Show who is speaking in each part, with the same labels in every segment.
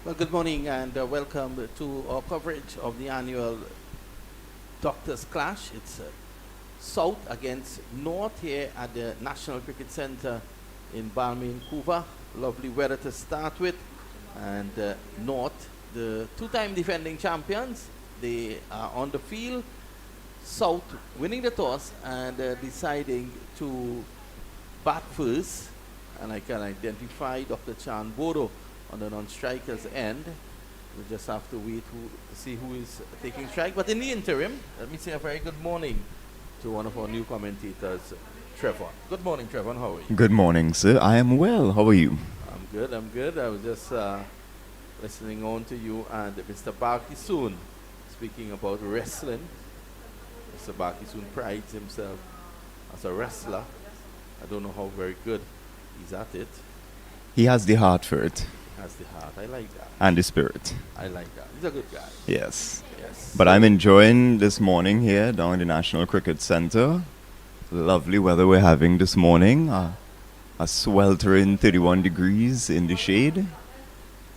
Speaker 1: Well, good morning and welcome to our coverage of the annual Doctors Clash. It's South against North here at the National Cricket Centre in Balmain, Lovely weather to start with. And North, the two-time defending champions, they are on the field. South winning the toss and deciding to bat first. And I can identify Dr. Chan Bodo on the non-strikers end. We just have to wait to see who is taking strike. But in the interim, let me say a very good morning to one of our new commentators, Trevor. Good morning, Trevor. How are you?
Speaker 2: Good morning, sir. I am well. How are you?
Speaker 1: I'm good. I was just listening on to you and Mr. Barkey Soon speaking about wrestling. Mr. Barkey Soon prides himself as a wrestler. I don't know how very good he's at it.
Speaker 2: He has the heart for it.
Speaker 1: Has the heart. I like that.
Speaker 2: And the spirit.
Speaker 1: I like that. He's a good guy.
Speaker 2: Yes.
Speaker 1: Yes.
Speaker 2: But I'm enjoying this morning here down in the National Cricket Centre. Lovely weather we're having this morning. A sweltering 31 degrees in the shade.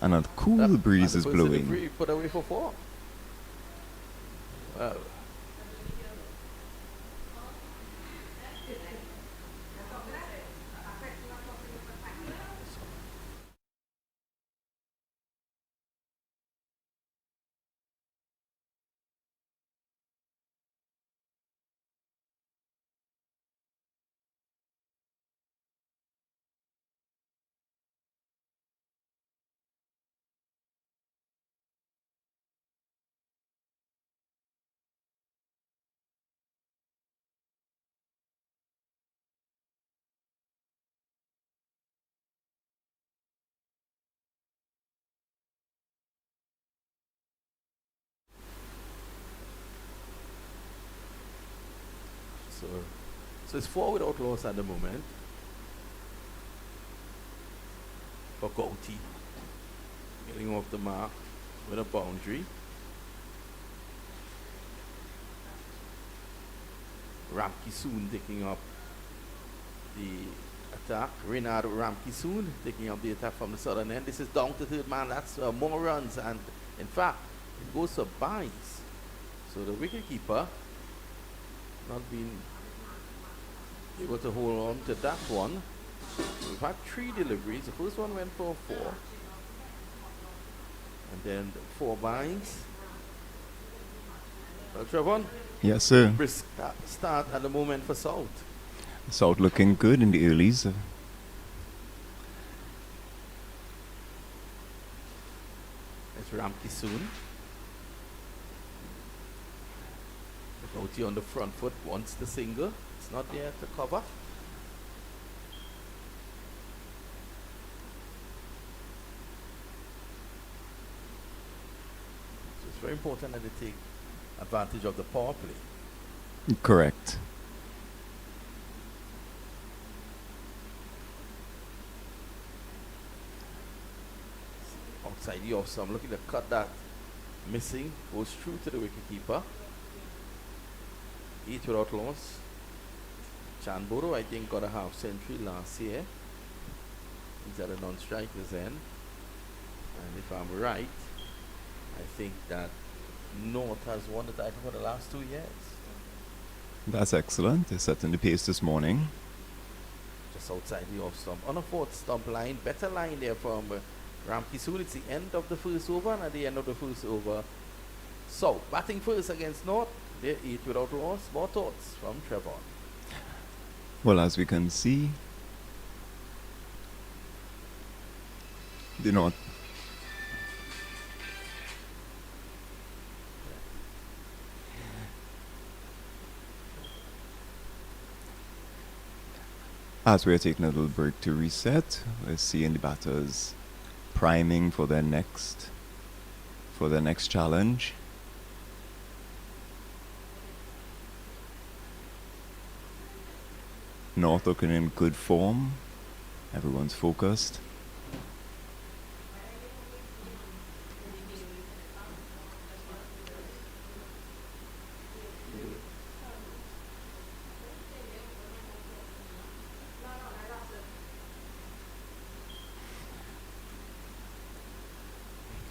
Speaker 2: And a cool breeze is blowing.
Speaker 1: Put away for 4. Well. So it's 4 without loss at the moment for Gouty. Getting off the mark with a boundary. Ramki Soon taking up the attack. Reynard Ramki Soon taking up the attack from the southern end. This is down to third man. That's more runs, and in fact it goes for byes. So the wicketkeeper not being able to hold on to that one. We've had 3 deliveries. The first one went for 4. And then 4 byes. Well, Trevor?
Speaker 2: Yes, sir.
Speaker 1: Brisk start at the moment for South.
Speaker 2: South looking good in the earlies.
Speaker 1: It's Ramki Soon. Gouty on the front foot wants the single. It's not there to cover. So it's very important that they take advantage of the power play.
Speaker 2: Correct.
Speaker 1: Outside the off, so I'm looking to cut that missing. Goes through to the wicketkeeper. 8 without loss. Chanboro, I think, got a half century last year. He's at a non-strikers end. And if I'm right, I think that North has won the title for the last 2 years.
Speaker 2: That's excellent. They're setting the pace this morning.
Speaker 1: Just outside the off stump. On a 4th stump line. Better line there from Ramki Soon. It's the end of the first over, and at the end of the first over, so batting first against North. They're 8 without loss. More thoughts from Trevor.
Speaker 2: Well, as we can see, the North. As we're taking a little break to reset, we're seeing the batters priming for their next challenge. North looking in good form. Everyone's focused.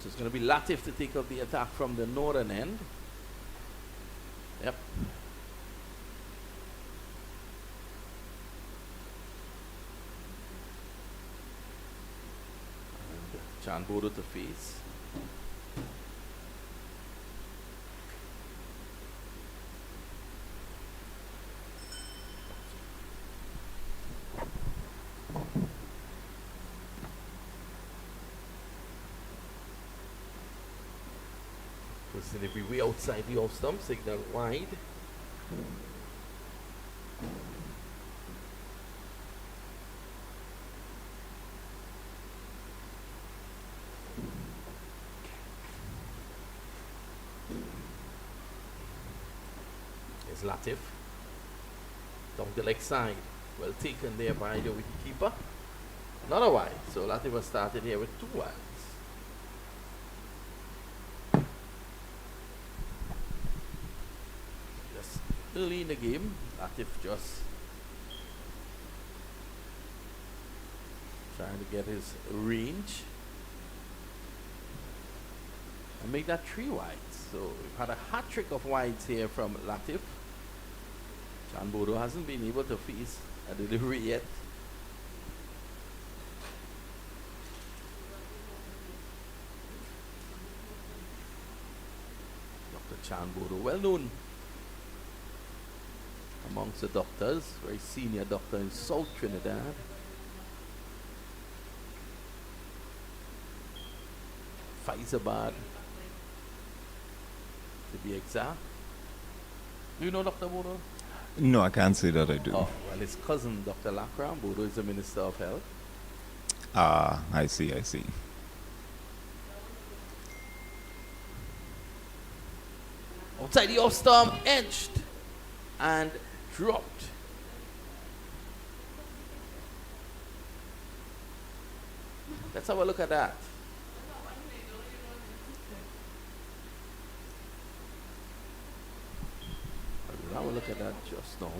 Speaker 1: So it's going to be Latif to take up the attack from the northern end. Yep. And Bodo to face. Person will be way outside the off stump, signal wide. There's Latif. Down the leg side. Well taken there by the wicketkeeper. Not a wide. So Latif was started here with 2 wides. Just early in the game, Latif just trying to get his range and make that 3 wides. So we've had a hat trick of wides here from Latif. John Bodo hasn't been able to face a delivery yet. Dr. Chan Bodo, well known amongst the doctors, very senior doctor in South Trinidad. Faizabad, to be exact. Do you know Dr. Bodo?
Speaker 2: No, I can't say that I do.
Speaker 1: Oh, well, his cousin, Dr. Lakram Bodo, is the Minister of Health.
Speaker 2: Ah, I see, I see.
Speaker 1: Outside the off stump, edged and dropped. Let's have a look at that. We'll have a look at that just now.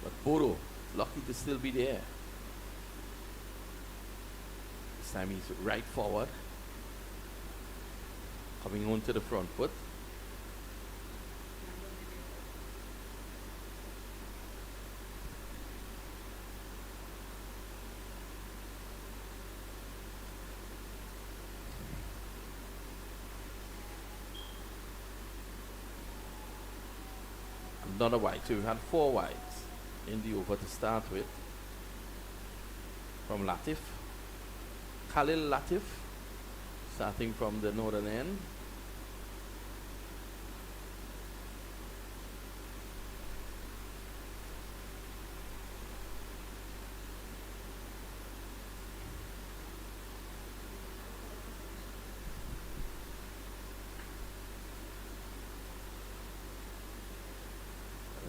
Speaker 1: But Bodo, lucky to still be there. This time he's right forward, coming onto the front foot. Another wide, so we had 4 wides in the over to start with from Latif. Khalil Latif, starting from the northern end.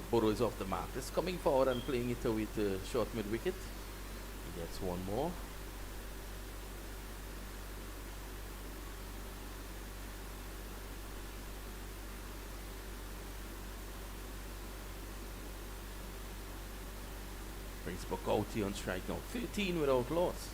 Speaker 1: Bodo is off the mark. It's coming forward and playing it away to short mid wicket. He gets one more. Brings Bokauti on strike now. 13 without loss.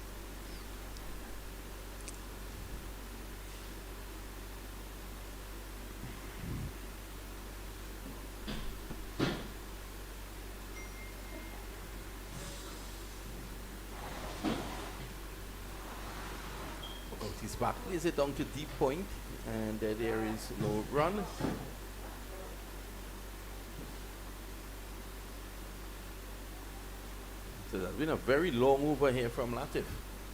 Speaker 1: Bokauti's back. Plays it down to deep point, and there is no run. So that's been a very long over here from Latif.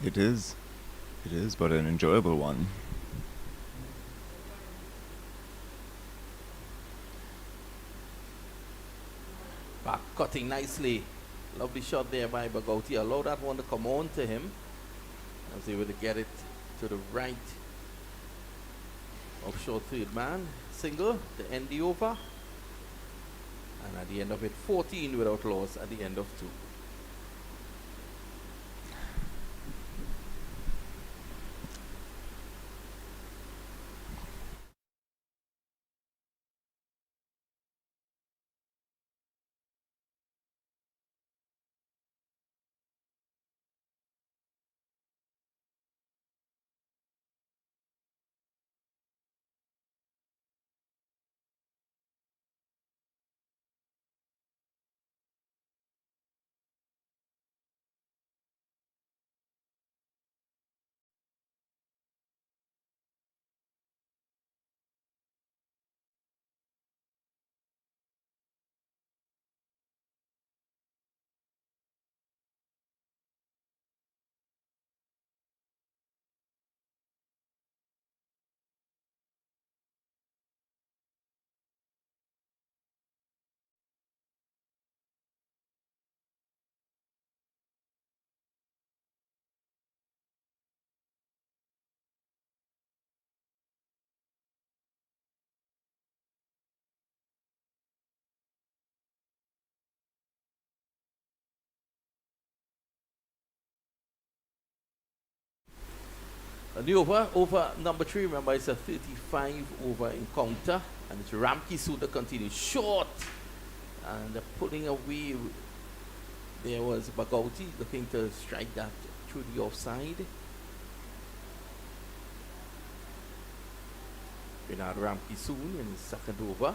Speaker 2: It is, but an enjoyable one.
Speaker 1: Back cutting nicely. Lovely shot there by Bokauti. Allow that one to come on to him. I was able to get it to the right of short third man. Single to end the over. And at the end of it, 14 without loss at the end of 2. And the over number 3, remember, it's a 35 over encounter, and it's Ramki Suda continues short, and pulling away. There was Bagauti looking to strike that through the offside. Bernard Ramki soon in his second over.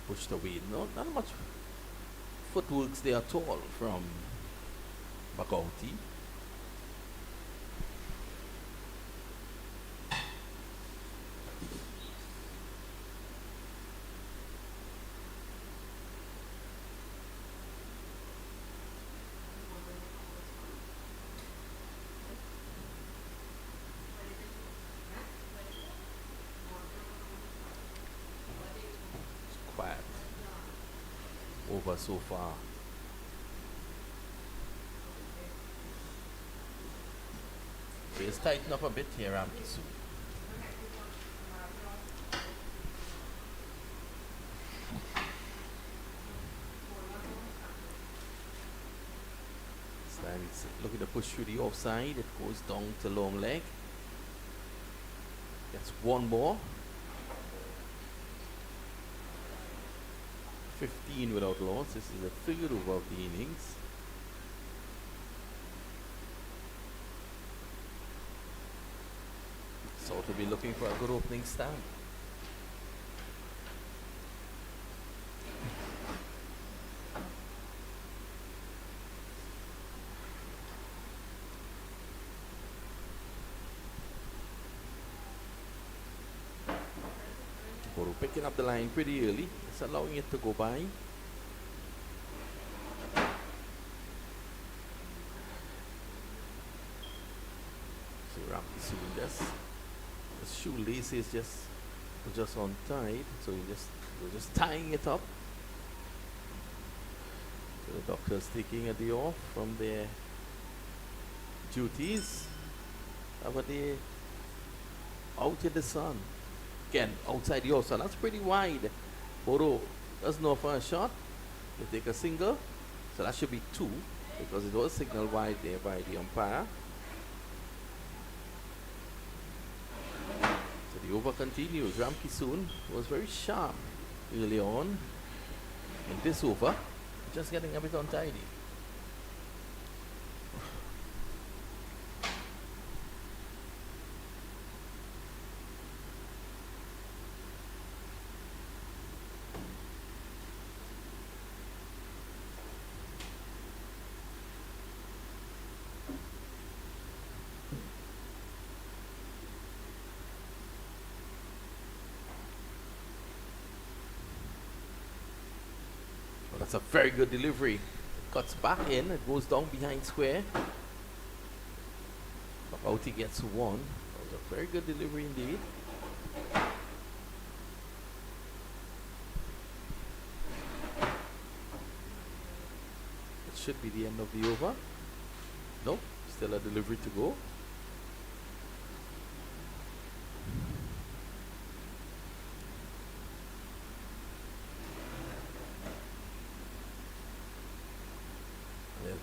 Speaker 1: Pushed away. Not much footworks there at all from Bagauti. Quiet over so far. Let's tighten up a bit here, Ramkisu. This time it's looking to push through the offside. It goes down to long leg. Gets one more. 15 without loss. This is the third over of the innings. So to be looking for a good opening stand. Boro picking up the line pretty early. It's allowing it to go by. So Ramki's doing this. His shoelace is just untied, so we're just tying it up. So the doctor's taking a day off from their duties. Have a day out in the sun. Again, outside the sun. That's pretty wide. Boro doesn't know for a shot. They take a single. So that should be 2 because it was signaled wide there by the umpire. So the over continues. Ramki soon was very sharp early on in this over. Just getting a bit untidy. That's a very good delivery. It cuts back in, it goes down behind square. Out gets 1. That was a very good delivery indeed. It should be the end of the over. Nope, still a delivery to go.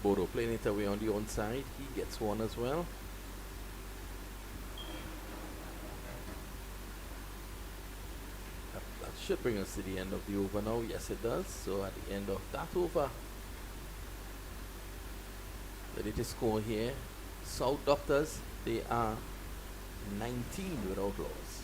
Speaker 1: Bodo playing it away on the onside. He gets 1 as well. That should bring us to the end of the over now. Yes, it does. So at the end of that over, ready to score here. South Doctors, they are 19 without loss.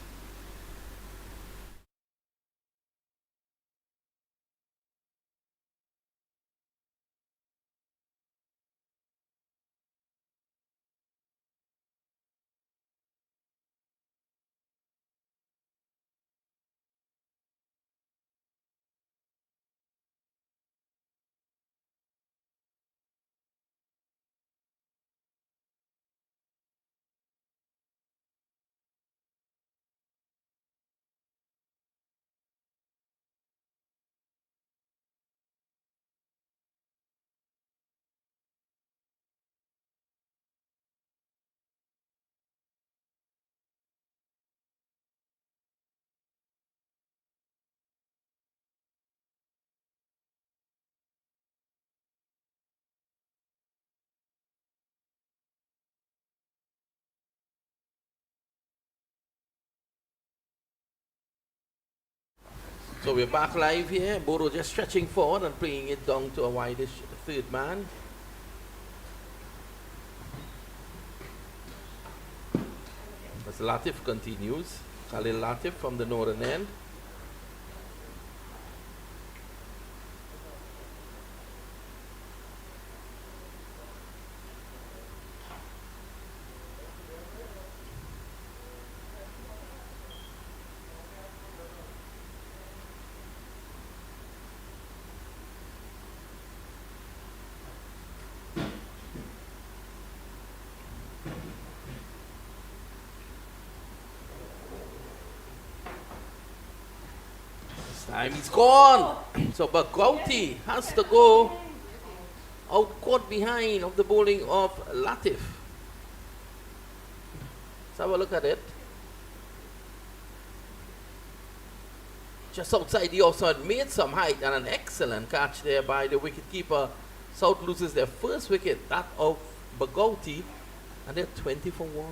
Speaker 1: So we're back live here. Bodo just stretching forward and playing it down to a wideish third man. As Latif continues. Khalil Latif from the northern end. Time is gone. So Bagauti has to go out court behind of the bowling of Latif. Let's have a look at it. Just outside the offside, made some height and an excellent catch there by the wicketkeeper. South loses their first wicket, that of Bagauti, and they're 20 for 1.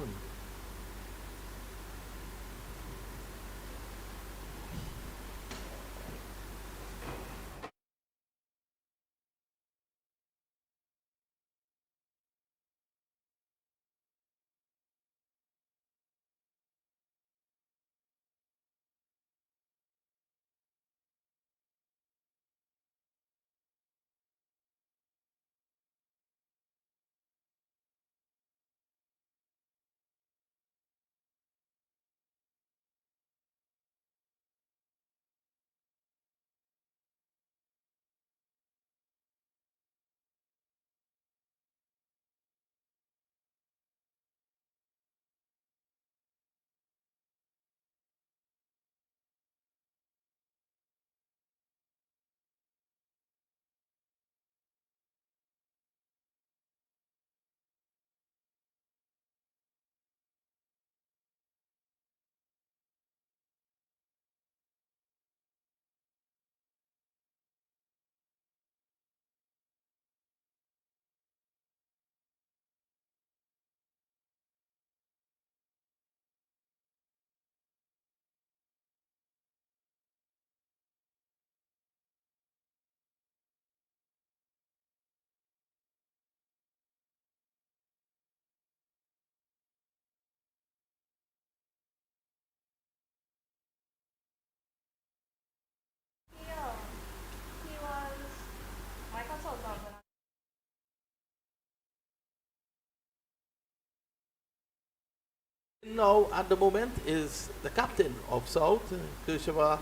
Speaker 1: Now at the moment is the captain of South, Kershava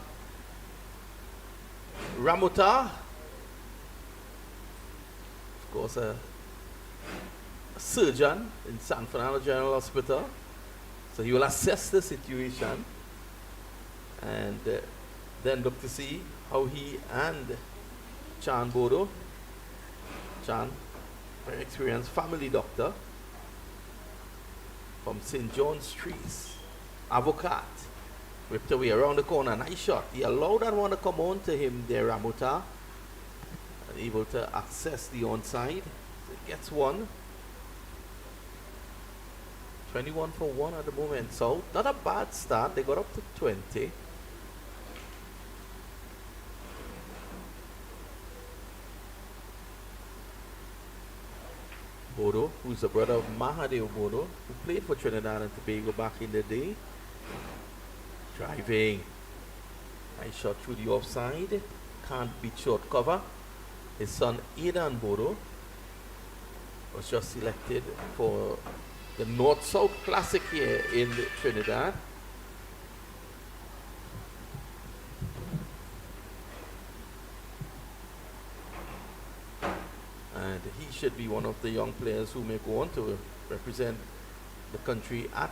Speaker 1: Ramuta. Of course, a surgeon in San Fernando General Hospital. So he will assess the situation and then look to see how he and Chan Bodo, Chan, very experienced family doctor from St. John's Trees, Avocat, whipped away around the corner, nice shot. He allowed that one to come on to him there, Ramuta, and able to access the onside. So he gets one. 21 for 1 at the moment, so not a bad start. They got up to 20. Bodo, who's the brother of Mahadev Bodo, who played for Trinidad and Tobago back in the day. Driving. Nice shot through the offside. Can't beat short cover. His son Aidan Bodo was just selected for the North-South Classic here in Trinidad. And he should be one of the young players who may go on to represent the country at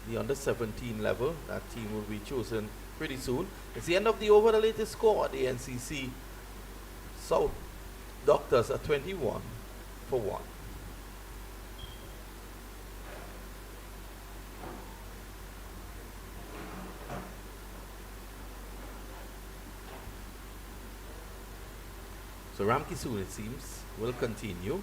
Speaker 1: the under-17 level. That team will be chosen pretty soon. It's the end of the over. The latest score at the NCC. South Doctors are 21 for 1. So Ramki soon, it seems, will continue.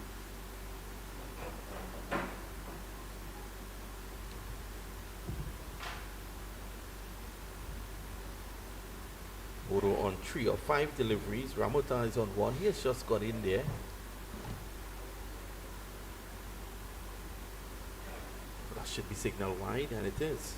Speaker 1: Bodo on 3 of 5 deliveries. Ramota is on 1. He has just got in there. That should be signal wide, and it is.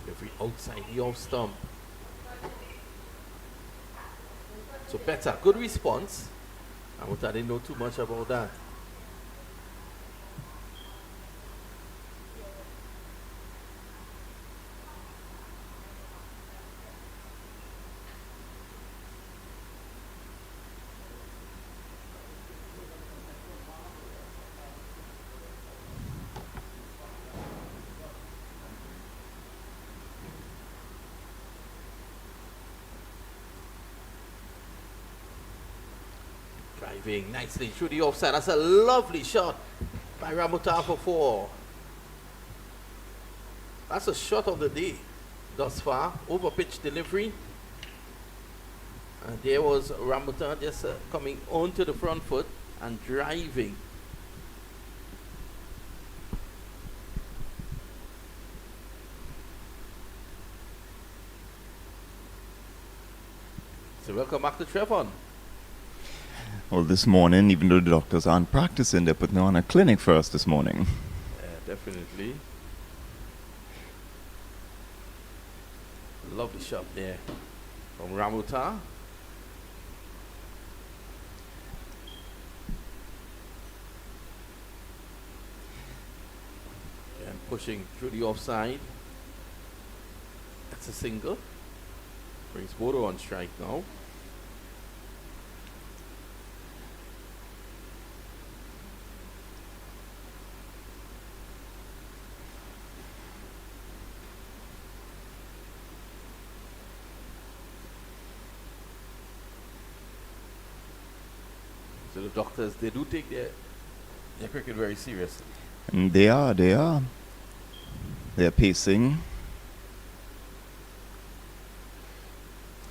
Speaker 1: Delivery outside the off stump. So better, good response. I didn't know too much about that. Driving nicely through the offside. That's a lovely shot by Ramota for 4. That's a shot of the day thus far. Over pitch delivery. And there was Ramota just coming onto the front foot and driving. So welcome back to Trevon.
Speaker 2: Well, this morning, even though the doctors aren't practicing, they're putting on a clinic for us this morning.
Speaker 1: Yeah, definitely. Lovely shot there from Ramota. And pushing through the offside. That's a single. Brings Bodo on strike now. So the doctors, they do take their cricket very seriously.
Speaker 2: And they are. They're pacing.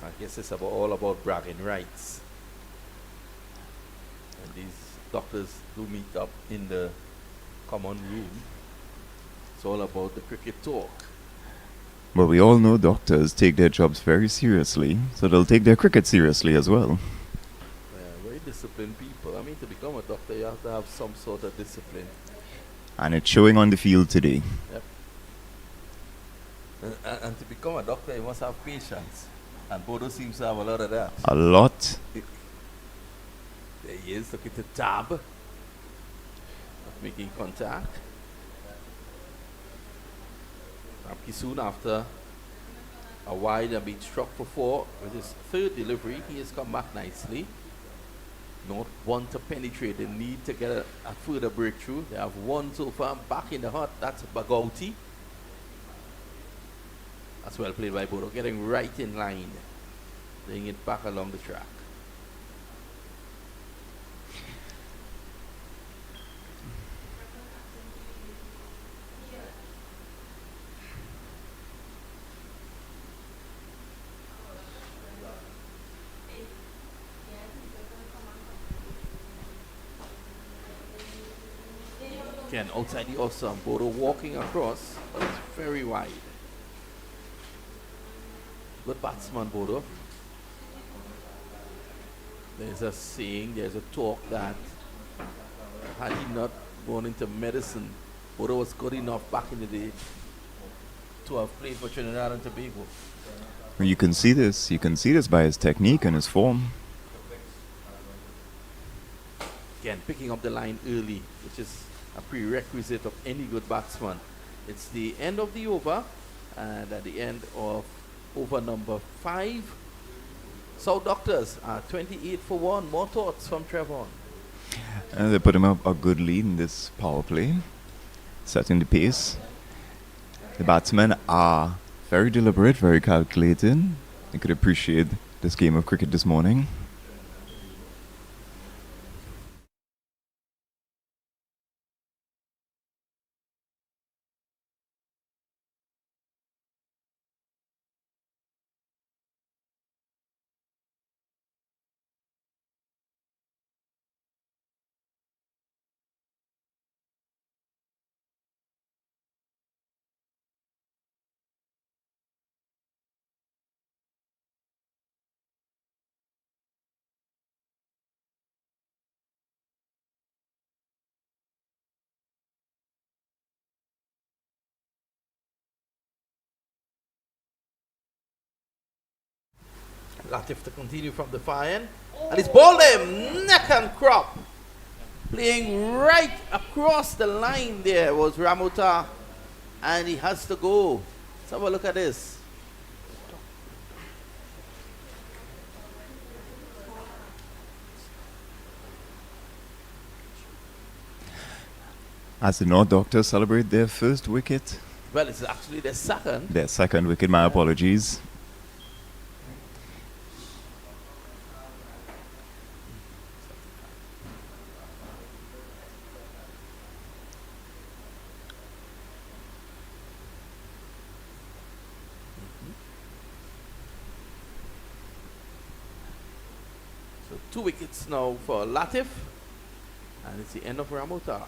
Speaker 1: I guess it's all about bragging rights. And these doctors do meet up in the common room. It's all about the cricket talk.
Speaker 2: But we all know doctors take their jobs very seriously, so they'll take their cricket seriously as well.
Speaker 1: Very disciplined people. I mean, to become a doctor, you have to have some sort of discipline.
Speaker 2: And it's showing on the field today.
Speaker 1: Yep. And to become a doctor, you must have patience. And Bodo seems to have a lot of that.
Speaker 2: A lot.
Speaker 1: There he is, look at the tab. Not making contact. Rapki soon after a wide and being struck for 4 with his 3rd delivery, he has come back nicely. Not want to penetrate, they need to get a further breakthrough. They have 1 so far, back in the hut, that's Bagauti. That's well played by Bodo, getting right in line, bringing it back along the track. Again, outside the awesome, Bodo walking across, but it's very wide. Good batsman, Bodo. There's a saying, there's a talk that had he not gone into medicine, Bodo was good enough back in the day to have played for Trinidad and Tobago.
Speaker 2: You can see this. You can see this by his technique and his form.
Speaker 1: Again, picking up the line early, which is a prerequisite of any good batsman. It's the end of the over, and at the end of over number 5, South Doctors are 28 for 1. More thoughts from Trevon.
Speaker 2: And they put him up a good lead in this power play, setting the pace. The batsmen are very deliberate, very calculated. They could appreciate this game of cricket this morning.
Speaker 1: Latif to continue from the far end. And it's balled him, neck and crop. Playing right across the line there was Ramota. And he has to go. Let's have a look at this.
Speaker 2: As the North Doctors celebrate their first wicket.
Speaker 1: Well, it's actually their second.
Speaker 2: Their second wicket, my apologies.
Speaker 1: So 2 wickets now for Latif. And it's the end of Ramota.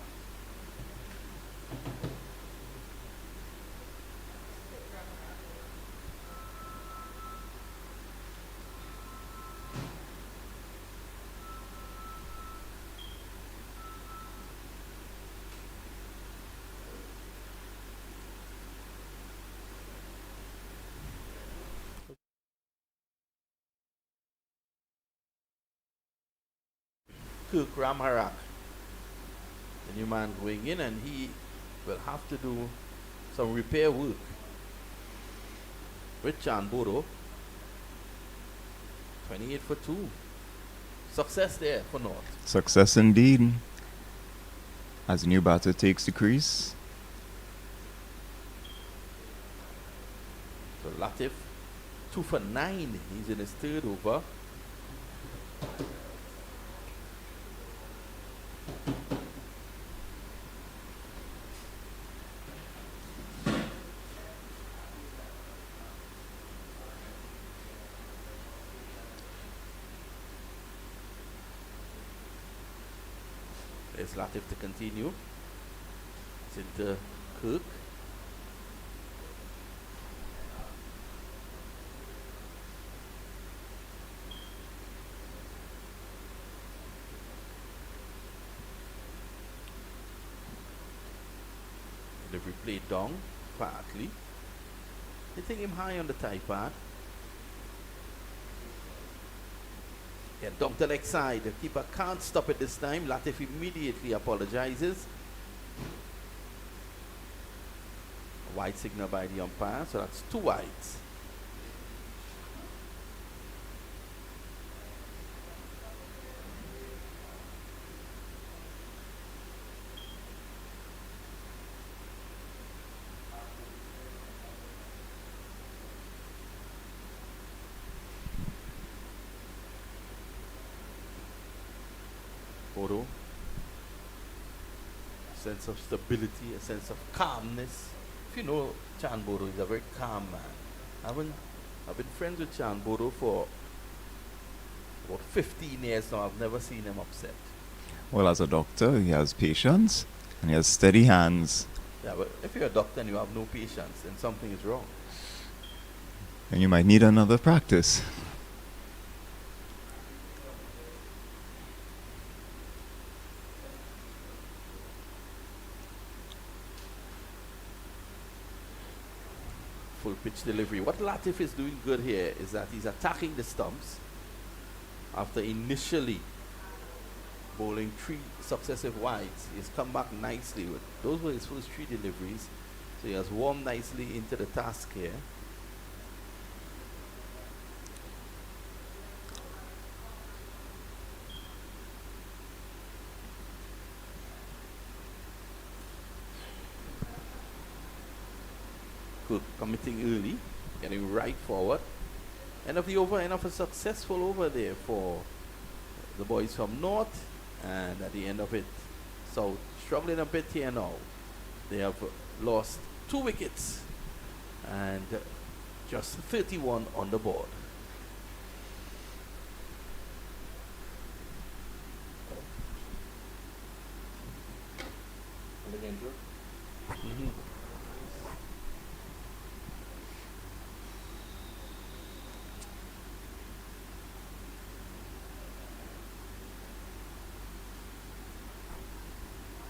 Speaker 1: Kirk Ramharak, the new man going in, and he will have to do some repair work with Chan Bodo. 28 for 2. Success there for North.
Speaker 2: Success indeed. As the new batter takes the crease.
Speaker 1: So Latif, 2 for 9. He's in his third over. There's Latif to continue. It's into Kirk. Delivery played down partly. Hitting him high on the tie pad. Yeah, dumped the leg side. The keeper can't stop it this time. Latif immediately apologizes. A wide signal by the umpire, so that's 2 wides. Bodo. Sense of stability, a sense of calmness. If you know Chan Bodo, he's a very calm man. I've been friends with Chan Bodo for about 15 years now. I've never seen him upset.
Speaker 2: Well, as a doctor, he has patience and he has steady hands.
Speaker 1: Yeah, but if you're a doctor and you have no patience, then something is wrong.
Speaker 2: And you might need another practice.
Speaker 1: Full pitch delivery. What Latif is doing good here is that he's attacking the stumps after initially bowling 3 successive wides. He's come back nicely with those were his first 3 deliveries. So he has warmed nicely into the task here. Good, committing early, getting right forward. End of the over, end of a successful over there for the boys from North, and at the end of it, South struggling a bit here now. They have lost 2 wickets and just 31 on the board. Mhm.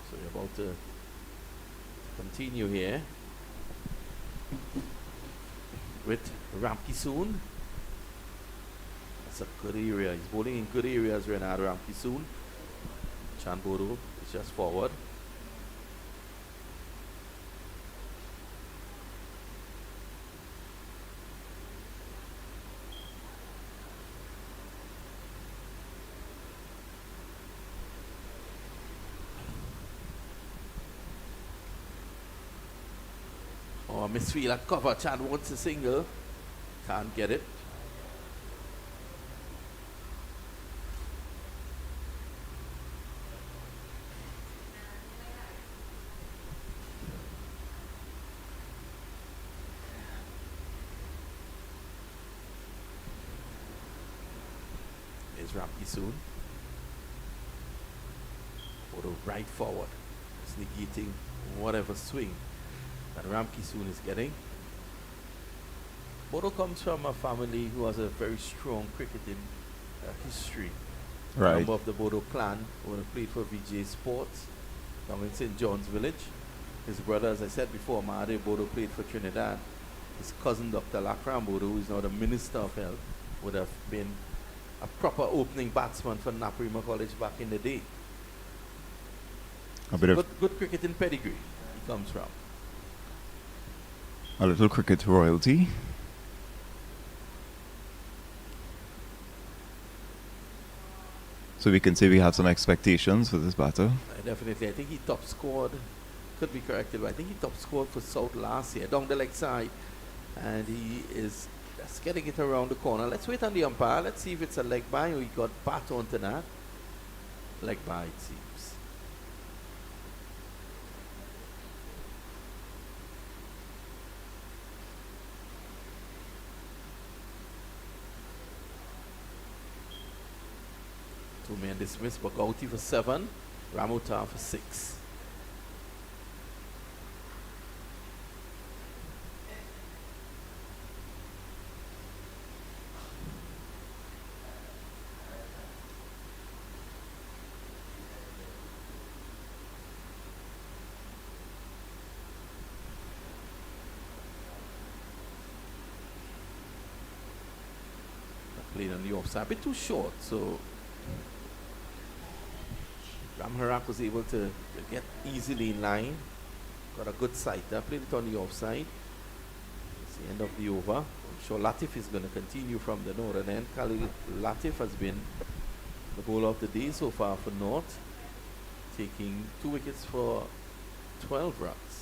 Speaker 1: So we're about to continue here with Ramki soon. That's a good area. He's bowling in good areas, Renard Ramki soon. Chan Bodo is just forward. Oh, misfielder cover. Chan wants a single. Can't get it. Is Ramki soon. Photo right forward. It's negating whatever swing that Ramki soon is getting. Bodo comes from a family who has a very strong cricketing history.
Speaker 2: Right.
Speaker 1: A member of the Bodo clan who have played for VJ Sports down in St. John's Village. His brother, as I said before, Mahade Bodo, played for Trinidad. His cousin, Dr. Lakram Bodo, who is now the Minister of Health, would have been a proper opening batsman for Naparima College back in the day.
Speaker 2: A bit of
Speaker 1: Good cricketing pedigree he comes from.
Speaker 2: a little cricket royalty. So we can say we have some expectations for this batter.
Speaker 1: Definitely. I think he top scored, could be corrected, but I think he top scored for South last year, down the leg side. And he is just getting it around the corner. Let's wait on the umpire. Let's see if it's a leg by or he got bat onto that. Leg by, it seems. Two men dismissed, Bogauti for 7, Ramuta for 6. Played on the offside, a bit too short, so Ramharak was able to get easily in line. Got a good sight there, played it on the offside. It's the end of the over. I'm sure Latif is going to continue from the northern end. Khalil Latif has been the bowler of the day so far for North, taking 2 wickets for 12 runs.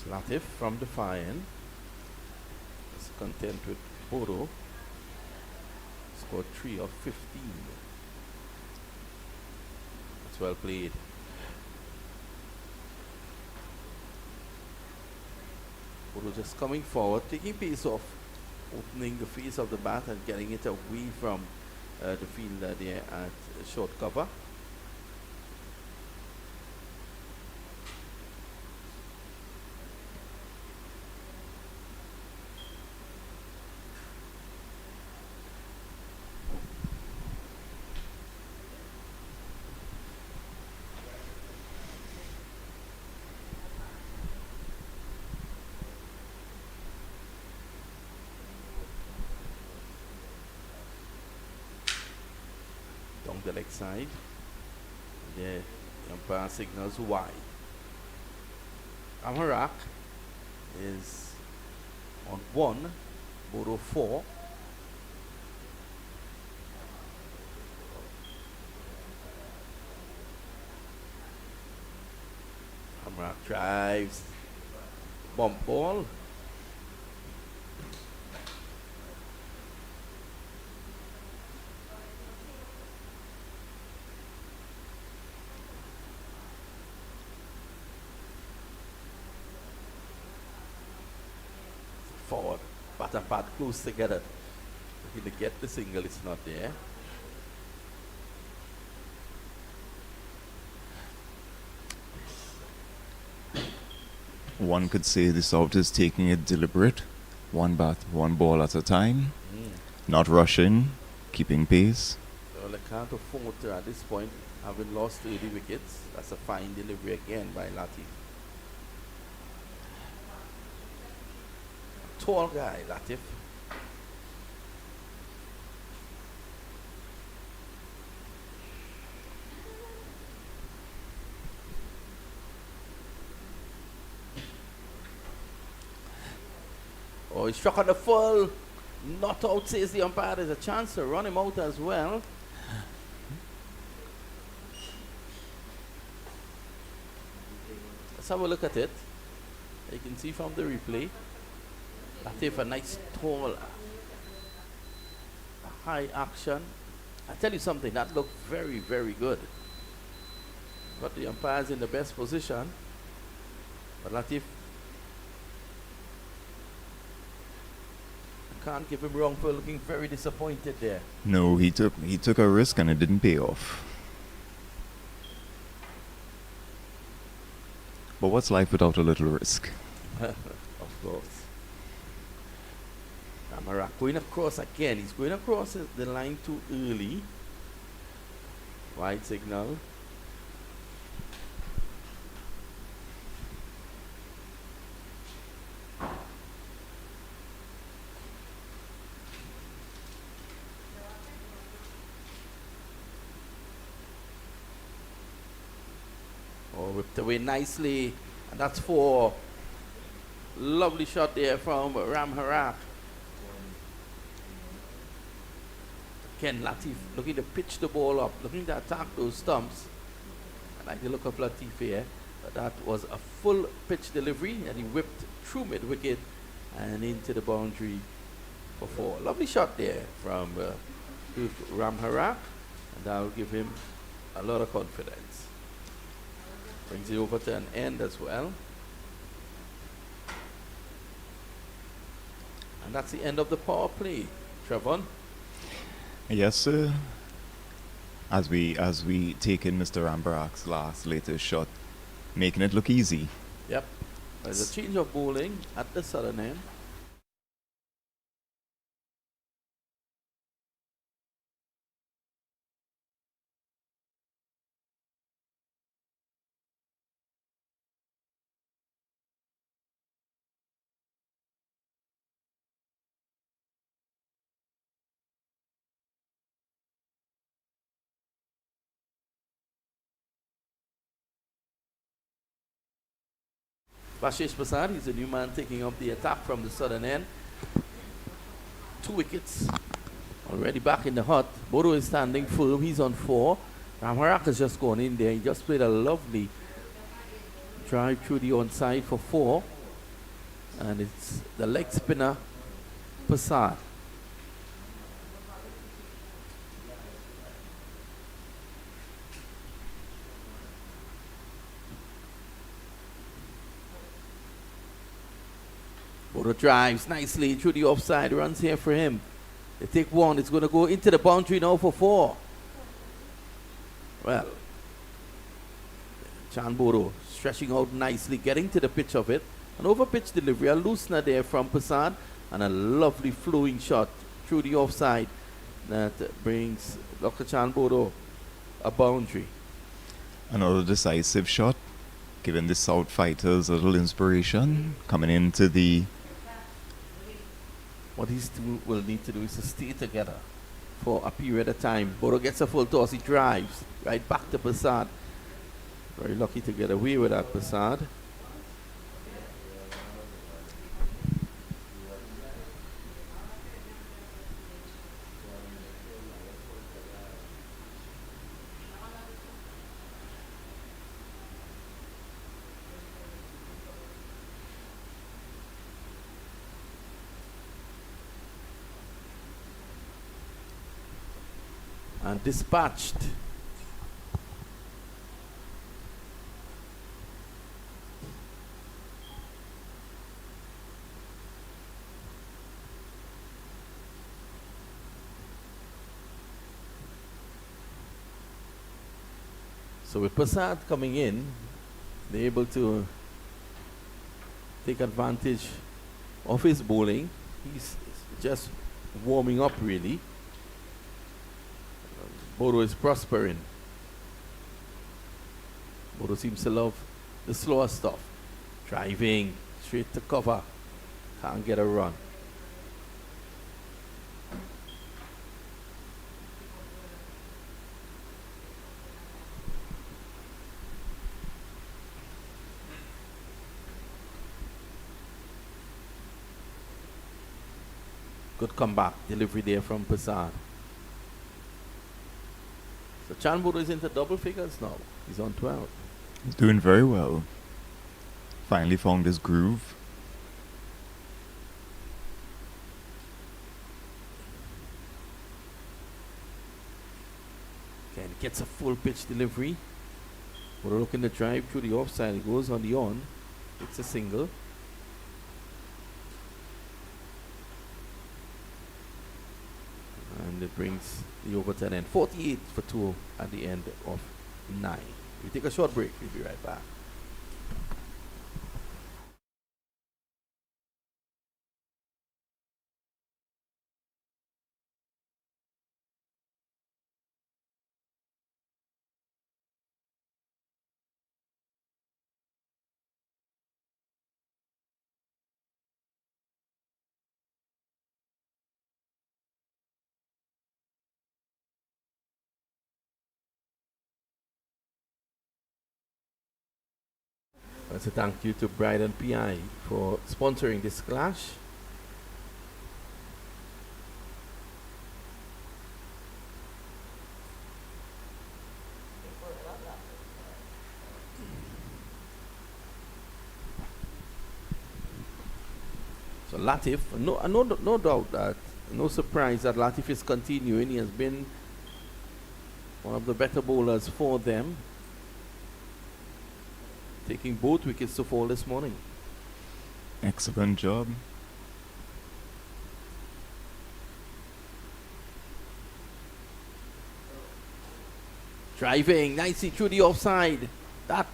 Speaker 1: Latif from the far end is content with Bodo. Scored 3 of 15. That's well played. Bodo just coming forward, taking pace off, opening the face of the bat and getting it away from the fielder there at short cover. Down the leg side. The umpire signals wide. Amarak is on 1, Bodo 4. Amarak drives, bump ball. Forward, bat and bat close together. He'll get the single, it's not there.
Speaker 2: One could say the South is taking it deliberate, one bat, one ball at a time, not rushing, keeping pace.
Speaker 1: Well, they can't afford to, at this point, having lost 30 wickets. That's a fine delivery again by Latif. Tall guy, Latif. Oh, he struck on the full. Not out, says the umpire. There's a chance to run him out as well. Let's have a look at it. You can see from the replay. Latif, a nice tall, high action. I tell you something, that looked very, very good. Got the umpires in the best position. But Latif, I can't give him wrong for looking very disappointed there.
Speaker 2: No, he took a risk and it didn't pay off. But what's life without a little risk?
Speaker 1: Of course. Amarak going across again. He's going across the line too early. Wide signal. Oh, whipped away nicely. And that's 4. Lovely shot there from Ram Harak. Ken Latif looking to pitch the ball up, looking to attack those stumps. I like the look of Latif here. But that was a full pitch delivery and he whipped through mid-wicket and into the boundary for 4. Lovely shot there from Ram Harak, and that will give him a lot of confidence. Brings it over to an end as well. And that's the end of the power play. Trevon?
Speaker 2: Yes, sir. As we take in Mr. Rambarak's latest shot, making it look easy.
Speaker 1: Yep. There's a change of bowling at the southern end. Bashish Prasad, he's a new man taking up the attack from the southern end. 2 wickets. Already back in the hut. Bodo is standing firm. He's on 4. Ramharak has just gone in there. He just played a lovely drive through the onside for 4. And it's the leg spinner, Prasad. Bodo drives nicely through the offside. Runs here for him. They take 1. It's going to go into the boundary now for 4. Well, Chan Bodo stretching out nicely, getting to the pitch of it. An over-pitch delivery, a loosener there from Prasad, and a lovely flowing shot through the offside that brings Dr. Chan Bodo a boundary.
Speaker 2: Another decisive shot, giving the South fighters a little inspiration coming into the...
Speaker 1: What he will need to do is to stay together for a period of time. Bodo gets a full toss, he drives right back to Prasad. Very lucky to get away with that, Prasad. And dispatched. So with Prasad coming in, they're able to take advantage of his bowling. He's just warming up really. Bodo is prospering. Bodo seems to love the slower stuff. Driving straight to cover. Can't get a run. Good comeback delivery there from Prasad. So Chan Bodo is into double figures now. He's on 12.
Speaker 2: He's doing very well. Finally found his groove.
Speaker 1: Okay, and gets a full pitch delivery. Bodo looking to drive through the offside. He goes on the on. It's a single. And it brings the over to an end. 48 for 2 at the end of 9. We take a short break. We'll be right back. So thank you to Bryden PI for sponsoring this clash. So Latif, no doubt that, no surprise that Latif is continuing. He has been one of the better bowlers for them, taking both wickets to fall this morning.
Speaker 2: Excellent job.
Speaker 1: Driving nicely through the offside. That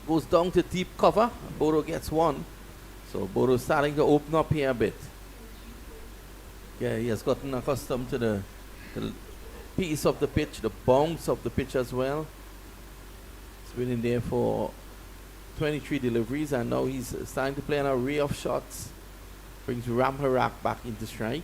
Speaker 1: goes down to deep cover. Bodo gets one. So Bodo starting to open up here a bit. Yeah, he has gotten accustomed to the piece of the pitch, the bounce of the pitch as well. He's been in there for 23 deliveries, and now he's starting to play an array of shots. Brings Ram Harak back into strike.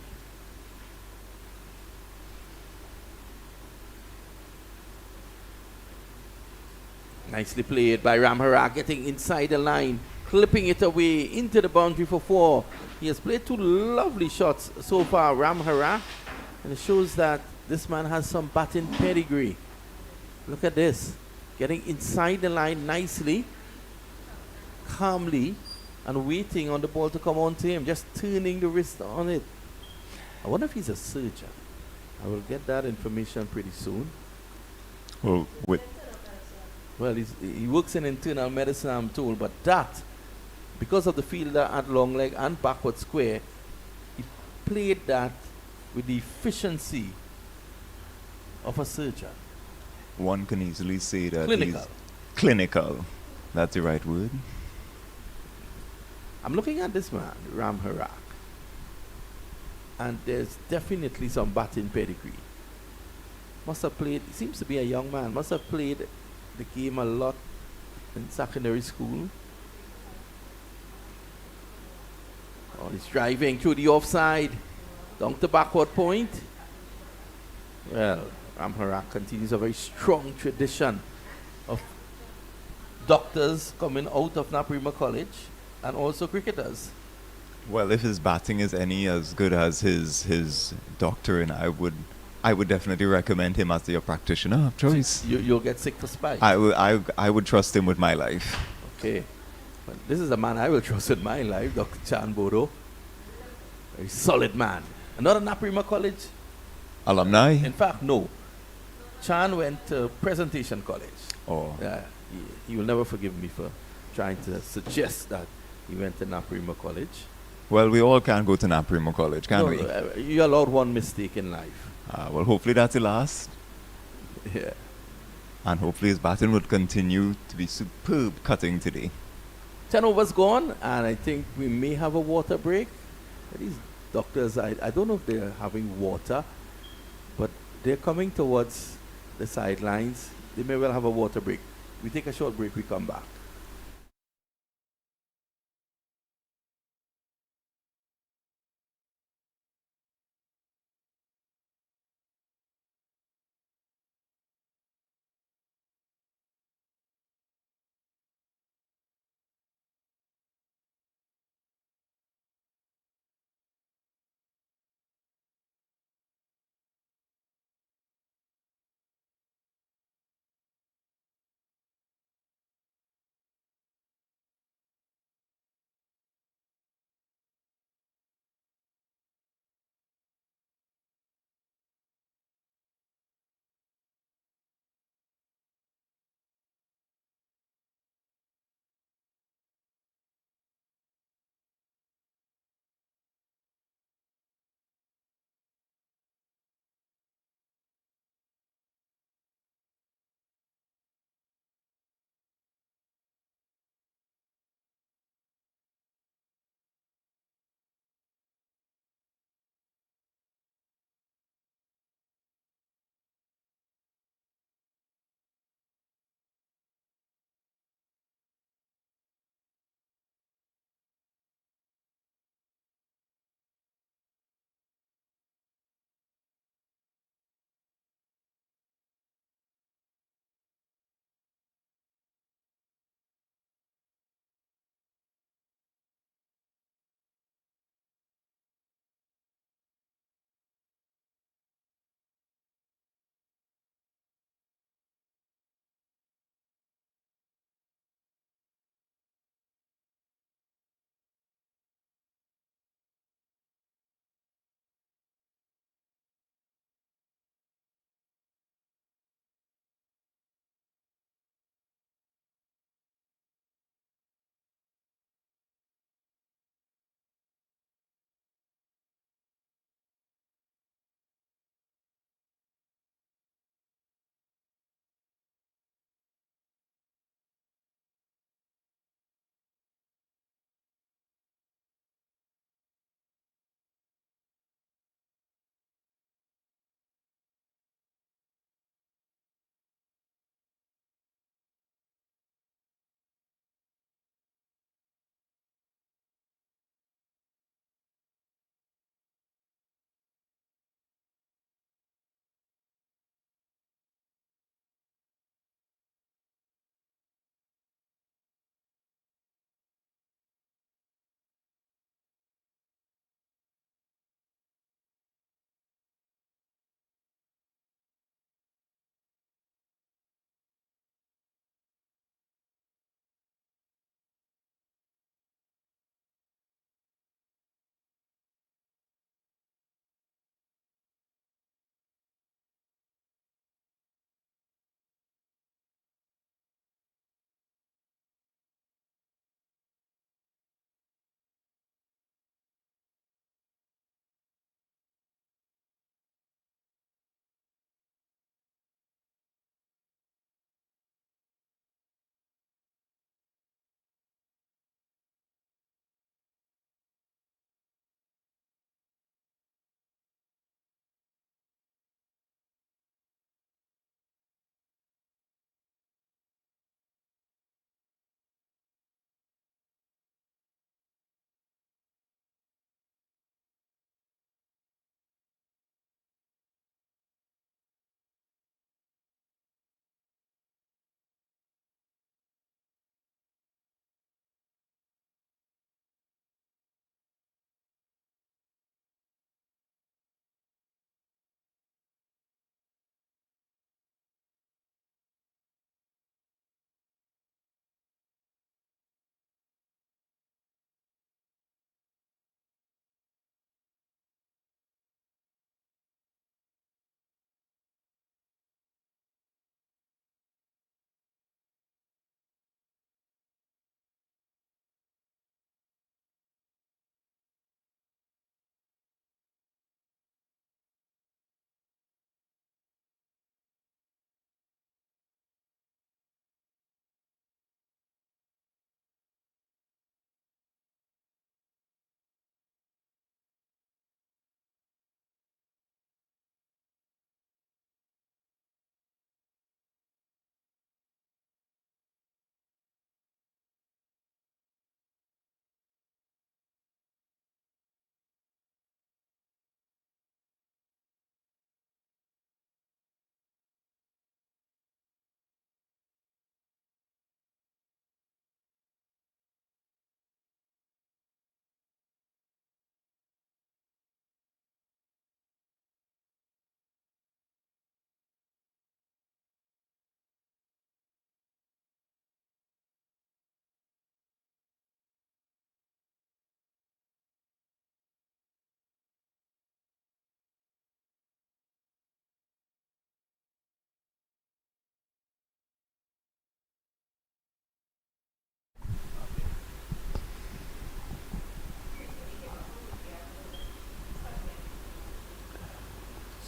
Speaker 1: Nicely played by Ram Harak, getting inside the line, clipping it away into the boundary for 4. He has played 2 lovely shots so far, Ram Harak, and it shows that this man has some batting pedigree. Look at this, getting inside the line nicely, calmly, and waiting on the ball to come on to him, just turning the wrist on it. I wonder if he's a surgeon. I will get that information pretty soon. Well, he works in internal medicine, I'm told, but that, because of the fielder at long leg and backward square, he played that with the efficiency of a surgeon.
Speaker 2: One can easily say that
Speaker 1: Clinical.
Speaker 2: he's clinical. That's the right word.
Speaker 1: I'm looking at this man, Ram Harak, and there's definitely some batting pedigree. Must have played, he seems to be a young man, must have played the game a lot in secondary school. Oh, he's driving through the offside, down to backward point. Well, Ram Harak continues a very strong tradition of doctors coming out of Naparima College, and also cricketers.
Speaker 2: Well, if his batting is any as good as his doctoring, I would definitely recommend him as your practitioner of choice.
Speaker 1: You'll get sick for spite.
Speaker 2: I would trust him with my life.
Speaker 1: Okay. Well, this is a man I will trust with my life, Dr. Chan Bodo. Very solid man. Another Naparima College?
Speaker 2: Alumni?
Speaker 1: In fact, no. Chan went to Presentation College.
Speaker 2: Oh.
Speaker 1: Yeah, he will never forgive me for trying to suggest that he went to Naparima College.
Speaker 2: Well, we all can't go to Naparima College, can we?
Speaker 1: You're allowed one mistake in life.
Speaker 2: Well, hopefully that's the last.
Speaker 1: Yeah.
Speaker 2: And hopefully his batting would continue to be superb cutting today.
Speaker 1: 10 overs gone, and I think we may have a water break. These doctors, I don't know if they're having water, but they're coming towards the sidelines. They may well have a water break. We take a short break, we come back.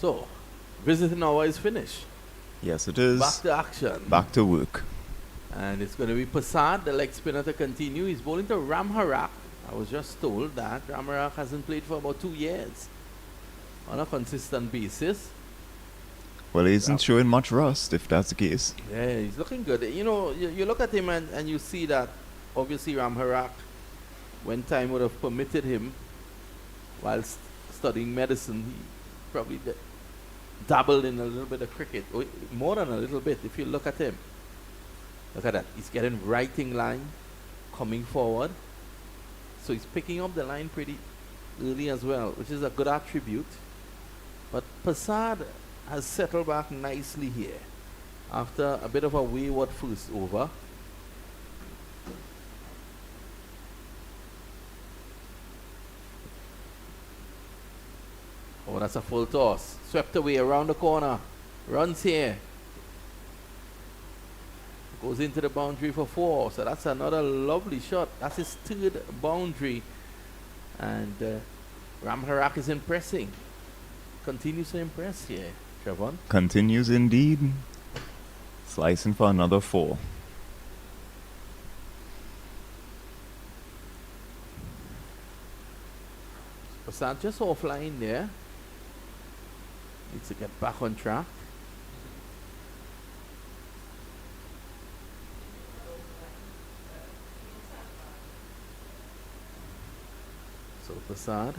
Speaker 1: So, visiting hour is finished.
Speaker 2: Yes, it is.
Speaker 1: Back to action.
Speaker 2: Back to work.
Speaker 1: And it's going to be Passad, the leg spinner, to continue. He's bowling to Ram Harak. I was just told that Ram Harak hasn't played for about 2 years on a consistent basis.
Speaker 2: Well, he isn't showing much rust, if that's the case.
Speaker 1: Yeah, he's looking good. You know, you look at him and you see that obviously Ram Harak, when time would have permitted him, while studying medicine, he probably dabbled in a little bit of cricket. More than a little bit, if you look at him. Look at that. He's getting writing line, coming forward. So he's picking up the line pretty early as well, which is a good attribute. But Passad has settled back nicely here after a bit of a wayward first over. Oh, that's a full toss. Swept away around the corner. Runs here. Goes into the boundary for 4. So that's another lovely shot. That's his 3rd boundary. And Ram Harak is impressing. Continues to impress here, Trevon.
Speaker 2: Continues indeed. Slicing for another 4.
Speaker 1: Passad just offline there. Needs to get back on track. So Passad.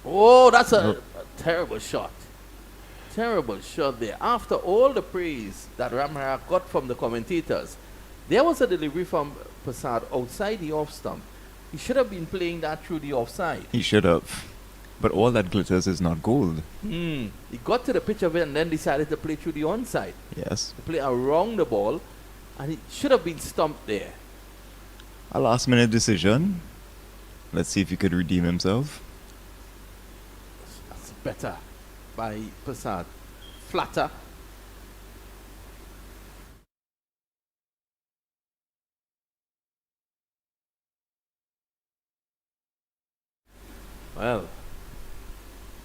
Speaker 1: Oh, that's a terrible shot. Terrible shot there. After all the praise that Ram Harak got from the commentators, there was a delivery from Passad outside the off stump. He should have been playing that through the offside.
Speaker 2: He should have. But all that glitters is not gold.
Speaker 1: He got to the pitch of it and then decided to play through the onside.
Speaker 2: Yes.
Speaker 1: To play around the ball, and he should have been stumped there.
Speaker 2: A last minute decision. Let's see if he could redeem himself.
Speaker 1: That's better by Passad. Flatter. Well,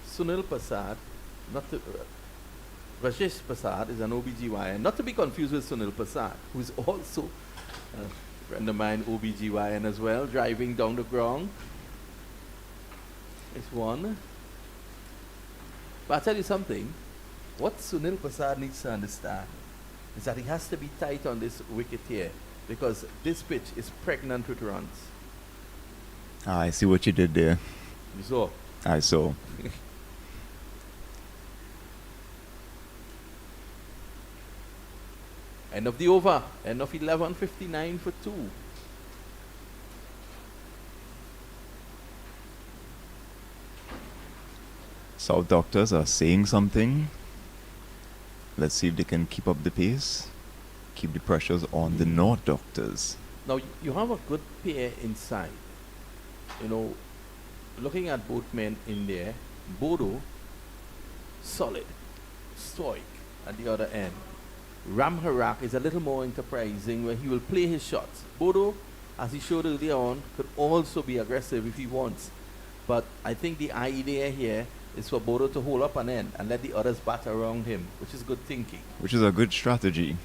Speaker 1: Sunil Passad, Rajesh Passad is an OBGYN, not to be confused with Sunil Passad, who is also a friend of mine, OBGYN as well, driving down the ground. It's one. But I'll tell you something, what Sunil Passad needs to understand is that he has to be tight on this wicket here, because this pitch is pregnant with runs.
Speaker 2: I see what you did there.
Speaker 1: You saw?
Speaker 2: I saw.
Speaker 1: End of the over. End of 11:59 for 2.
Speaker 2: South doctors are saying something. Let's see if they can keep up the pace. Keep the pressures on the North doctors.
Speaker 1: Now, you have a good pair inside. You know, looking at both men in there, Bodo, solid, stoic at the other end. Ram Harak is a little more enterprising where he will play his shots. Bodo, as he showed earlier on, could also be aggressive if he wants. But I think the idea here is for Bodo to hold up an end and let the others bat around him, which is good thinking.
Speaker 2: Which is a good strategy.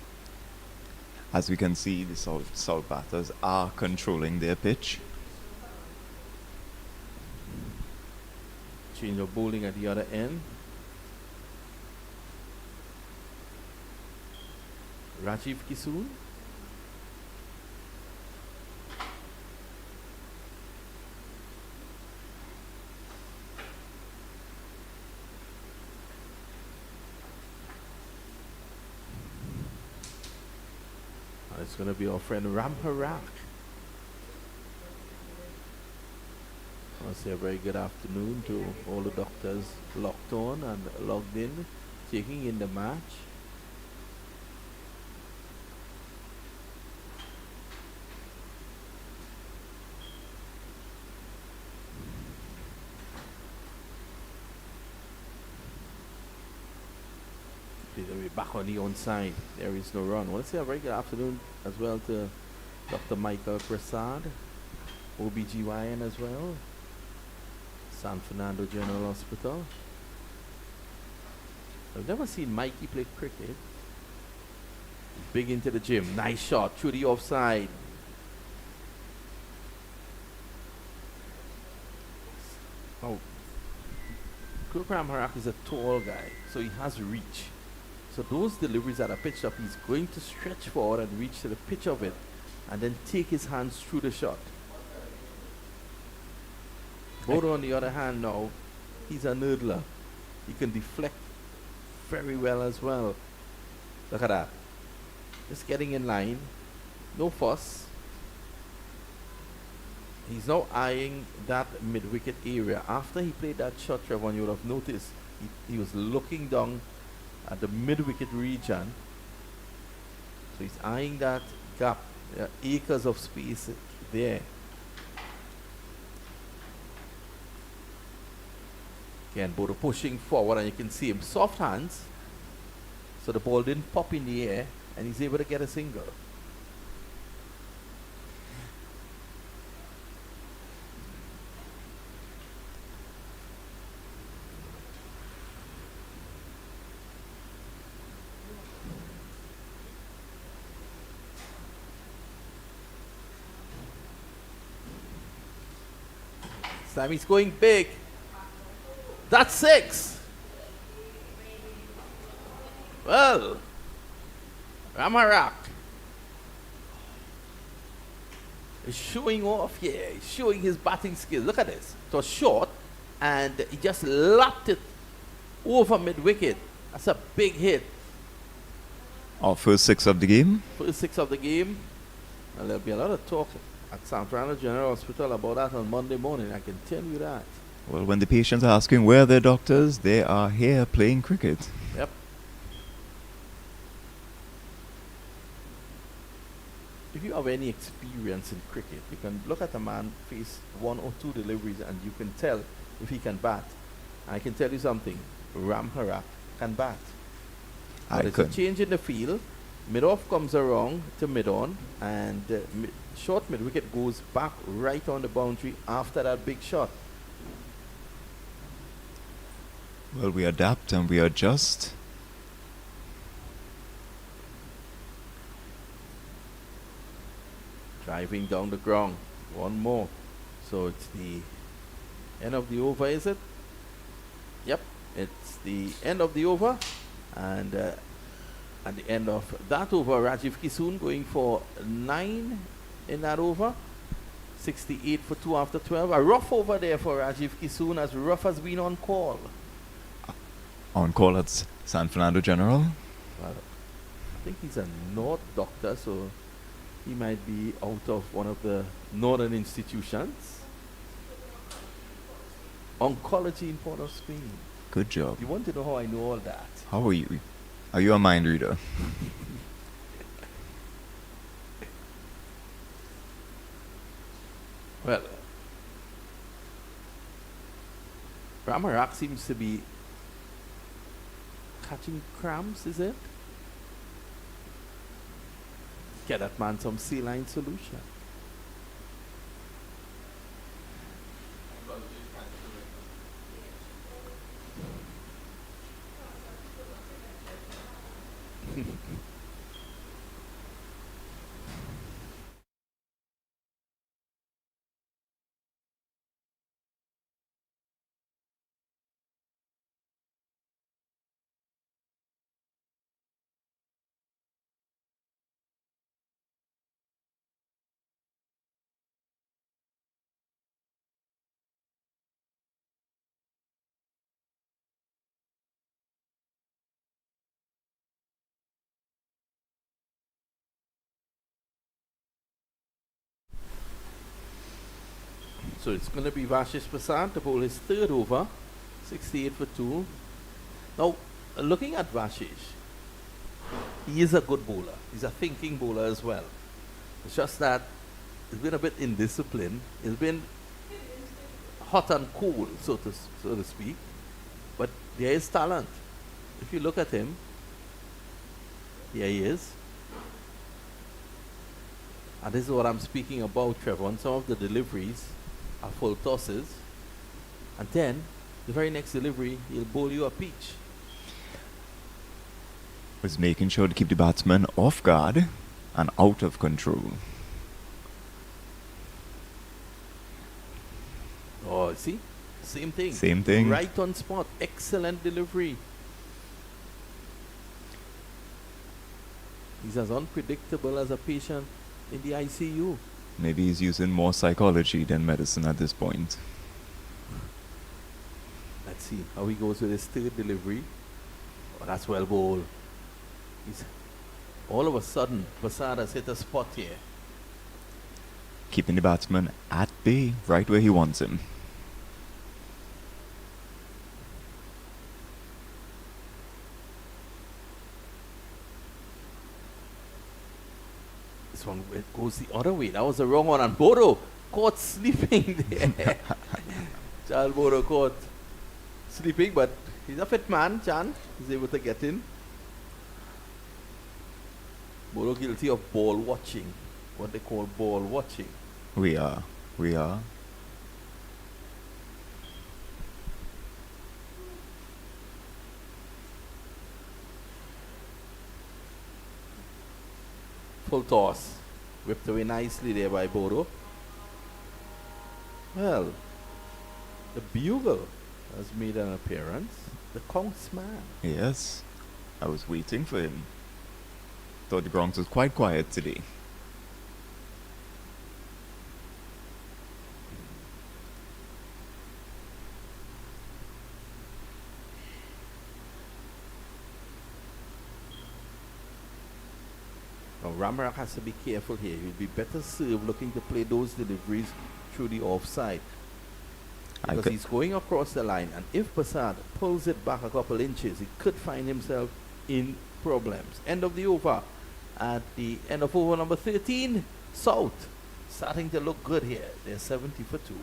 Speaker 2: As we can see, the South batters are controlling their pitch.
Speaker 1: Change of bowling at the other end. Rajiv Kisoon. It's going to be our friend Ram Harak. I want to say a very good afternoon to all the doctors locked on and logged in, taking in the match. We're back on the onside. There is no run. I want to say a very good afternoon as well to Dr. Michael Prasad, OBGYN as well. San Fernando General Hospital. I've never seen Mikey play cricket. He's big into the gym. Nice shot through the offside. Oh, Kukram Harak is a tall guy, so he has reach. So those deliveries that are pitched up, he's going to stretch forward and reach to the pitch of it, and then take his hands through the shot. Bodo, on the other hand, now, he's a noodler. He can deflect very well as well. Look at that. Just getting in line. No fuss. He's now eyeing that mid-wicket area. After he played that shot, Trevor, you would have noticed he was looking down at the mid-wicket region. So he's eyeing that gap. There are acres of space there. Again, Bodo pushing forward, and you can see him soft hands. So the ball didn't pop in the air, and he's able to get a single. This time he's going big. That's 6. Well, Ramarak is showing off here. He's showing his batting skills. Look at this. It was short, and he just lapped it over mid-wicket. That's a big hit.
Speaker 2: Our first 6 of the game.
Speaker 1: First 6 of the game. And there'll be a lot of talk at San Fernando General Hospital about that on Monday morning. I can tell you that.
Speaker 2: Well, when the patients are asking where are their doctors, they are here playing cricket.
Speaker 1: Yep. If you have any experience in cricket, you can look at a man face 1 or 2 deliveries and you can tell if he can bat. I can tell you something. Ram Harak can bat. But it's a change in the field. Mid-off comes around to mid-on, and short mid-wicket goes back right on the boundary after that big shot.
Speaker 2: Well, we adapt and we adjust.
Speaker 1: Driving down the ground. One more. So it's the end of the over, is it? Yep, it's the end of the over. And at the end of that over, Rajiv Kisoon going for 9 in that over. 68 for 2 after 12. A rough over there for Rajiv Kisoon, as rough as been on call.
Speaker 2: On call at San Fernando General.
Speaker 1: Well, I think he's a North doctor, so he might be out of one of the northern institutions. Oncology in Port of Spain.
Speaker 2: Good job.
Speaker 1: You want to know how I know all that?
Speaker 2: How are you? Are you a mind reader?
Speaker 1: Well, Ramarak seems to be catching cramps, is it? Get that man some saline solution. So it's going to be Vashish Prasad to bowl his 3rd over, 68 for 2. Now, looking at Vashish, he is a good bowler. He's a thinking bowler as well. It's just that he's been a bit indisciplined. He's been hot and cool, so to speak. But there is talent. If you look at him, here he is. And this is what I'm speaking about, Trevor. On some of the deliveries are full tosses. And then, the very next delivery, he'll bowl you a peach.
Speaker 2: Was making sure to keep the batsman off guard and out of control.
Speaker 1: Oh, see? Same thing.
Speaker 2: Same thing.
Speaker 1: Right on spot. Excellent delivery. He's as unpredictable as a patient in the ICU.
Speaker 2: Maybe he's using more psychology than medicine at this point.
Speaker 1: Let's see how he goes with his third delivery. Oh, that's well bowled. All of a sudden, Prasad has hit a spot here.
Speaker 2: Keeping the batsman at bay, right where he wants him.
Speaker 1: This one goes the other way. That was the wrong one. And Bodo caught sleeping there. Charles Bodo caught sleeping, but he's a fit man, Chan. He's able to get in. Bodo guilty of ball watching. What they call ball watching.
Speaker 2: We are.
Speaker 1: Full toss. Whipped away nicely there by Bodo. Well, the bugle has made an appearance. The Conks man.
Speaker 2: Yes. I was waiting for him. Thought the Bronx was quite quiet today.
Speaker 1: Now Ramarak has to be careful here. He'll be better served looking to play those deliveries through the offside. Because he's going across the line, and if Prasad pulls it back a couple inches, he could find himself in problems. End of the over. At the end of over number 13, South starting to look good here. They're 70 for 2.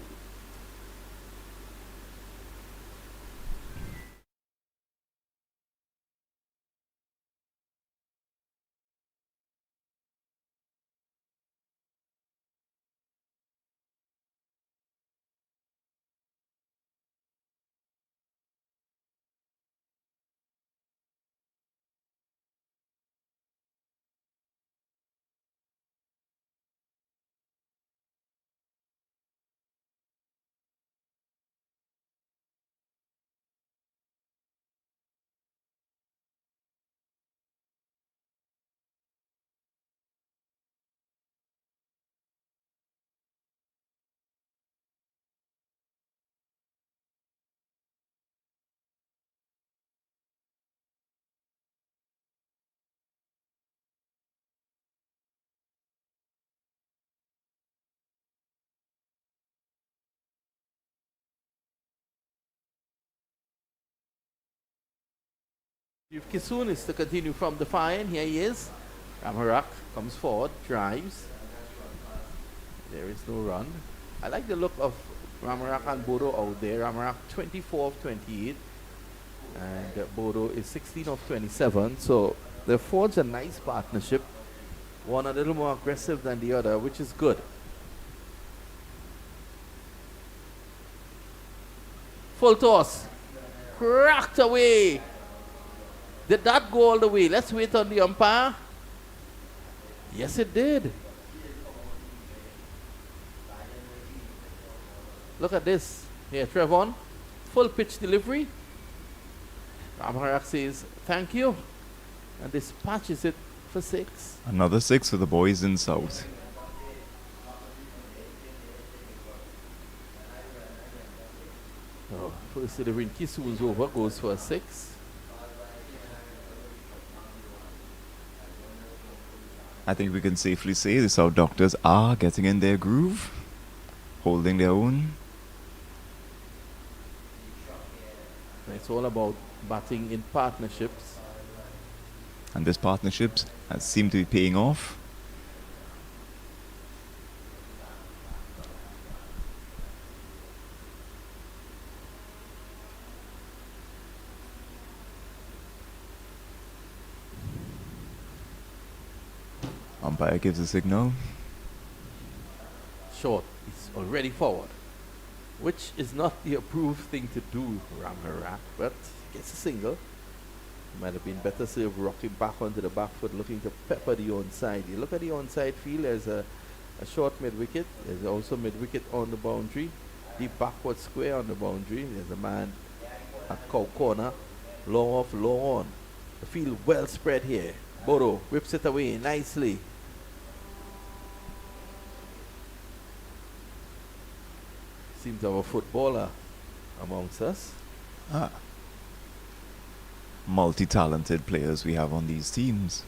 Speaker 1: If Kisoon is to continue from the fire, and here he is. Ramarak comes forward, drives. There is no run. I like the look of Ramarak and Bodo out there. Ramarak 24 of 28. And Bodo is 16 of 27. So they forged a nice partnership. One a little more aggressive than the other, which is good. Full toss. Cracked away. Did that go all the way? Let's wait on the umpire. Yes, it did. Look at this. Here, Trevon. Full pitch delivery. Ramarak says, thank you. And dispatches it for 6.
Speaker 2: Another 6 for the boys in South.
Speaker 1: Oh, first delivery in Kisoon's over goes for a 6.
Speaker 2: I think we can safely say the South Doctors are getting in their groove, holding their own.
Speaker 1: It's all about batting in partnerships.
Speaker 2: And this partnership has seemed to be paying off. Umpire gives a signal.
Speaker 1: Short. It's already forward. which is not the approved thing to do, Ramharak, but gets a single. Might have been better serve rocking back onto the back foot, looking to pepper the onside. You look at the onside field, there's a short mid wicket. There's also mid wicket on the boundary. Deep backward square on the boundary. There's a man at cow corner. Long off, long on. The field well spread here. Bodo whips it away nicely. Seems to have a footballer amongst us.
Speaker 2: Ah. Multi-talented players we have on these teams.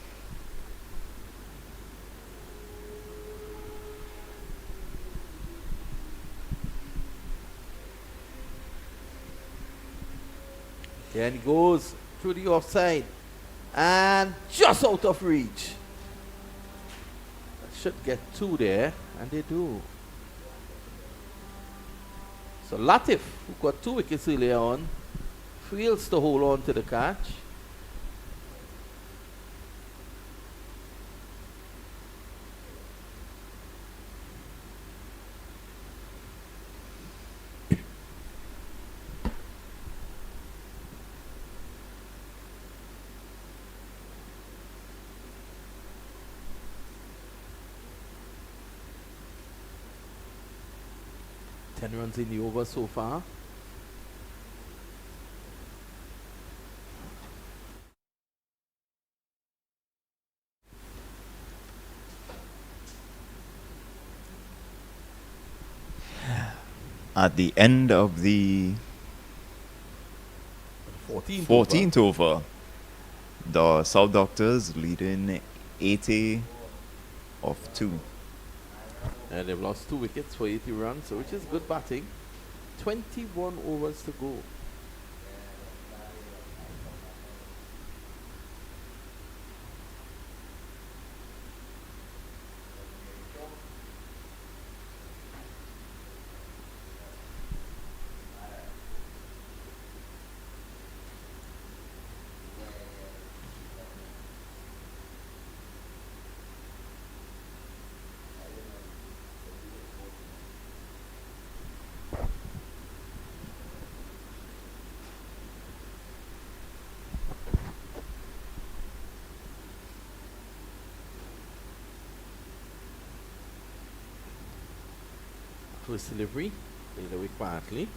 Speaker 1: And he goes through the offside and just out of reach. Should get two there, and they do. So Latif, who got 2 wickets earlier on, fails to hold on to the catch. Ten runs in the over so far.
Speaker 2: At the end of the 14th over, the South Doctors leading 80 of 2.
Speaker 1: And they've lost 2 wickets for 80 runs, so which is good batting. 21 overs to go. First delivery, played away quietly.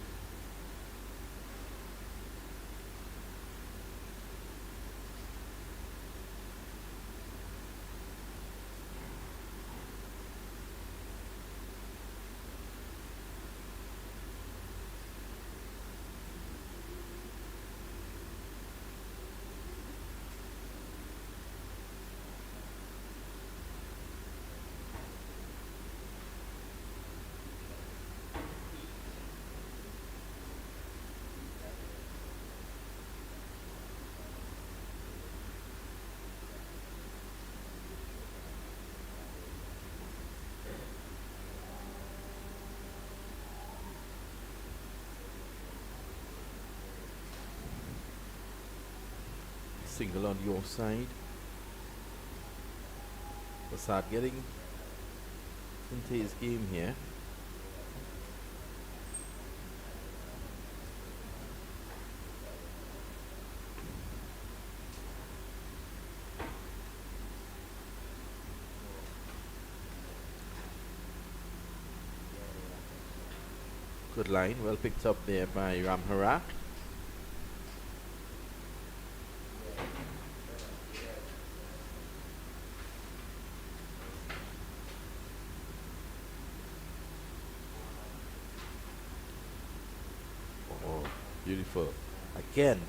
Speaker 1: Single on the offside. Prasad getting into his game here. Good line, well picked up there by Ramharak. Beautiful. Again,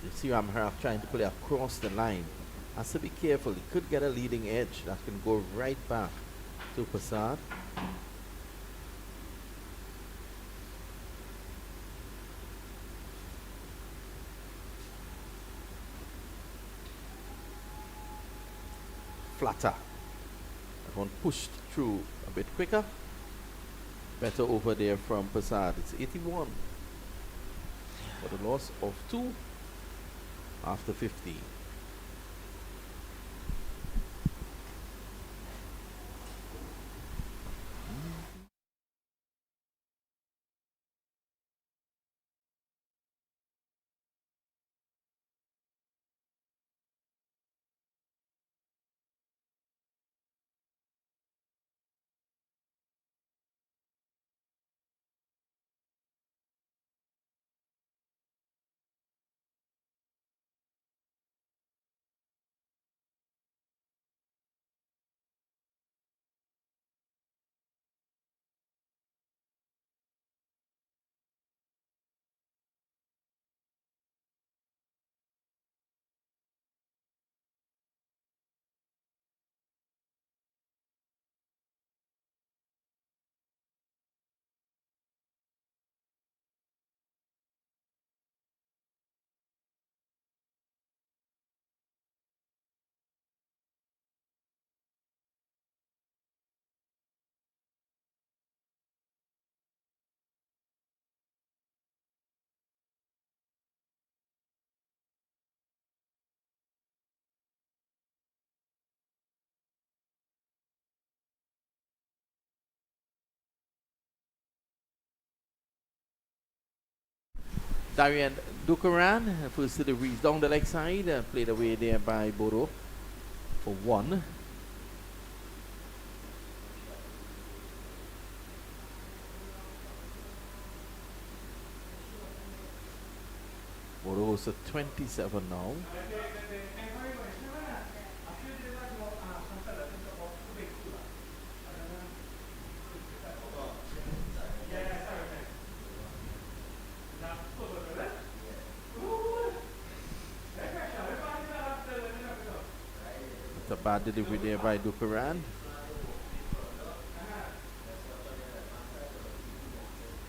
Speaker 1: you see Ramharak trying to play across the line. Has to be careful. He could get a leading edge that can go right back to Prasad. Flatter. That one pushed through a bit quicker. Better over there from Prasad. It's 81. For the loss of 2 after 50. Darian Dukaran, first delivery is down the leg side, played away there by Bodo for 1. Bodo is at 27 now. A bad delivery there by Dukaran.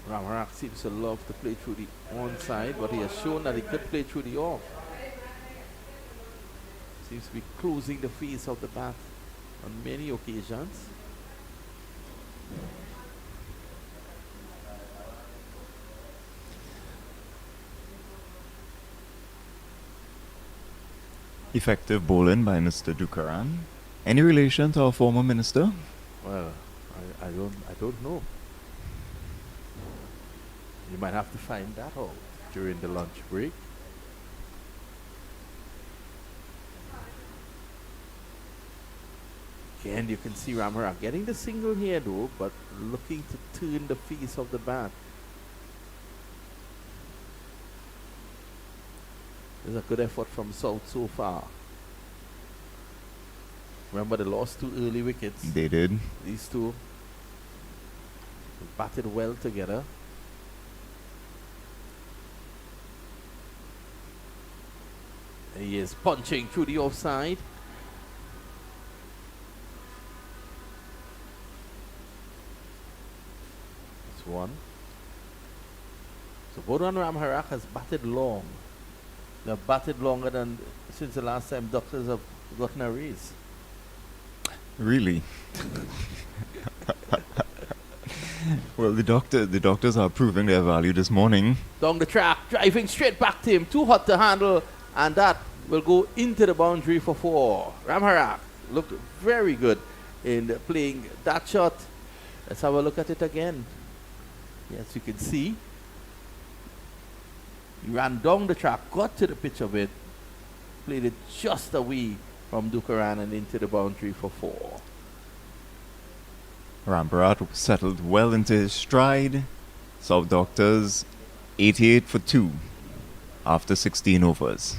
Speaker 1: Ramarak seems to love to play through the onside, but he has shown that he could play through the off. Seems to be closing the face of the bat on many occasions.
Speaker 2: Effective bowling by Mr. Dukaran. Any relation to our former minister?
Speaker 1: Well, I don't know. You might have to find that out during the lunch break. Again, you can see Ramarak getting the single here though, but looking to turn the face of the bat. There's a good effort from South so far. Remember, they lost 2 early wickets.
Speaker 2: They did.
Speaker 1: These two batted well together. He is punching through the offside. That's 1. So Bodo and Ramharak has batted long. They have batted longer than since the last time Doctors have gotten a raise.
Speaker 2: Really? Well, the doctors are proving their value this morning.
Speaker 1: Down the track, driving straight back to him. Too hot to handle, and that will go into the boundary for 4. Ramharak looked very good in playing that shot. Let's have a look at it again. Yes, you can see. He ran down the track, got to the pitch of it, played it just away from Dukaran and into the boundary for 4.
Speaker 2: Rambarat settled well into his stride. South Doctors 88 for 2 after 16 overs.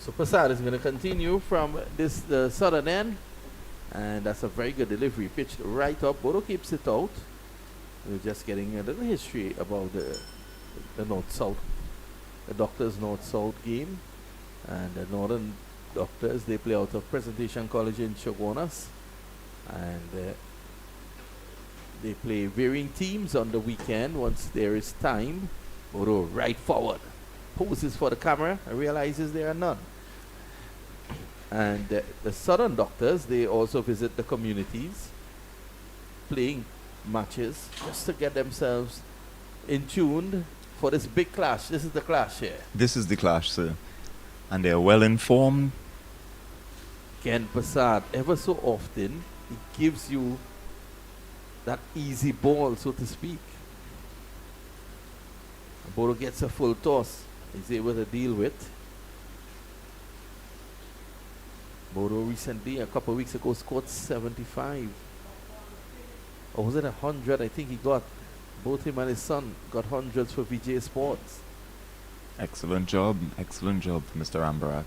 Speaker 1: So Prasad is going to continue from the southern end, and that's a very good delivery, pitched right up. Bodo keeps it out. We're just getting a little history about the North-South, the Doctors North-South game, and the Northern Doctors, they play out of Presentation College in Chaguanas, and they play varying teams on the weekend once there is time. Bodo right forward, poses for the camera and realizes there are none. And the Southern Doctors, they also visit the communities, playing matches just to get themselves in tune for this big clash. This is the clash here.
Speaker 2: This is the clash, sir. And they're well informed.
Speaker 1: Ken Prasad, ever so often, he gives you that easy ball, so to speak. Bodo gets a full toss. He's able to deal with. Bodo recently, a couple of weeks ago, scored 75. Or was it 100? I think he got, both him and his son got hundreds for VJ Sports.
Speaker 2: Excellent job, Mr. Ambarak.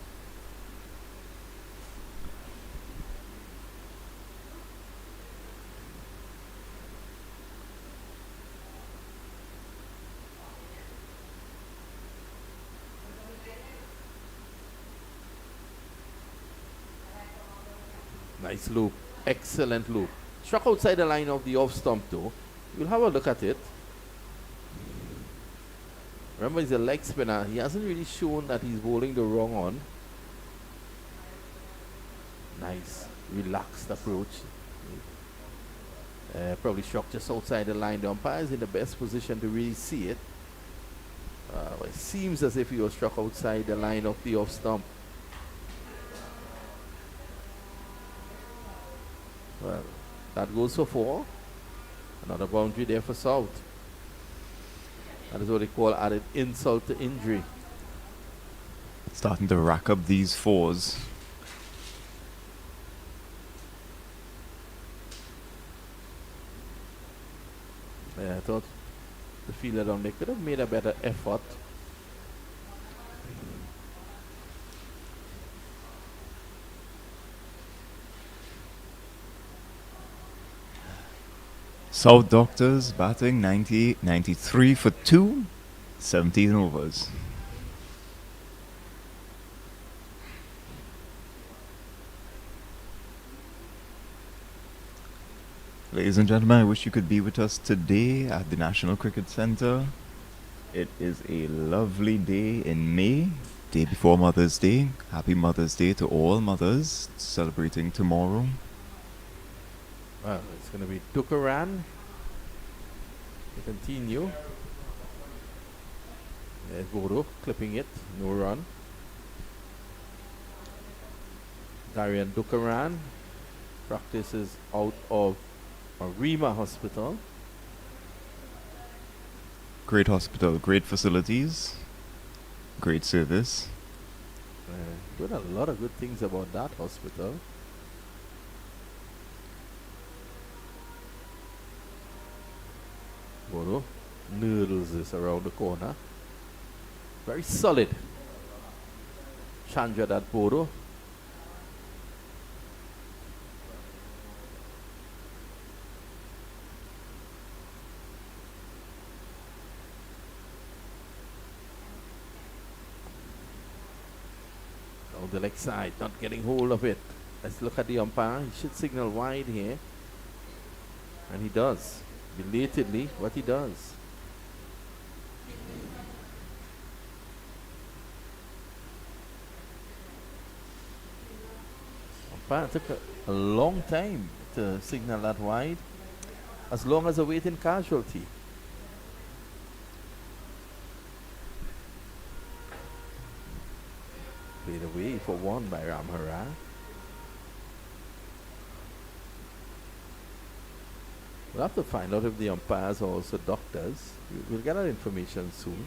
Speaker 1: Nice loop, excellent loop. Struck outside the line of the off stump though. We'll have a look at it. Remember, he's a leg spinner. He hasn't really shown that he's bowling the wrong on. Nice, relaxed approach. Probably struck just outside the line. The umpire is in the best position to really see it. It seems as if he was struck outside the line of the off stump. Well, that goes for 4. Another boundary there for South. That is what they call added insult to injury.
Speaker 2: Starting to rack up these 4s.
Speaker 1: I thought the fielder down there could have made a better effort.
Speaker 2: South Doctors batting 93 for 2, 17 overs. Ladies and gentlemen, I wish you could be with us today at the National Cricket Centre. It is a lovely day in May, day before Mother's Day. Happy Mother's Day to all mothers celebrating tomorrow.
Speaker 1: Well, it's going to be Dukaran to continue. There's Bodo clipping it, no run. Darian Dukaran practices out of Arima Hospital.
Speaker 2: Great hospital, great facilities, great service.
Speaker 1: Doing a lot of good things about that hospital. Bodo noodles this around the corner. Very solid. Chandra that Bodo. Down the leg side, not getting hold of it. Let's look at the umpire. He should signal wide here. And he does. Belatedly, what he does. Umpire took a long time to signal that wide. As long as a waiting casualty. Played away for 1 by Ramhara. We'll have to find out if the umpires are also doctors. We'll get that information soon.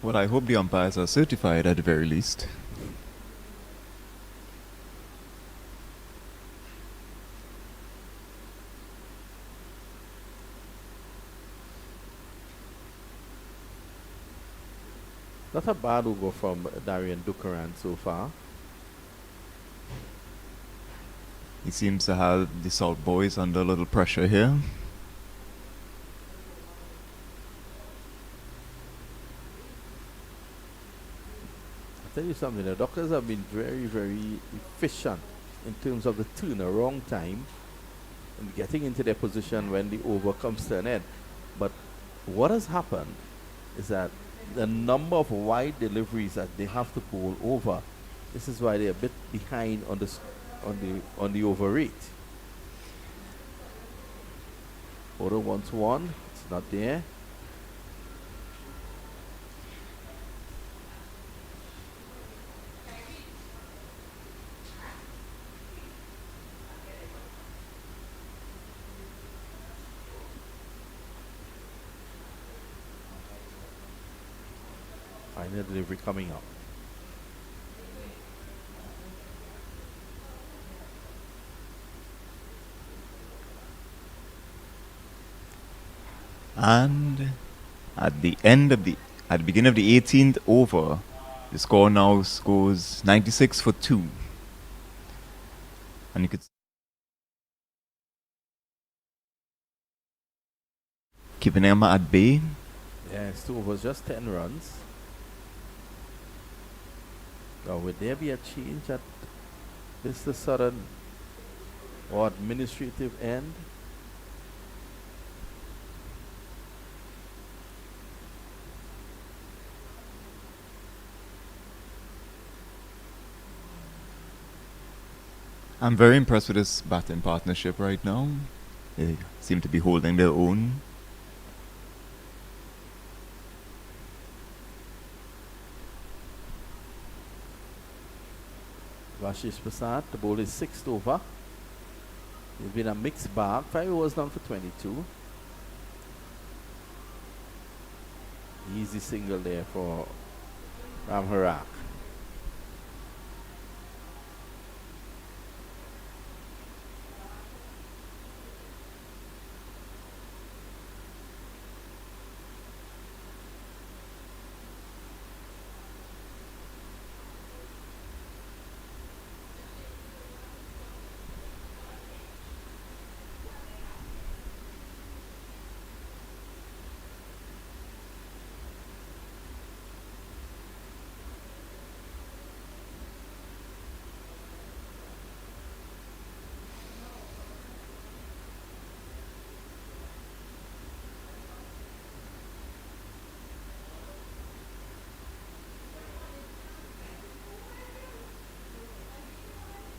Speaker 2: Well, I hope the umpires are certified at the very least.
Speaker 1: Not a bad over from Darian Dukaran so far.
Speaker 2: He seems to have the Salt boys under a little pressure here.
Speaker 1: I'll tell you something, the doctors have been very, very efficient in terms of the turnaround time and getting into their position when the over comes to an end. But what has happened is that the number of wide deliveries that they have to pull over, this is why they're a bit behind on the over rate. Bodo wants 1, it's not there. Final delivery coming up.
Speaker 2: And at the beginning of the 18th over, the score now goes 96 for 2. And you could keeping them at bay.
Speaker 1: Yes, 2 overs, just 10 runs. Now, would there be a change at this the sudden or administrative end.
Speaker 2: I'm very impressed with this batting partnership right now. They seem to be holding their own.
Speaker 1: Rashish Prasad, the ball is 6th over. It's been a mixed bag. 5 overs down for 22. Easy single there for Ram Harak.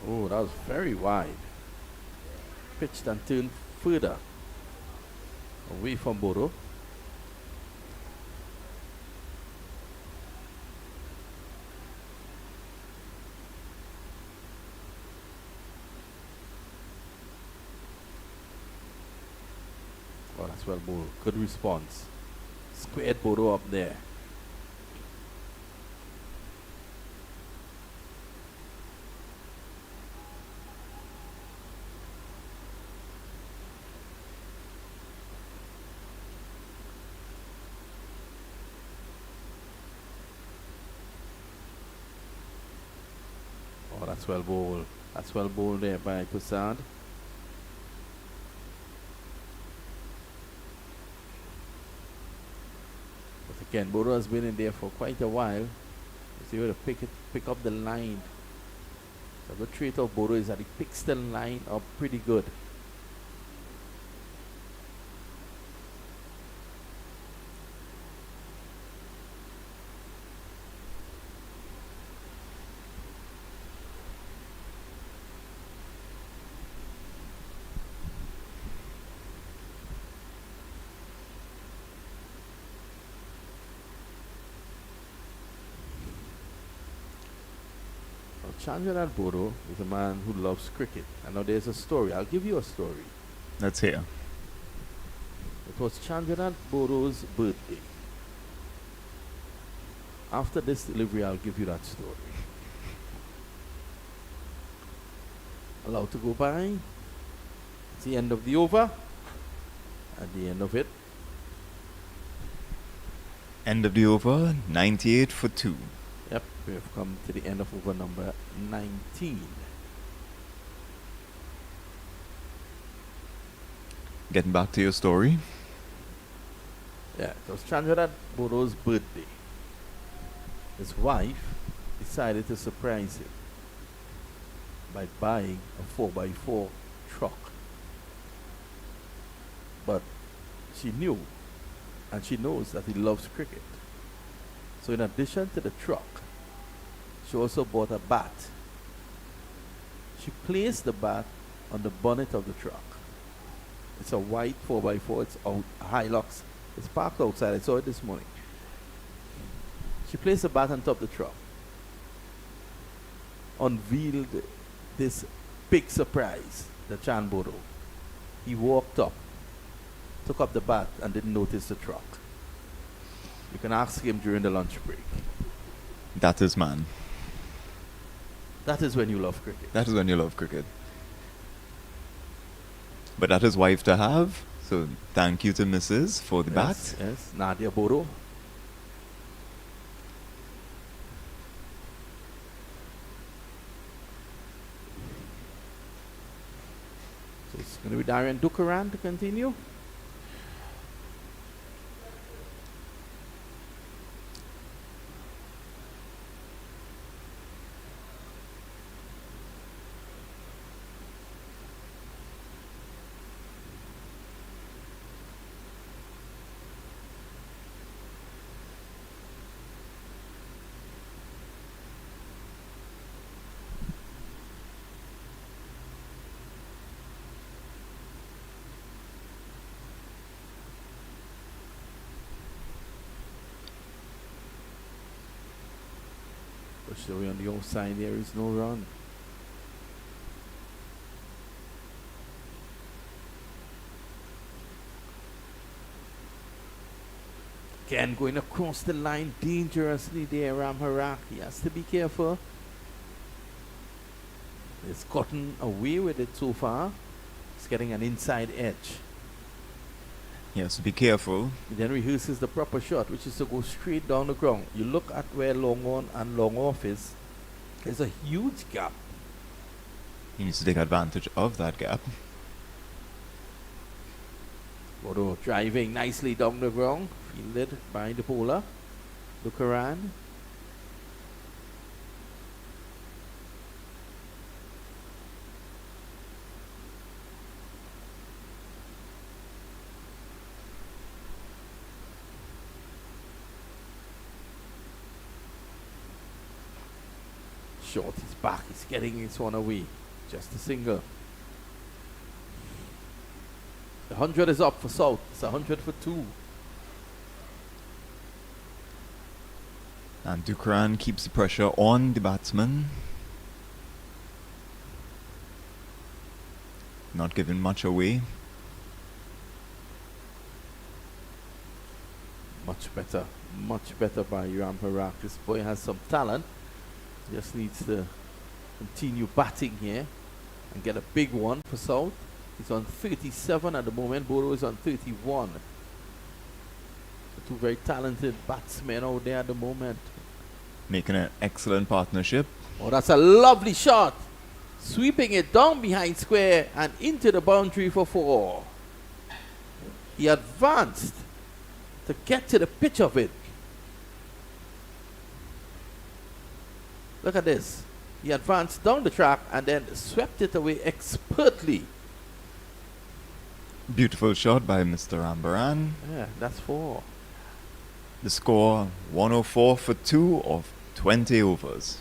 Speaker 1: Oh, that was very wide. Pitched and turned further away from Bodo. Oh, that's well bowled. Good response. Squared Bodo up there. Oh, that's well bowled. That's well bowled there by Prasad. But again, Bodo has been in there for quite a while. He's able to pick up the line. The good trait of Bodo is that he picks the line up pretty good. Chandra Bodo is a man who loves cricket. I know there's a story. I'll give you a story.
Speaker 2: Let's hear.
Speaker 1: It was Chandra Bodo's birthday. After this delivery, I'll give you that story. Allowed to go by. It's the end of the over. At the end of it.
Speaker 2: End of the over, 98 for 2.
Speaker 1: Yep, we have come to the end of over number 19.
Speaker 2: Getting back to your story.
Speaker 1: Yeah, it was Chandra Bodo's birthday. His wife decided to surprise him by buying a 4x4 truck. But she knew, and she knows that he loves cricket. So in addition to the truck, she also bought a bat. She placed the bat on the bonnet of the truck. It's a white 4x4. It's out, Hilux. It's parked outside. I saw it this morning. She placed the bat on top of the truck. Unveiled this big surprise to Chan Bodo. He walked up, took up the bat, and didn't notice the truck. You can ask him during the lunch break.
Speaker 2: That is man.
Speaker 1: That is when you love cricket.
Speaker 2: That is when you love cricket. But that is wife to have. So thank you to Mrs. for the bat.
Speaker 1: Yes, Nadia Bodo. So it's going to be Darian Dukaran to continue. Pushed away on the outside. There is no run. Again, going across the line dangerously there, Ramharak. He has to be careful. He's gotten away with it so far. He's getting an inside edge.
Speaker 2: Yes, be careful.
Speaker 1: He then rehearses the proper shot, which is to go straight down the ground. You look at where long on and long off is. There's a huge gap.
Speaker 2: He needs to take advantage of that gap.
Speaker 1: Bodo driving nicely down the ground, fielded by the bowler, Lukaran. Short, he's back, he's getting this one away. Just a single. The 100 is up for South. It's 100 for 2.
Speaker 2: And Dukran keeps the pressure on the batsman. Not giving much away.
Speaker 1: Much better by Ram Harak. This boy has some talent. Just needs to continue batting here and get a big one for South. He's on 37 at the moment. Bodo is on 31. So two very talented batsmen out there at the moment.
Speaker 2: Making an excellent partnership.
Speaker 1: Oh, that's a lovely shot. Sweeping it down behind square and into the boundary for 4. He advanced to get to the pitch of it. Look at this. He advanced down the track and then swept it away expertly.
Speaker 2: Beautiful shot by Mr. Rambaran.
Speaker 1: Yeah, that's 4.
Speaker 2: The score 104 for 2 of 20 overs.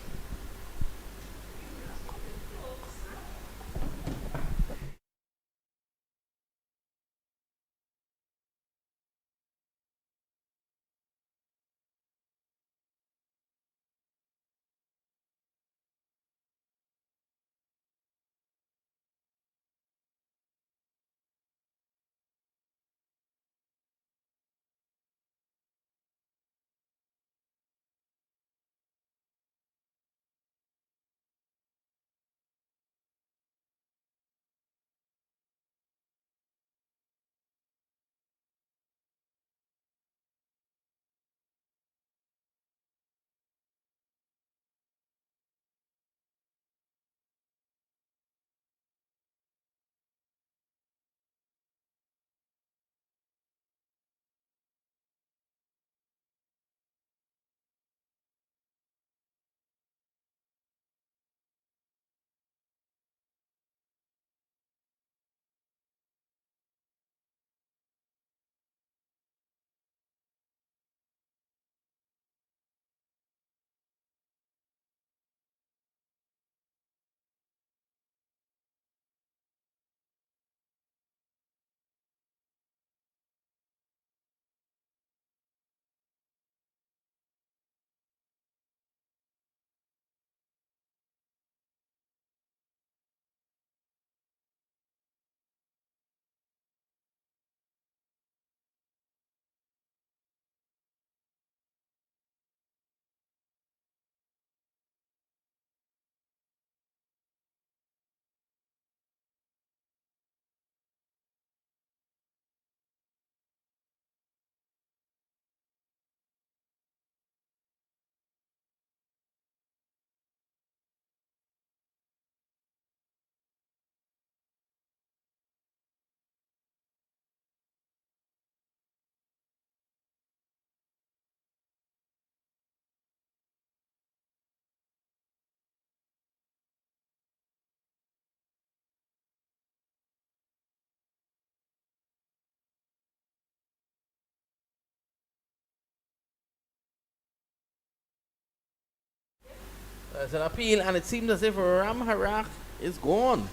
Speaker 1: There's an appeal, and it seems as if Ram Harak is gone.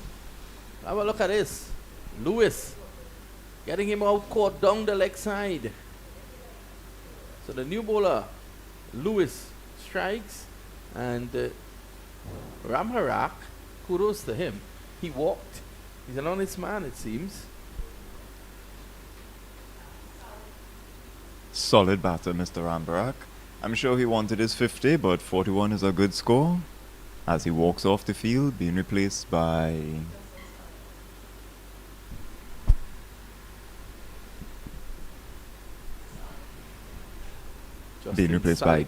Speaker 1: Have a look at this. Lewis getting him out caught down the leg side. So the new bowler, Lewis, strikes. And Ramharak, kudos to him. He walked. He's an honest man, it seems.
Speaker 2: Solid batter, Mr. Rambarak. I'm sure he wanted his 50, but 41 is a good score. As he walks off the field, being replaced by
Speaker 1: Justin
Speaker 2: replaced by
Speaker 1: Salik.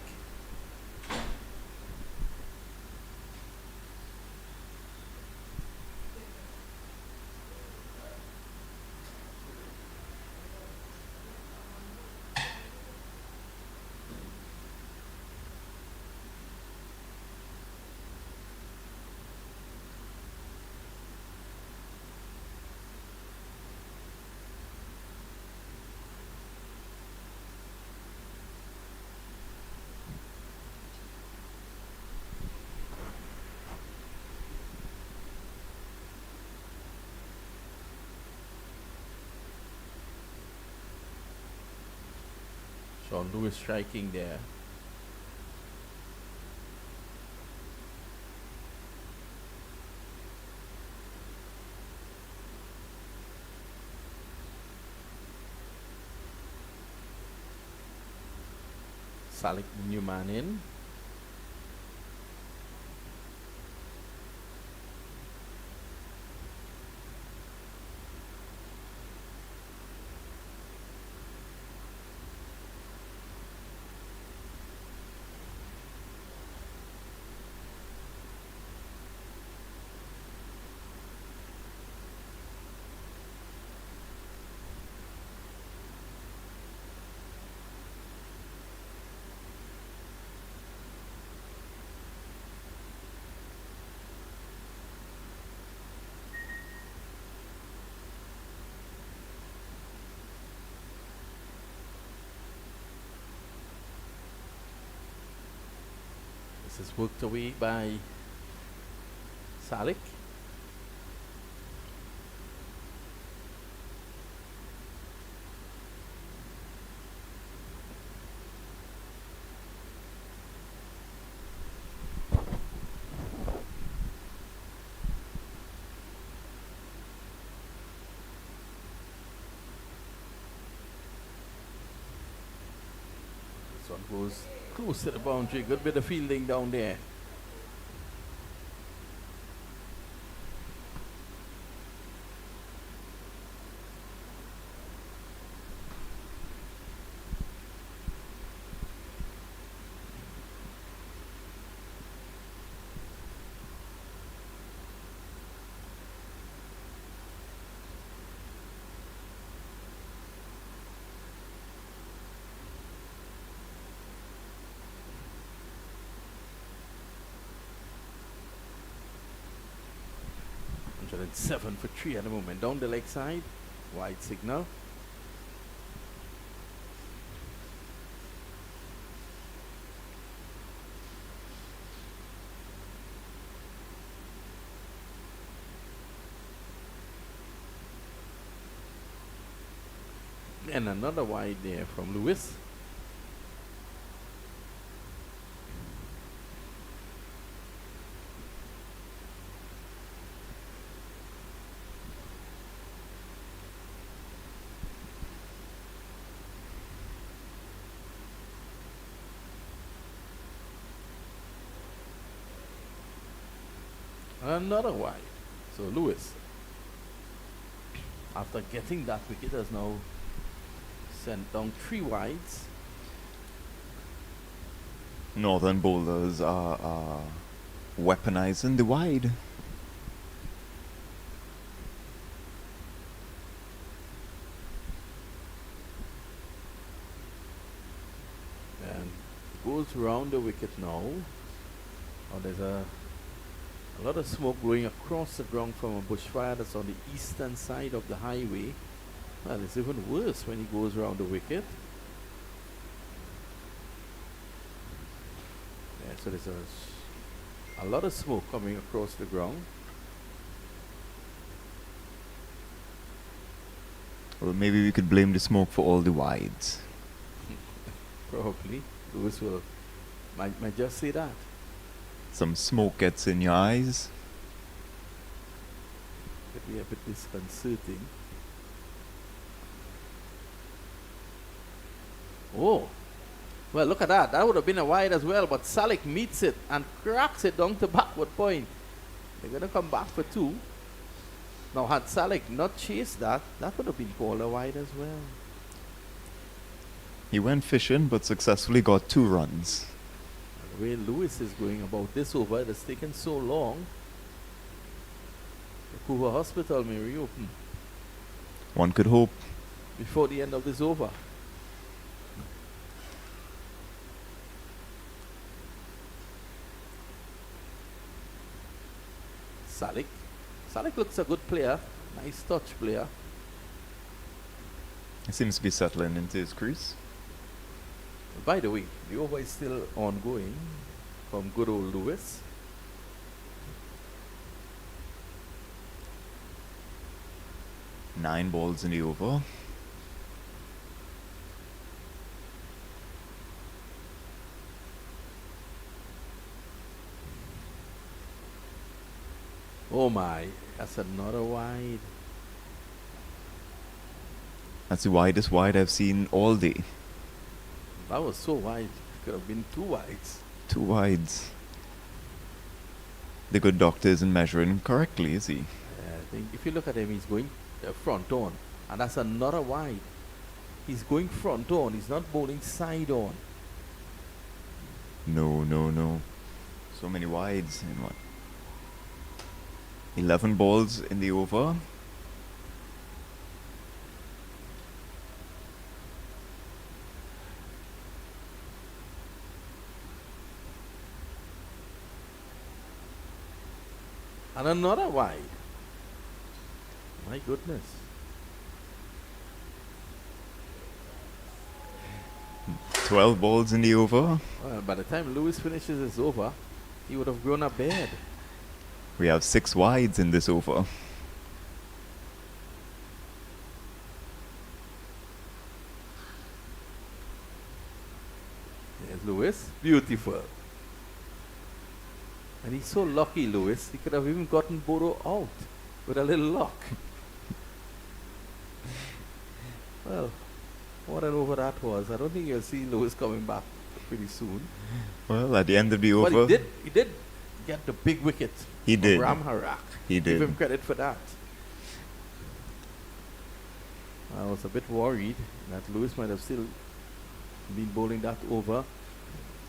Speaker 1: Sean Lewis striking there. Salik, the new man in. This is worked away by Salik. This one goes close to the boundary. Good bit of fielding down there. And 7 for 3 at the moment. Down the leg side, wide signal. And another wide there from Lewis. Another wide. So Lewis, after getting that wicket, has now sent down 3 wides.
Speaker 2: Northern bowlers are weaponizing the wide.
Speaker 1: And goes round the wicket now. Oh, there's a lot of smoke going across the ground from a bushfire that's on the eastern side of the highway. Well, it's even worse when he goes around the wicket. Yeah, so there's a lot of smoke coming across the ground.
Speaker 2: Well, maybe we could blame the smoke for all the wides.
Speaker 1: Probably. Lewis might just say that.
Speaker 2: Some smoke gets in your eyes.
Speaker 1: Could be a bit disconcerting. Oh, well, look at that. That would have been a wide as well, but Salik meets it and cracks it down to backward point. They're going to come back for two. Now, had Salik not chased that, that would have been called a wide as well.
Speaker 2: He went fishing but successfully got 2 runs.
Speaker 1: The way Lewis is going about this over, it has taken so long. The Cuba Hospital may reopen
Speaker 2: One could hope.
Speaker 1: before the end of this over. Salik. Salik looks a good player. Nice touch player.
Speaker 2: He seems to be settling into his crease.
Speaker 1: By the way, the over is still ongoing from good old Lewis.
Speaker 2: Nine balls in the over.
Speaker 1: Oh my, that's another wide.
Speaker 2: That's the widest wide I've seen all day.
Speaker 1: That was so wide. Could have been 2 wides.
Speaker 2: 2 wides. The good doctor isn't measuring correctly, is he?
Speaker 1: I think if you look at him, he's going front on. And that's another wide. He's going front on. He's not bowling side on.
Speaker 2: No, no, no. So many wides in one. 11 balls in the over.
Speaker 1: And another wide. My goodness.
Speaker 2: 12 balls in the over.
Speaker 1: Well, by the time Lewis finishes his over, he would have grown a beard.
Speaker 2: We have 6 wides in this over.
Speaker 1: There's Lewis. Beautiful. And he's so lucky, Lewis. He could have even gotten Bodo out with a little luck. Well, what an over that was. I don't think you'll see Lewis coming back pretty soon.
Speaker 2: Well, at the end of the over.
Speaker 1: But he did get the big wicket.
Speaker 2: He did.
Speaker 1: Ram Harak.
Speaker 2: He did.
Speaker 1: Give him credit for that. I was a bit worried that Lewis might have still been bowling that over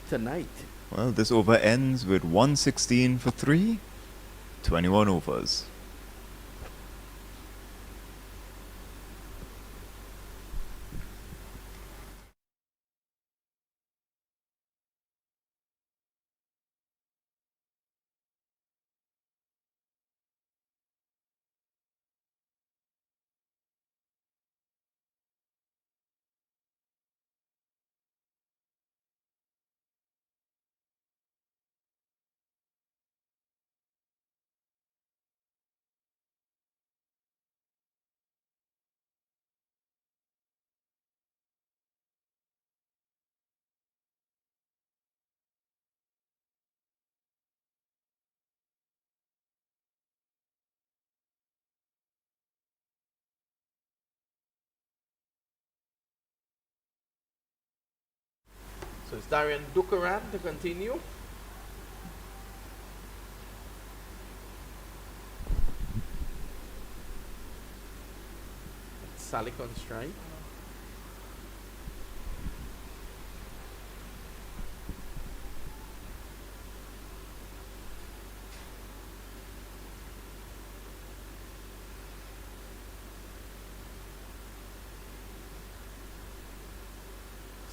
Speaker 1: tonight.
Speaker 2: Well, this over ends with 116 for 3. 21 overs.
Speaker 1: So it's Darian Dukaran to continue. Salik on strike.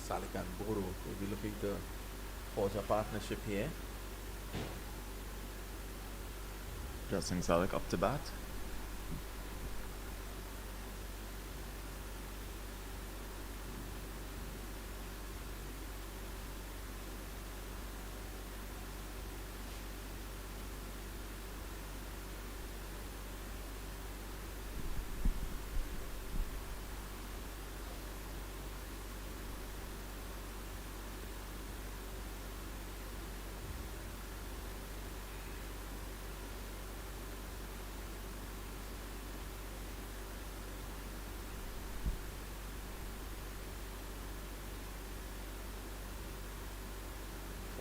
Speaker 1: Salik and Bodo will be looking to forge a partnership here.
Speaker 2: Justin Salik up to bat.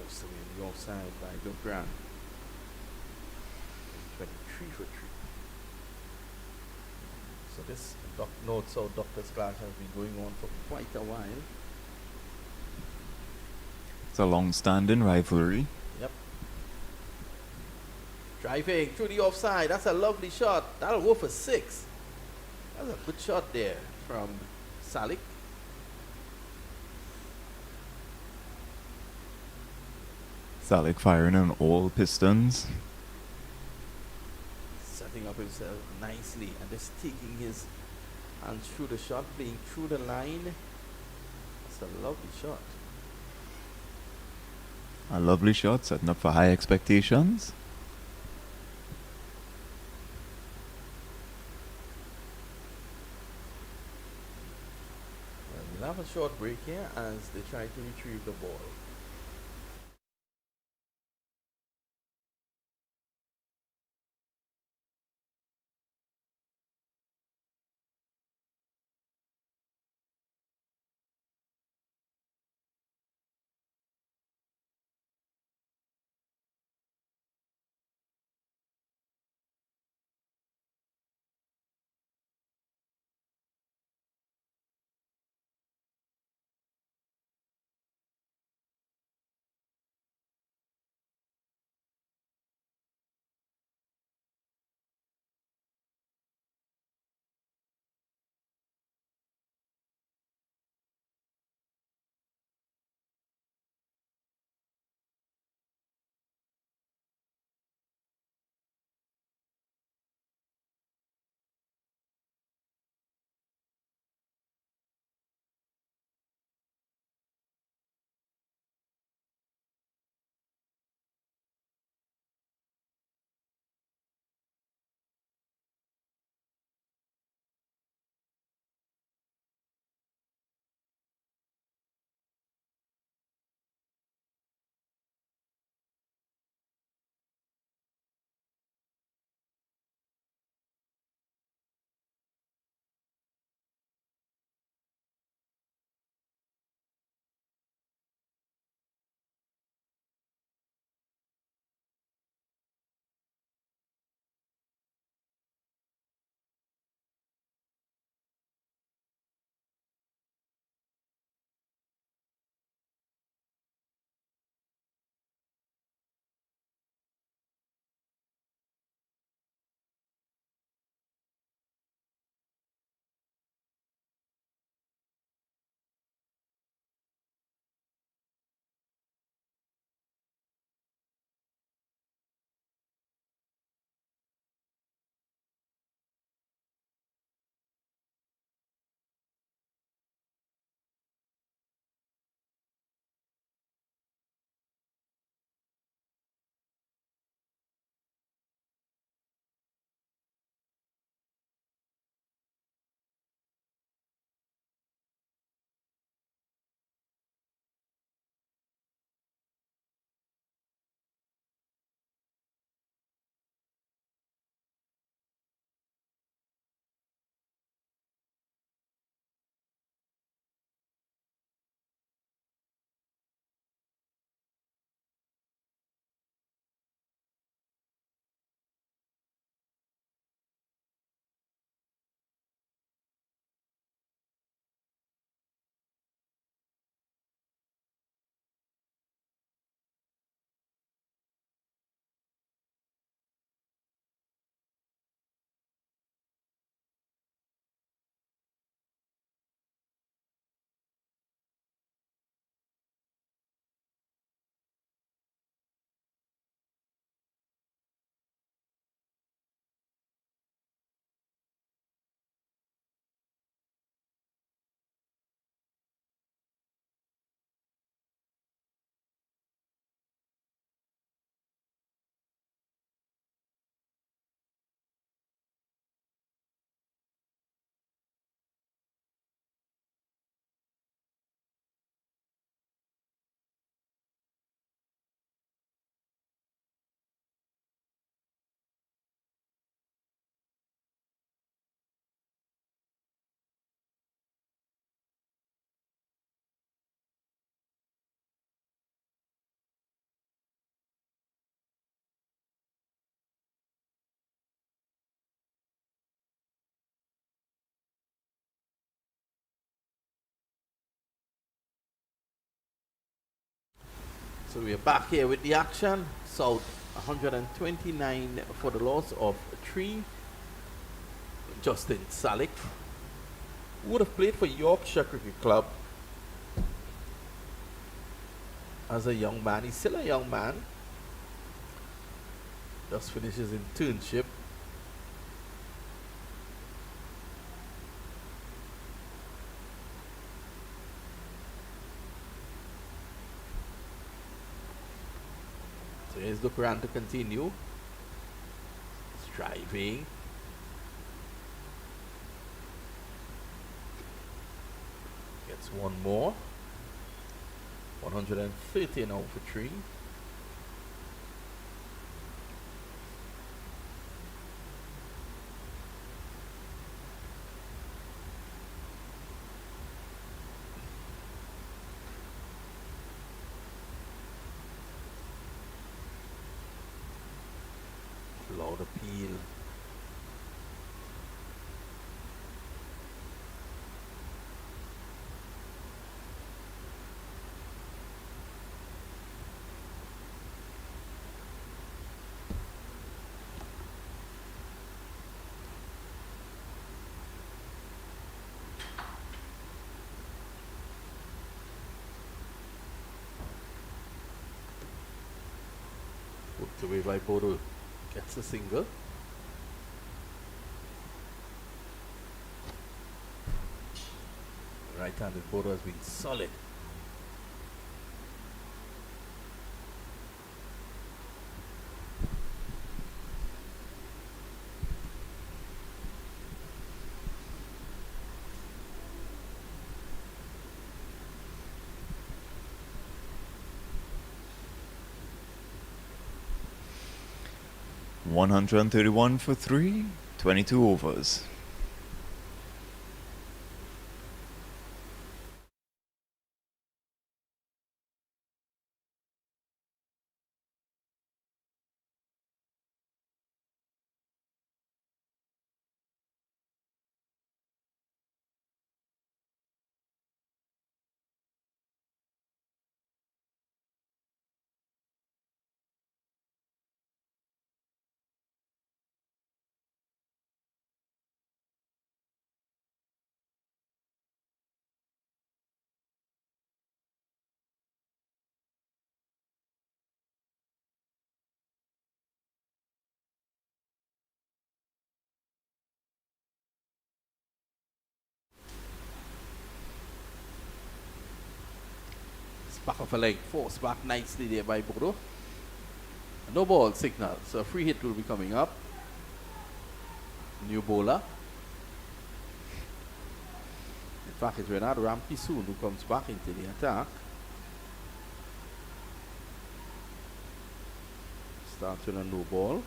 Speaker 1: Slips away the offside by Lugran. 23 for 3. So this North South Doctors clash has been going on for quite a while.
Speaker 2: It's a long-standing rivalry.
Speaker 1: Yep. Driving through the offside. That's a lovely shot. That'll go for 6. That's a good shot there from Salik.
Speaker 2: Salik firing on all pistons.
Speaker 1: Setting up himself nicely and just taking his hands through the shot, playing through the line. That's a lovely shot.
Speaker 2: A lovely shot, setting up for high expectations.
Speaker 1: Well, we'll have a short break here as they try to retrieve the ball. So we're back here with the action. South 129 for the loss of 3. Justin Salick, who would have played for Yorkshire Cricket Club as a young man. He's still a young man. Just finished his internship. So here's Dukuran to continue. Striving. Gets one more. 130 now for 3. Loud appeal. Put away by Bodo. Gets a single. Right-handed Bodo has been solid.
Speaker 2: $131 for 3, 22 overs.
Speaker 1: Back of a leg, forced back nicely there by Bodo. No ball signal, so a free hit will be coming up. New bowler. In fact, it's Renard Rampi soon who comes back into the attack. Starts with a no ball.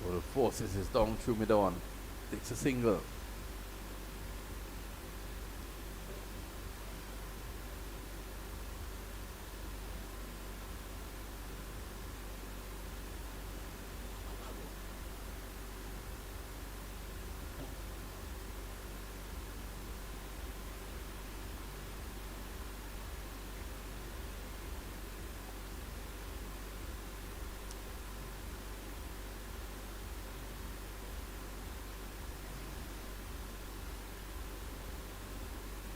Speaker 1: Well, forces his down through mid on. Takes a single.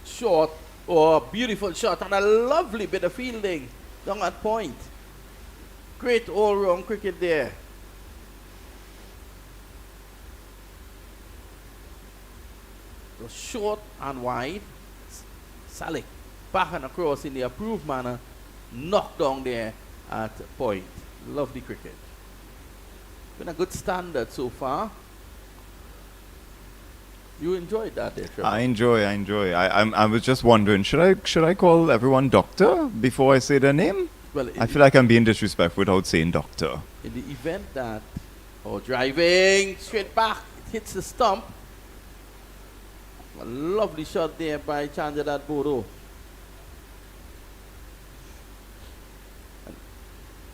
Speaker 1: Short, oh, beautiful shot and a lovely bit of fielding down at point. Great all-round cricket there. So short and wide. Salick back and across in the approved manner, knocked down there at point. Lovely cricket. Been a good standard so far. You enjoyed that there, Trevor?
Speaker 2: I enjoy. I was just wondering, should I call everyone doctor before I say their name?
Speaker 1: Well,
Speaker 2: I feel like I'm being disrespectful without saying doctor.
Speaker 1: in the event that, driving straight back, it hits the stump. A lovely shot there by Chandradat Bodo.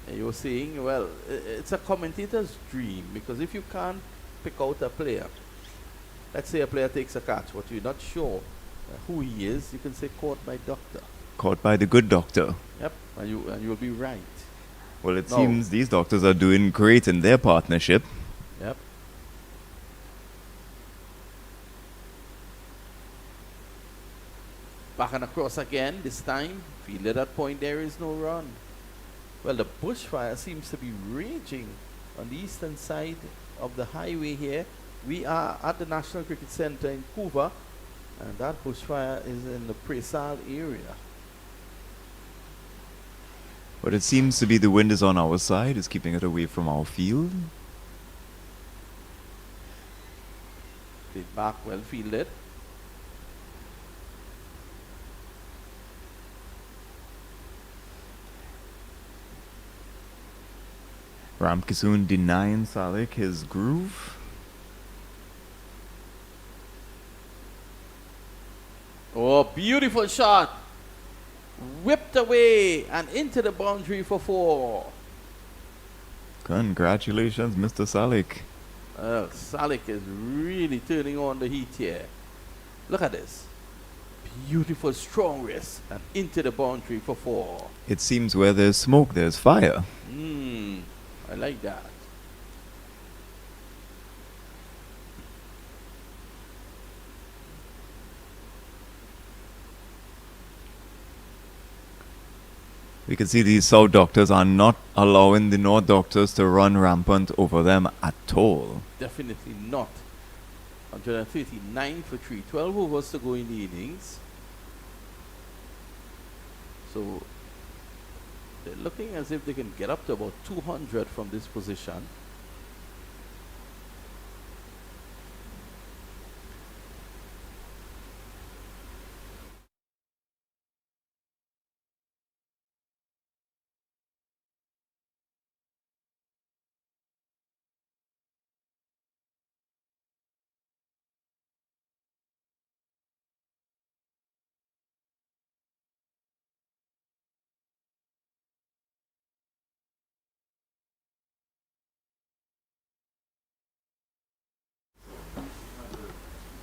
Speaker 1: And you were saying, well, it's a commentator's dream, because if you can't pick out a player, let's say a player takes a catch, but you're not sure who he is, you can say caught by doctor.
Speaker 2: Caught by the good doctor.
Speaker 1: Yep, and you'll be right.
Speaker 2: Well, it
Speaker 1: No.
Speaker 2: seems these doctors are doing great in their partnership.
Speaker 1: Yep. Back and across again, this time. Fielded at point, there is no run. Well, the bushfire seems to be raging on the eastern side of the highway here. We are at the National Cricket Centre in Cuba, and that bushfire is in the Presal area.
Speaker 2: But it seems to be the wind is on our side, it's keeping it away from our field.
Speaker 1: Played back, well fielded.
Speaker 2: Ramkisoon denying Salik his groove.
Speaker 1: Oh, beautiful shot. Whipped away and into the boundary for 4.
Speaker 2: Congratulations, Mr. Salik.
Speaker 1: Salik is really turning on the heat here. Look at this. Beautiful strong wrist and into the boundary for 4.
Speaker 2: It seems where there's smoke, there's fire.
Speaker 1: I like that.
Speaker 2: We can see these South doctors are not allowing the North doctors to run rampant over them at all.
Speaker 1: Definitely not. 139 for 3. 12 overs to go in the innings. So they're looking as if they can get up to about 200 from this position.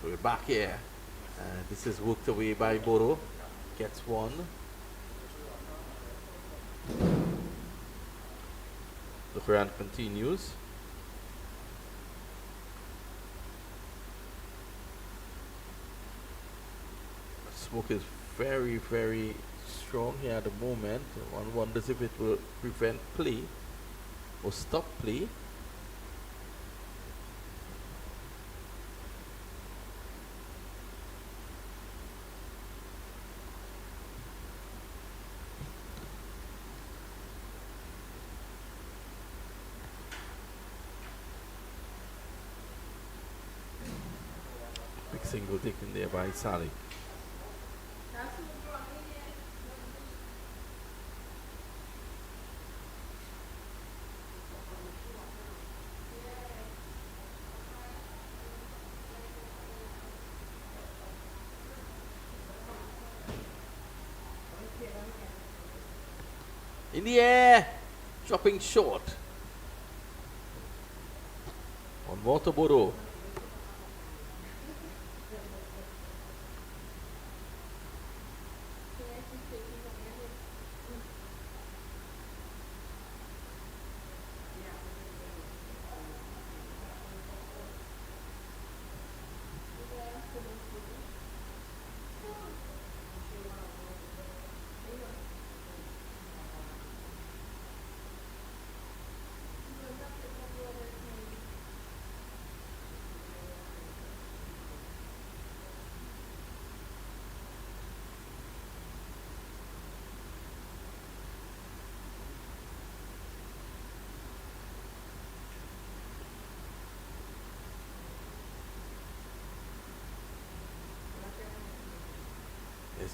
Speaker 1: So we're back here. This is worked away by Boro. Gets one. The run continues. Smoke is very, very strong here at the moment. One wonders if it will prevent play or stop play. Big single taken there by Sally. In the air, dropping short. On Waterboro.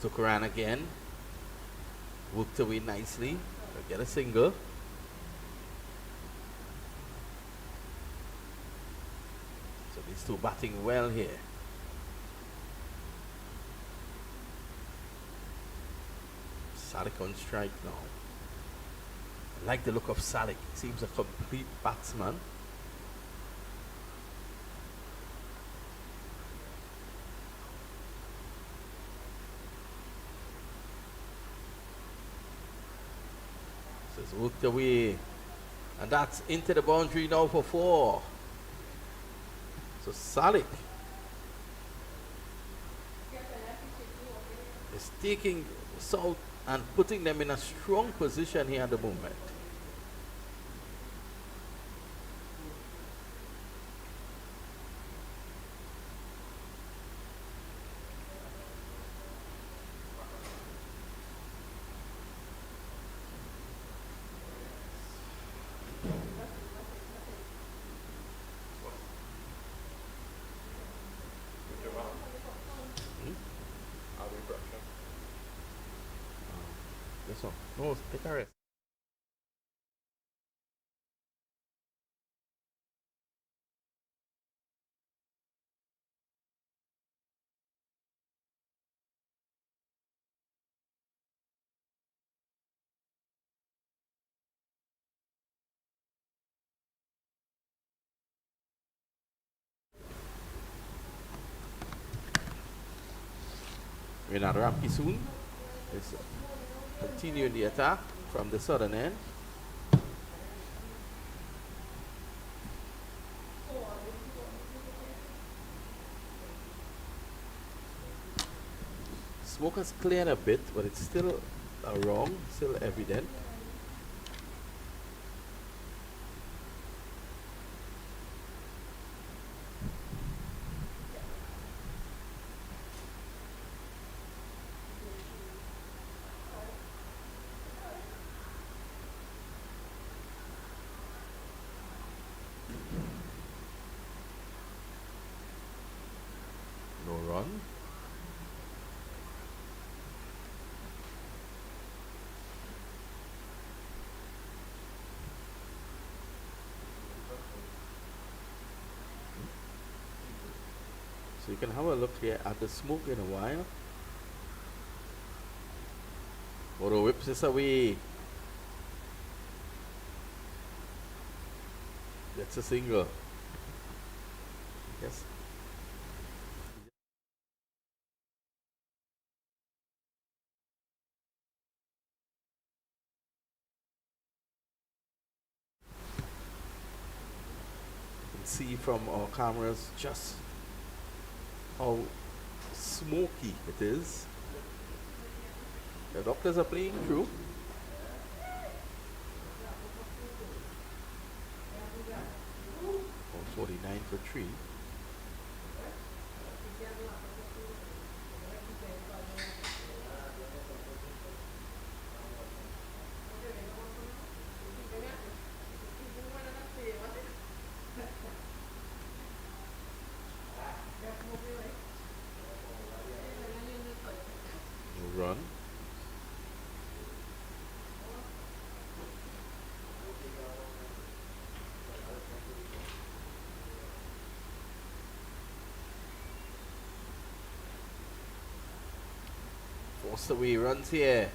Speaker 1: Took a run again. Worked away nicely. Get a single. So these two batting well here. Salik on strike now. I like the look of Salik. Seems a complete batsman. So it's worked away. And that's into the boundary now for 4. So Salik is taking South and putting them in a strong position here at the moment. This one. No, take a rest. We're not Rampi soon. It's continuing the attack from the southern end. Smoke has cleared a bit, but it's still wrong, still evident. No run. So you can have a look here at the smoke in a while. Oro whips this away. That's a single. Yes. You can see from our cameras just how smoky it is. The doctors are playing through. Oh, 49 for 3. No run. Forced away runs here.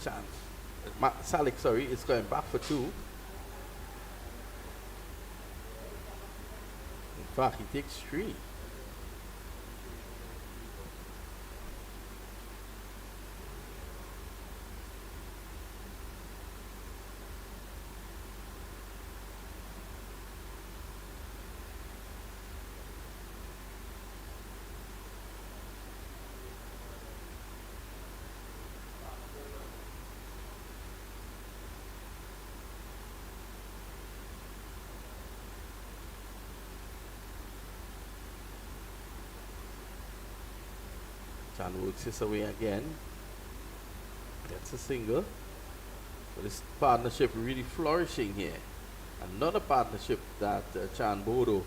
Speaker 1: Chance. Salik, sorry, is going back for 2. In fact, he takes 3. Chan works this away again. That's a single. So this partnership really flourishing here. Another partnership that Chan Bodo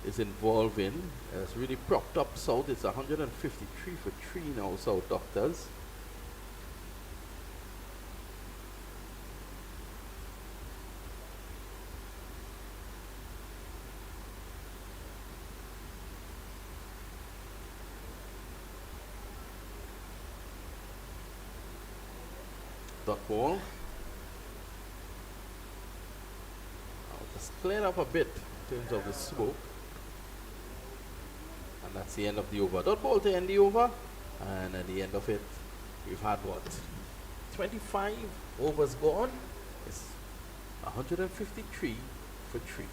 Speaker 1: is involved in. It's really propped up South. It's 153 for 3 now, South Doctors. Dot ball. Now just cleared up a bit in terms of the smoke. And that's the end of the over. Dot ball to end the over. And at the end of it, we've had what? 25 overs gone. It's 153 for 3.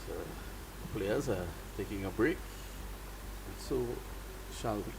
Speaker 1: So players are taking a break. And so shall we.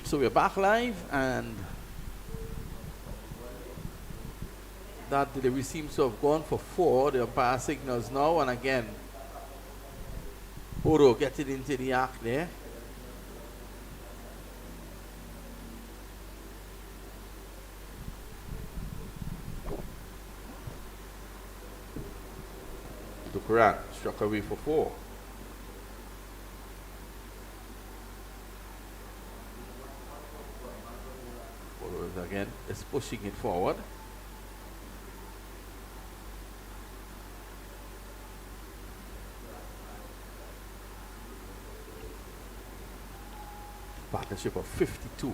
Speaker 1: So we're back live, and that delivery seems to have gone for 4. The umpire signals now, and again, Oro getting into the act there. Dukuran struck away for 4. Oro again is pushing it forward. Partnership of 52.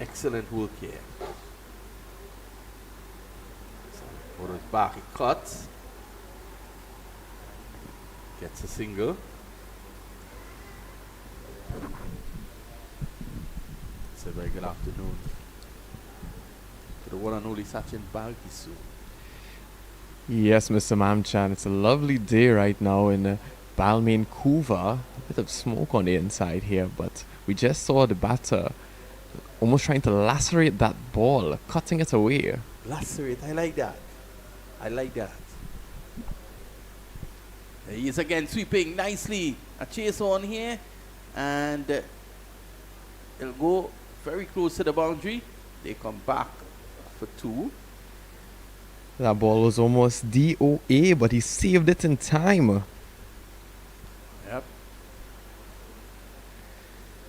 Speaker 1: Excellent work here. Oro's back, he cuts. Gets a single. It's a very good afternoon to the one and only Sachin Balgisu.
Speaker 3: Yes, Mr. Mamchan, it's a lovely day right now in Balmain, Couva. A bit of smoke on the inside here, but we just saw the batter almost trying to lacerate that ball, cutting it away.
Speaker 1: Lacerate, I like that. I like that. He is again sweeping nicely. A chase on here, and it'll go very close to the boundary. They come back for 2.
Speaker 3: That ball was almost DOA, but he saved it in time.
Speaker 1: Yep.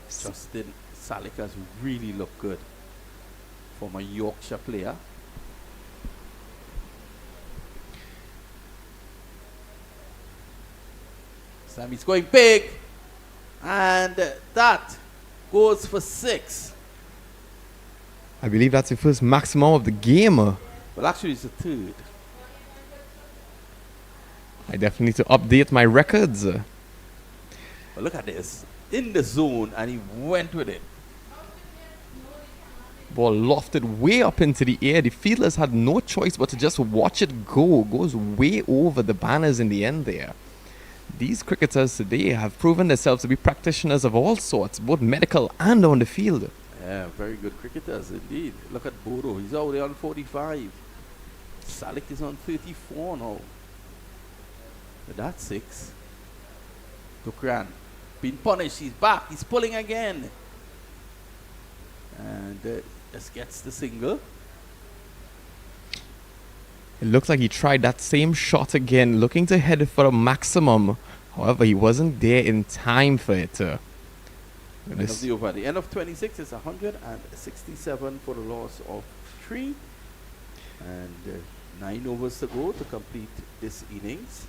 Speaker 1: Justin Salik has really looked good from a Yorkshire player. Sammy's going big, and that goes for 6.
Speaker 3: I believe that's the first maximum of the game.
Speaker 1: Well, actually, it's the 3rd.
Speaker 3: I definitely need to update my records.
Speaker 1: But look at this. In the zone, and he went with it.
Speaker 3: Ball lofted way up into the air. The fielders had no choice but to just watch it go. Goes way over the banners in the end there. These cricketers today have proven themselves to be practitioners of all sorts, both medical and on the field.
Speaker 1: Yeah, very good cricketers indeed. Look at Bodo. He's already on 45. Salik is on 34 now. But that's 6. Dukran being punished. He's back. He's pulling again. And just gets the single.
Speaker 3: It looks like he tried that same shot again, looking to head for a maximum. However, he wasn't there in time for it.
Speaker 1: End of the over. The end of 26 is 167 for the loss of 3. And 9 overs to go to complete this innings.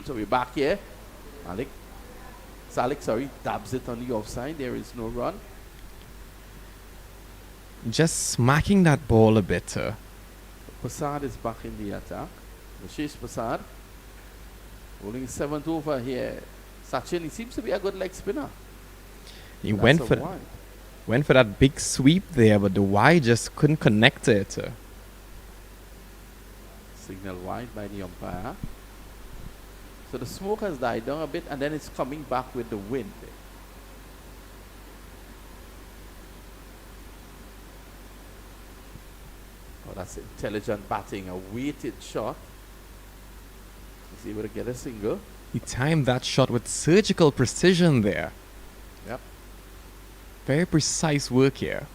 Speaker 1: So we're back here. Salik, sorry, dabs it on the offside. There is no run.
Speaker 3: Just smacking that ball a bit.
Speaker 1: Prasad is back in the attack. Rashesh Prasad rolling 7th over here. Sachin, he seems to be a good leg spinner.
Speaker 3: He went for Went for that big sweep there, but the wide just couldn't connect it.
Speaker 1: Signal wide by the umpire. So the smoke has died down a bit and then it's coming back with the wind. Oh, that's intelligent batting, a weighted shot. He's able to get a single.
Speaker 3: He timed that shot with surgical precision there.
Speaker 1: Yep.
Speaker 3: Very precise work here.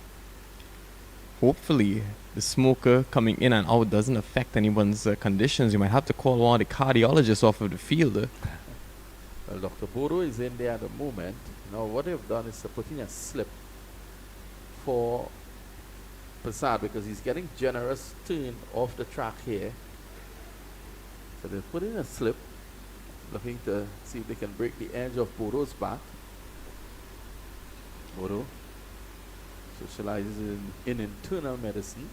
Speaker 3: Hopefully, the smoker coming in and out doesn't affect anyone's conditions. You might have to call one of the cardiologists off of the field.
Speaker 1: Well, Dr. Bodo is in there at the moment. Now, what they've done is to put in a slip for Prasad because he's getting generous turn off the track here. So they put in a slip, looking to see if they can break the edge of Bodo's bat. Bodo socializes in internal medicine.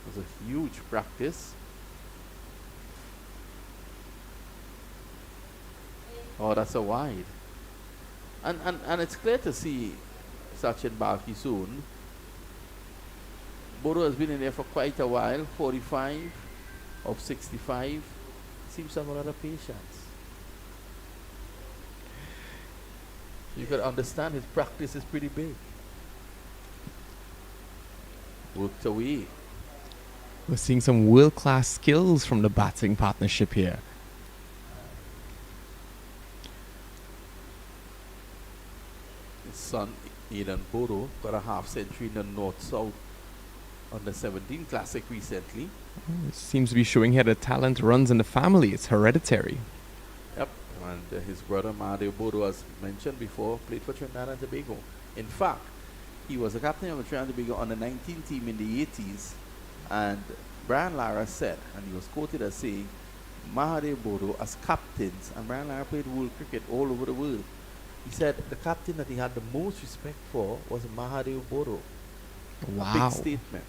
Speaker 1: It was a huge practice. Oh, that's a wide. And it's clear to see Sachin Balki soon. Bodo has been in there for quite a while, 45 of 65. Seems to have a lot of patience. You can understand his practice is pretty big. Worked away.
Speaker 3: We're seeing some world-class skills from the batting partnership here.
Speaker 1: His son, Aidan Bodo, got a half century in the North-South on the 17 Classic recently.
Speaker 3: It seems to be showing here that talent runs in the family. It's hereditary.
Speaker 1: Yep, and his brother Mahadev Bodo, as mentioned before, played for Trinidad and Tobago. In fact, he was a captain of the Trinidad and Tobago on the 19 team in the 80s, and Brian Lara said, and he was quoted as saying, Mahadev Bodo as captains, and Brian Lara played world cricket all over the world. He said the captain that he had the most respect for was Mahadev Bodo.
Speaker 3: Wow.
Speaker 1: A big statement.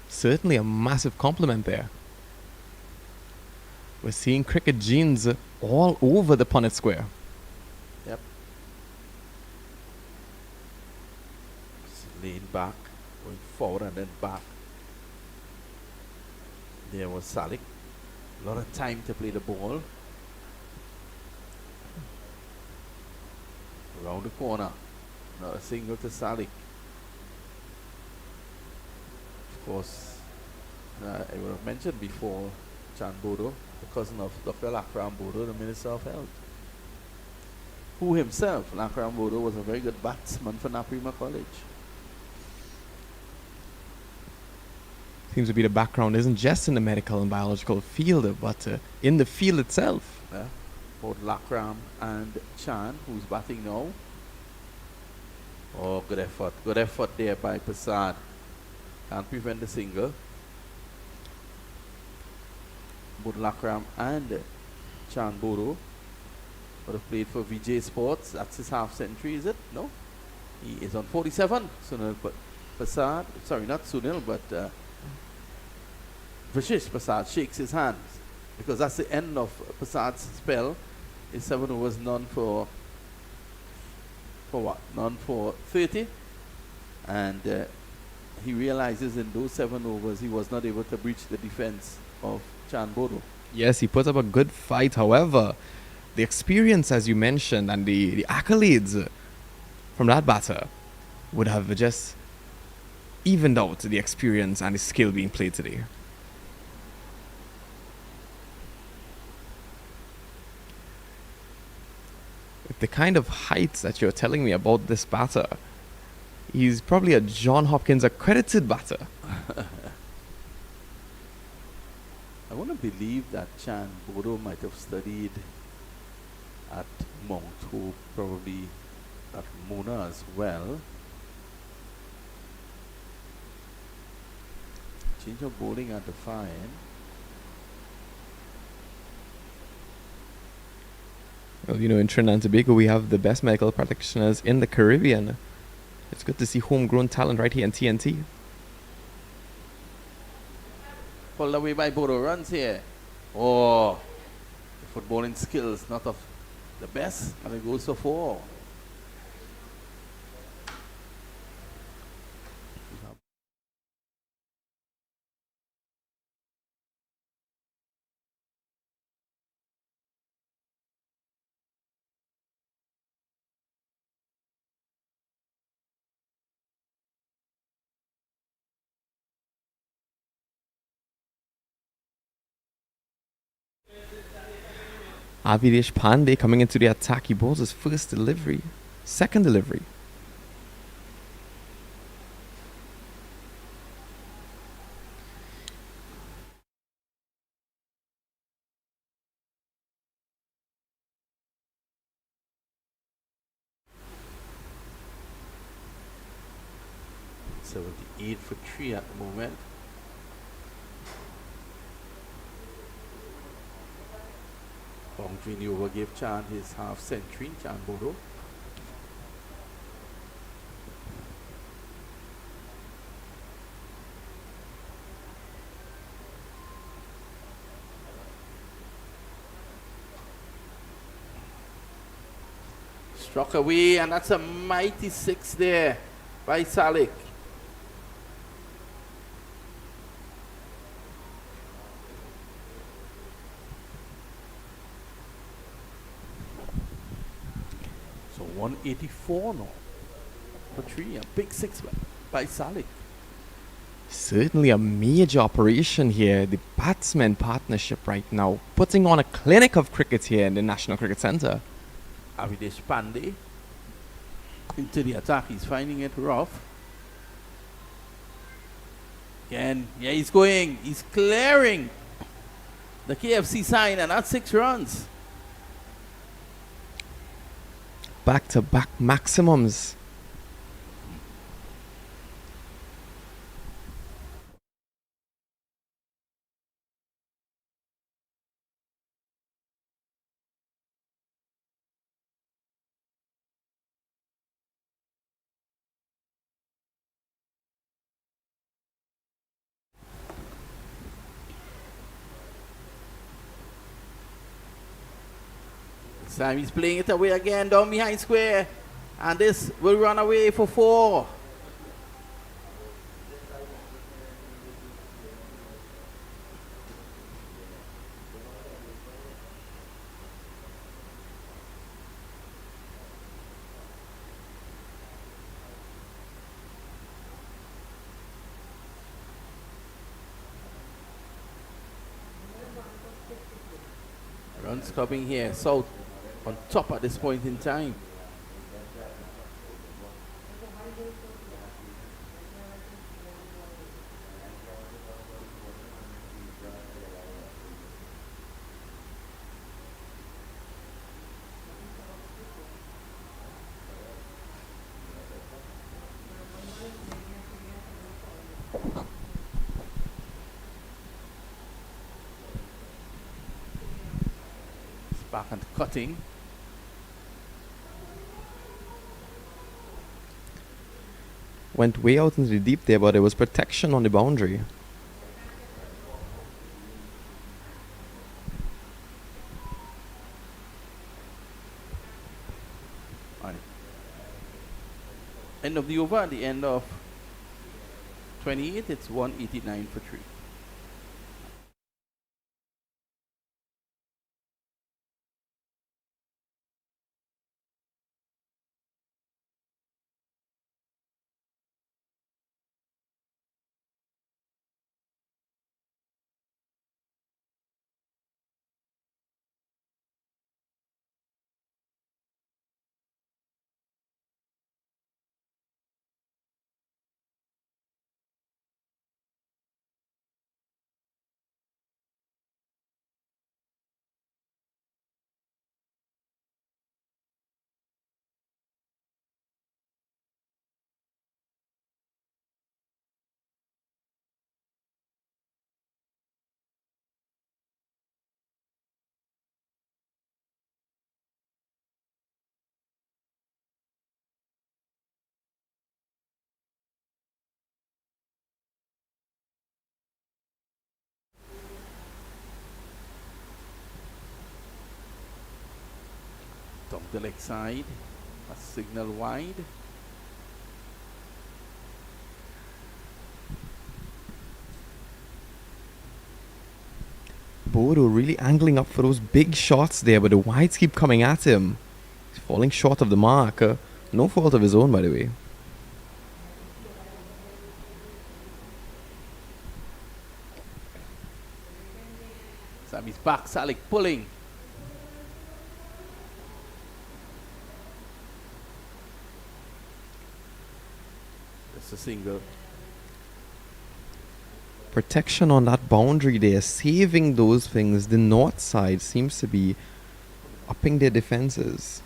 Speaker 3: Certainly a massive compliment there. We're seeing cricket genes all over the Punnett Square.
Speaker 1: Yep. Just lean back, going forward and then back. There was Salik. A lot of time to play the ball. Around the corner. Not a single to Salik. Of course, I would have mentioned before, Chan Bodo, the cousin of Dr. Lakram Bodo, the Minister of Health, who himself, Lakram Bodo, was a very good batsman for Naprima College.
Speaker 3: Seems to be the background isn't just in the medical and biological field, but in the field itself.
Speaker 1: Yeah. Both Lakram and Chan, who's batting now. Oh, good effort. Good effort there by Prasad. Can't prevent the single. Both Lakram and Chan Bodo would have played for Vijay Sports. That's his half century, is it? No? He is on 47. Sunil Prasad, sorry, not Sunil, but Vishish Prasad shakes his hands because that's the end of Prasad's spell. His 7 overs, none for what? None for 30. And he realizes in those 7 overs he was not able to breach the defense of Chan Bodo.
Speaker 3: Yes, he put up a good fight. However, the experience, as you mentioned, and the accolades from that batter would have just evened out the experience and the skill being played today. With the kind of heights that you're telling me about this batter, he's probably a John Hopkins accredited batter.
Speaker 1: I want to believe that Chan Bodo might have studied at Mount Hope, probably at Mona as well. Change of bowling at the far end.
Speaker 3: Well, you know, in Trinidad and Tobago, we have the best medical practitioners in the Caribbean. It's good to see homegrown talent right here in TNT.
Speaker 1: Pulled away by Bodo, runs here. Oh, the footballing skills not of the best, and it goes for 4.
Speaker 3: Avidesh Pandey coming into the attack. He bowls his first delivery. Second delivery.
Speaker 1: .78 for 3 at the moment. Boundary in the over gave Chan his half century, Chan Bodo. Struck away, and that's a mighty 6 there by Salik. So 184 now for 3, a big 6 by Salik.
Speaker 3: Certainly a major operation here. The batsman partnership right now, putting on a clinic of cricket here in the National Cricket Centre.
Speaker 1: Avidesh Pandey into the attack. He's finding it rough. Again, yeah, he's going. He's clearing the KFC sign, and that's 6 runs.
Speaker 3: Back-to-back maximums.
Speaker 1: Sam is playing it away again down behind square, and this will run away for 4. Runs coming here, South on top at this point in time. It's back and cutting.
Speaker 3: Went way out into the deep there, but there was protection on the boundary.
Speaker 1: Right. End of the over, at the end of 28, it's 189 for 3. Down the leg side, a signal wide.
Speaker 3: Bodo really angling up for those big shots there, but the wides keep coming at him. He's falling short of the mark. No fault of his own, by the way.
Speaker 1: Sammy's back, Salik pulling. Just a single.
Speaker 3: Protection on that boundary there, saving those things. The north side seems to be upping their defenses.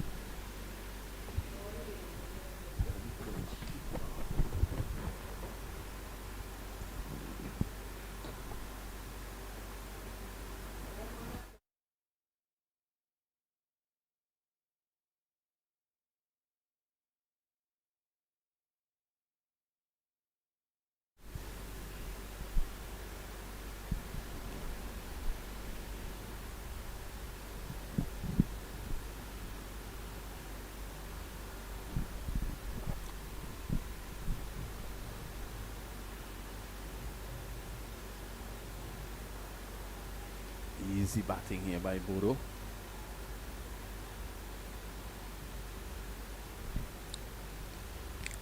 Speaker 1: Easy batting here by Bodo.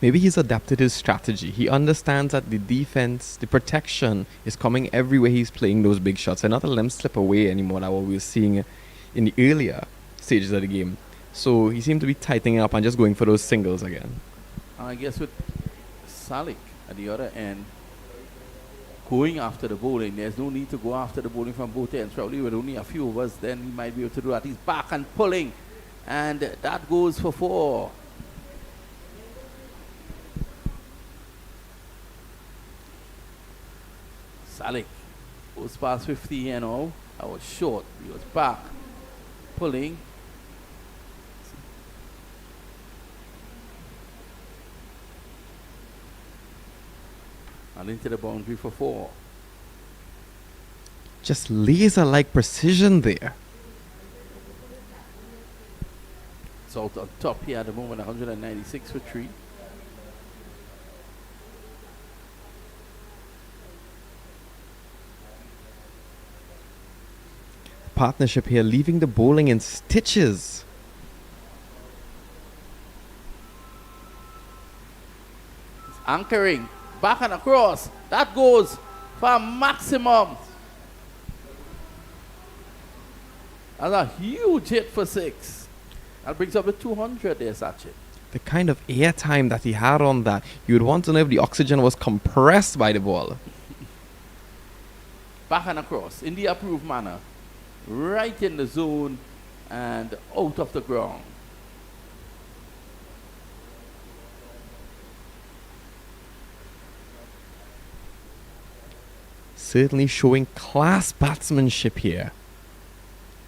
Speaker 3: Maybe he's adapted his strategy. He understands that the defense, the protection is coming everywhere he's playing those big shots. And not to let him slip away anymore, like what we were seeing in the earlier stages of the game. So he seemed to be tightening up and just going for those singles again.
Speaker 1: And I guess with Salik at the other end, going after the bowling, there's no need to go after the bowling from both ends. Probably with only a few of us, then he might be able to do that. He's back and pulling, and that goes for 4. Salik goes past 50 here now. I was short. He was back, pulling. And into the boundary for 4.
Speaker 3: Just laser-like precision there.
Speaker 1: So out on top here at the moment, 196 for 3.
Speaker 3: Partnership here, leaving the bowling in stitches.
Speaker 1: He's anchoring. Back and across. That goes for a maximum. That's a huge hit for 6. That brings up the 200 there, Sachin.
Speaker 3: The kind of air time that he had on that, you would want to know if the oxygen was compressed by the ball.
Speaker 1: Back and across in the approved manner. Right in the zone and out of the ground.
Speaker 3: Certainly showing class batsmanship here.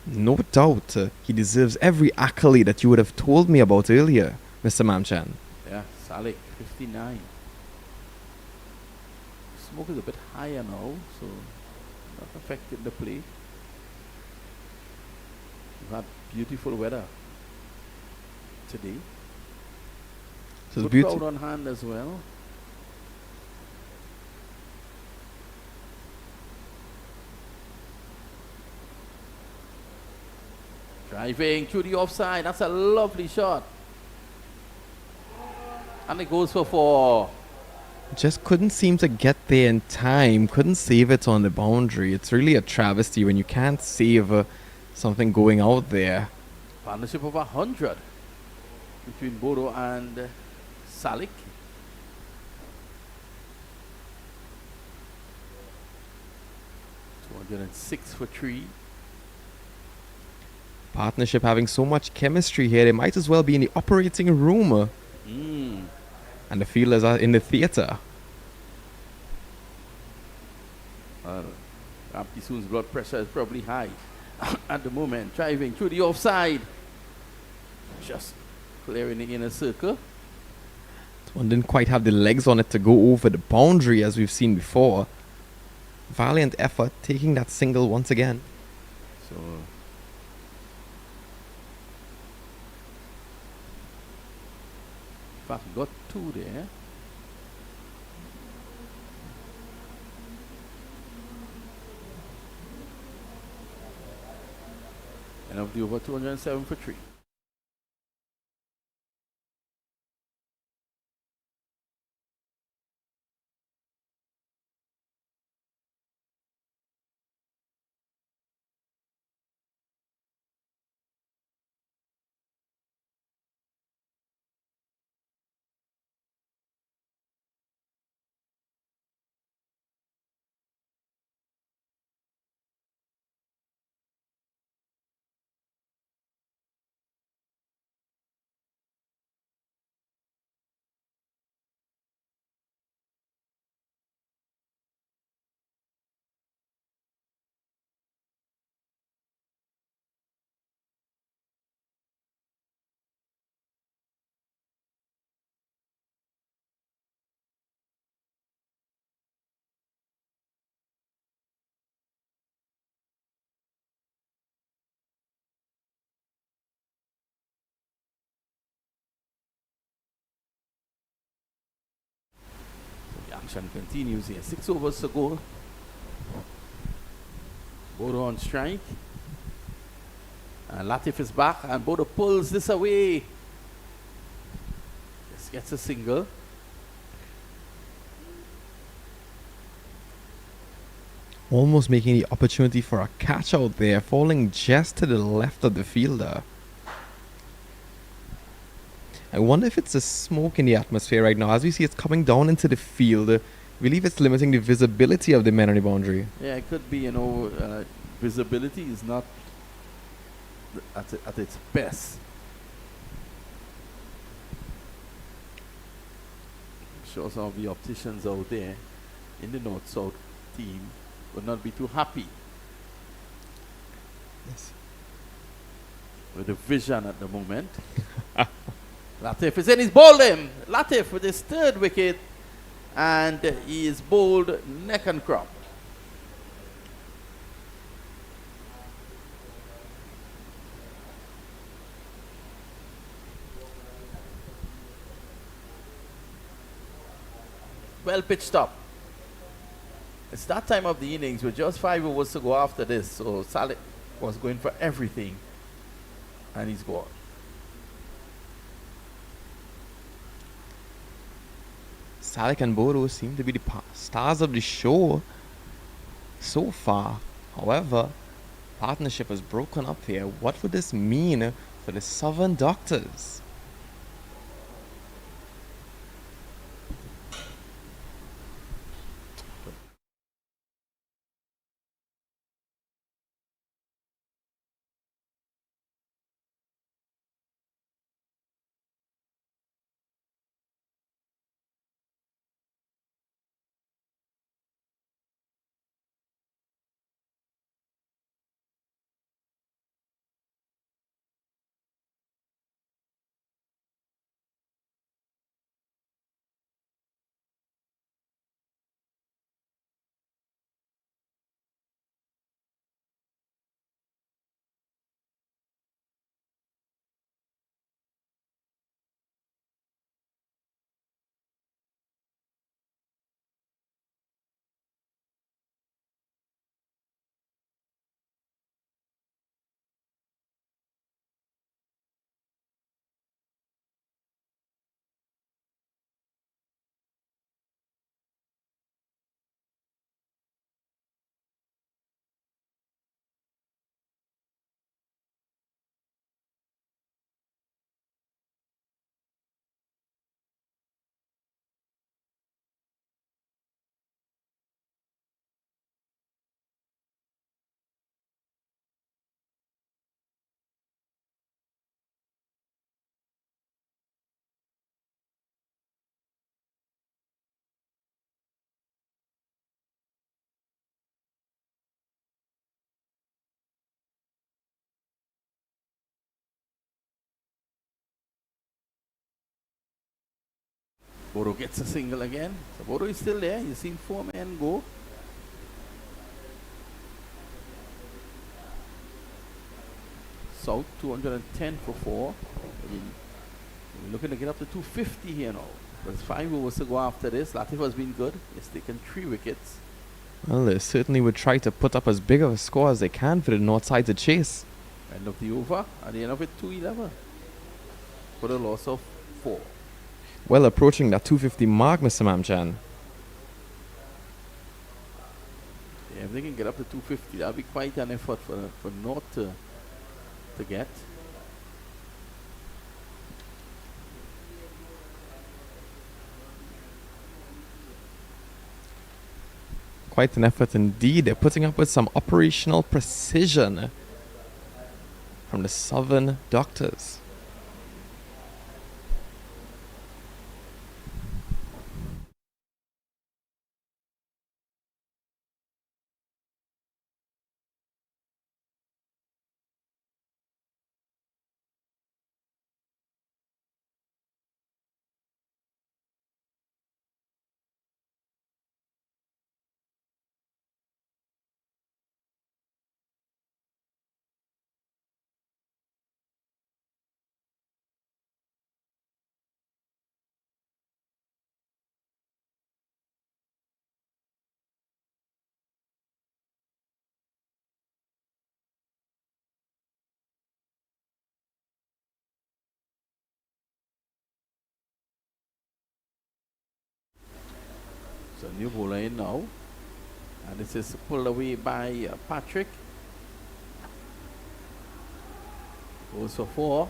Speaker 3: No doubt he deserves every accolade that you would have told me about earlier, Mr. Mamchan.
Speaker 1: Yeah, Salik, 59. Smoke is a bit higher now, so not affecting the play. We've had beautiful weather today.
Speaker 3: So it's
Speaker 1: Good
Speaker 3: beautiful.
Speaker 1: crowd on hand as well. Driving through the offside. That's a lovely shot. And it goes for 4.
Speaker 3: Just couldn't seem to get there in time. Couldn't save it on the boundary. It's really a travesty when you can't save something going out there.
Speaker 1: Partnership of 100 between Bodo and Salik. $206 for 3.
Speaker 3: Partnership having so much chemistry here, they might as well be in the operating room. And the fielders are in the theatre.
Speaker 1: Abdi Soon's blood pressure is probably high at the moment. Driving through the offside. Just clearing the inner circle.
Speaker 3: This one didn't quite have the legs on it to go over the boundary as we've seen before. Valiant effort, taking that single once again.
Speaker 1: So in fact, got 2 there. And of the over 207 for 3. action continues here. 6 overs to go. Bodo on strike. And Latif is back, and Bodo pulls this away. This gets a single.
Speaker 3: Almost making the opportunity for a catch out there, falling just to the left of the fielder. I wonder if it's the smoke in the atmosphere right now. As we see, it's coming down into the field. I believe it's limiting the visibility of the men on the boundary.
Speaker 1: Yeah, it could be, visibility is not at its best. I'm sure some of the opticians out there in the North-South team would not be too happy
Speaker 3: Yes.
Speaker 1: with the vision at the moment. Latif is in, he's bowled him. Latif with his third wicket, and he is bowled neck and crop. Well pitched up. It's that time of the innings with just 5 overs to go after this, so Saleh was going for everything, and he's gone.
Speaker 3: Saleh and Bodo seem to be the stars of the show so far. However, partnership was broken up here. What would this mean for the Southern Doctors?
Speaker 1: Bodo gets a single again. So Bodo is still there. You've seen 4 men go. South 210 for 4. We're looking to get up to 250 here now. There's 5 overs to go after this. Latif has been good. He's taken 3 wickets.
Speaker 3: Well, they certainly would try to put up as big of a score as they can for the North Side to chase.
Speaker 1: End of the over. At the end of it, 211. For the loss of 4.
Speaker 3: Well, approaching that 250 mark, Mr. Mamchan.
Speaker 1: Yeah, if they can get up to 250, that'll be quite an effort for North to get.
Speaker 3: Quite an effort indeed. They're putting up with some operational precision from the Southern Doctors.
Speaker 1: So new bowler in now. And this is pulled away by Patrick. Goes for 4.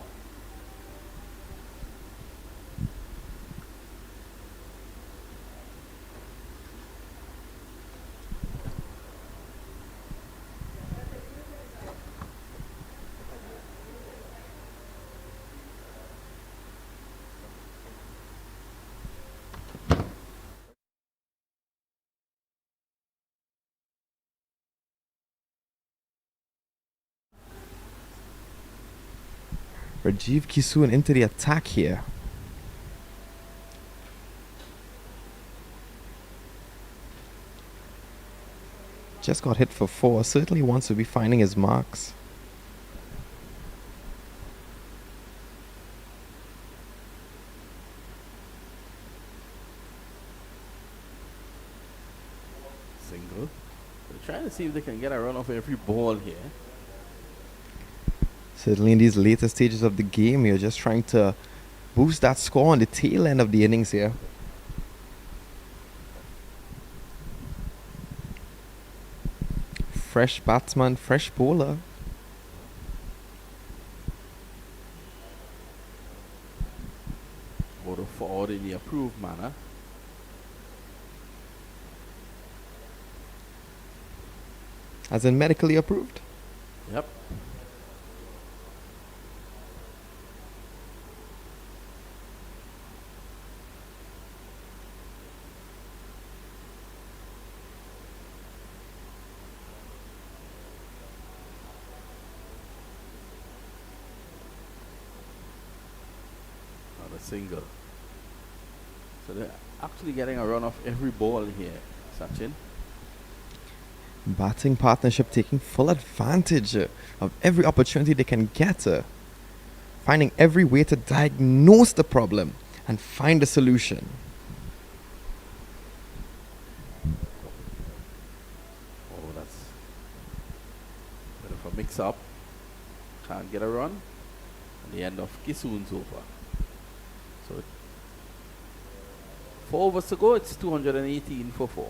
Speaker 3: Rajiv Kisoon into the attack here. Just got hit for 4. Certainly wants to be finding his marks.
Speaker 1: Single. They're trying to see if they can get a run off every ball here.
Speaker 3: Certainly in these later stages of the game, you're just trying to boost that score on the tail end of the innings here. Fresh batsman, fresh bowler.
Speaker 1: Bowler forward in the approved manner.
Speaker 3: As in medically approved.
Speaker 1: Yep. Not a single. So they're actually getting a run off every ball here, Sachin.
Speaker 3: Batting partnership taking full advantage of every opportunity they can get. Finding every way to diagnose the problem and find a solution.
Speaker 1: Oh, that's a bit of a mix-up. Can't get a run. And the end of Kisoon's over. So 4 overs to go. It's 218 for 4.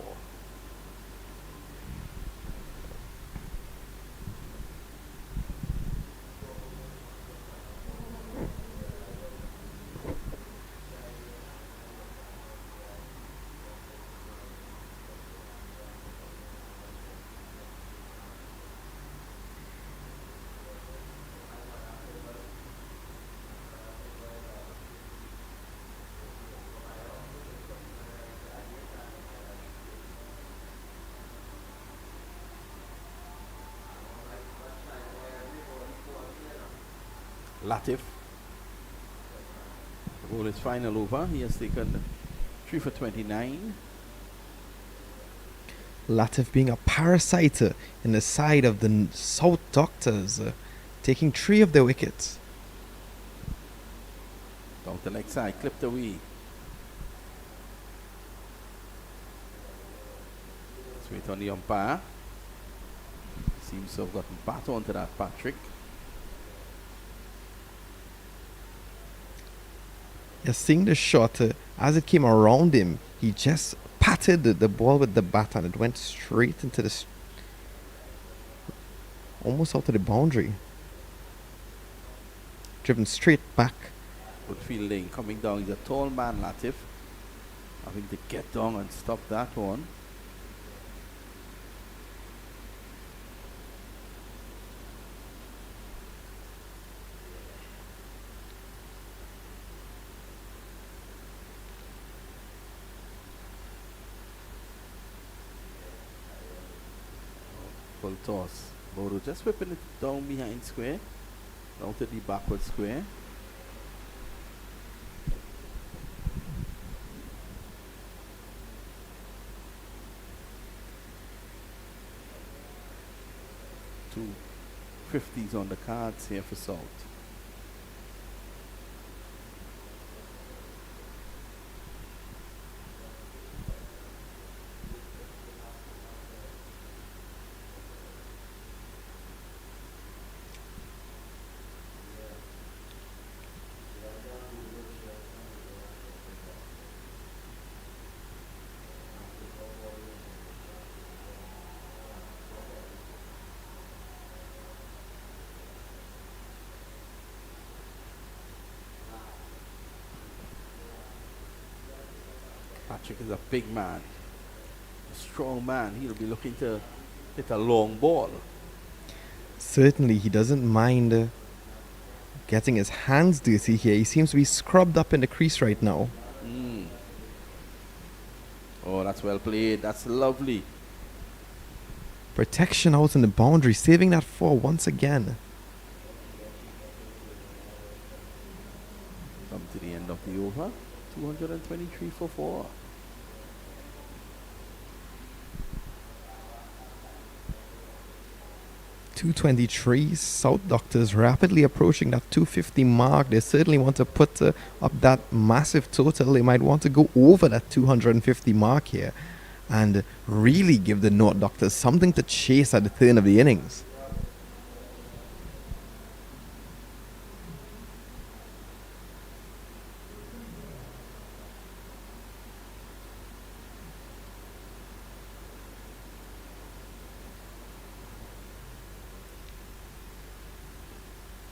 Speaker 1: Latif. The ball is final over. He has taken 3 for 29.
Speaker 3: Latif being a parasite in the side of the South Doctors, taking 3 of their wickets.
Speaker 1: Down the leg side, clipped away. Let's wait on the umpire. Seems to have gotten bat onto that, Patrick.
Speaker 3: You're seeing the shot as it came around him. He just patted the ball with the bat and it went straight into the almost out to the boundary. Driven straight back.
Speaker 1: Good fielding coming down. He's a tall man, Latif. Having to get down and stop that one. Full toss. Bodo just whipping it down behind square. Down to the backward square. Two 50s on the cards here for Salt. Patrick is a big man, a strong man. He'll be looking to hit a long ball.
Speaker 3: Certainly, he doesn't mind getting his hands dirty here. He seems to be scrubbed up in the crease right now.
Speaker 1: Mm. Oh, that's well played. That's lovely.
Speaker 3: Protection out in the boundary, saving that four once again.
Speaker 1: Come to the end of the over. 223 for 4.
Speaker 3: .223. South Doctors rapidly approaching that 250 mark. They certainly want to put up that massive total. They might want to go over that 250 mark here and really give the North Doctors something to chase at the turn of the innings.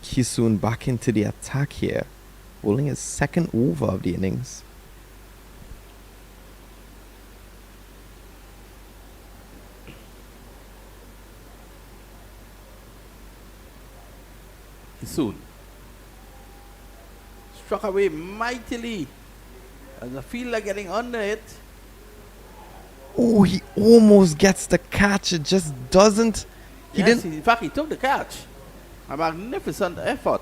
Speaker 3: He's soon back into the attack here, bowling his second over of the innings.
Speaker 1: Soon struck away mightily, and the fielder getting under it.
Speaker 3: Oh, he almost gets the catch. It just doesn't. He
Speaker 1: Yes,
Speaker 3: didn't.
Speaker 1: in fact, he took the catch. A magnificent effort.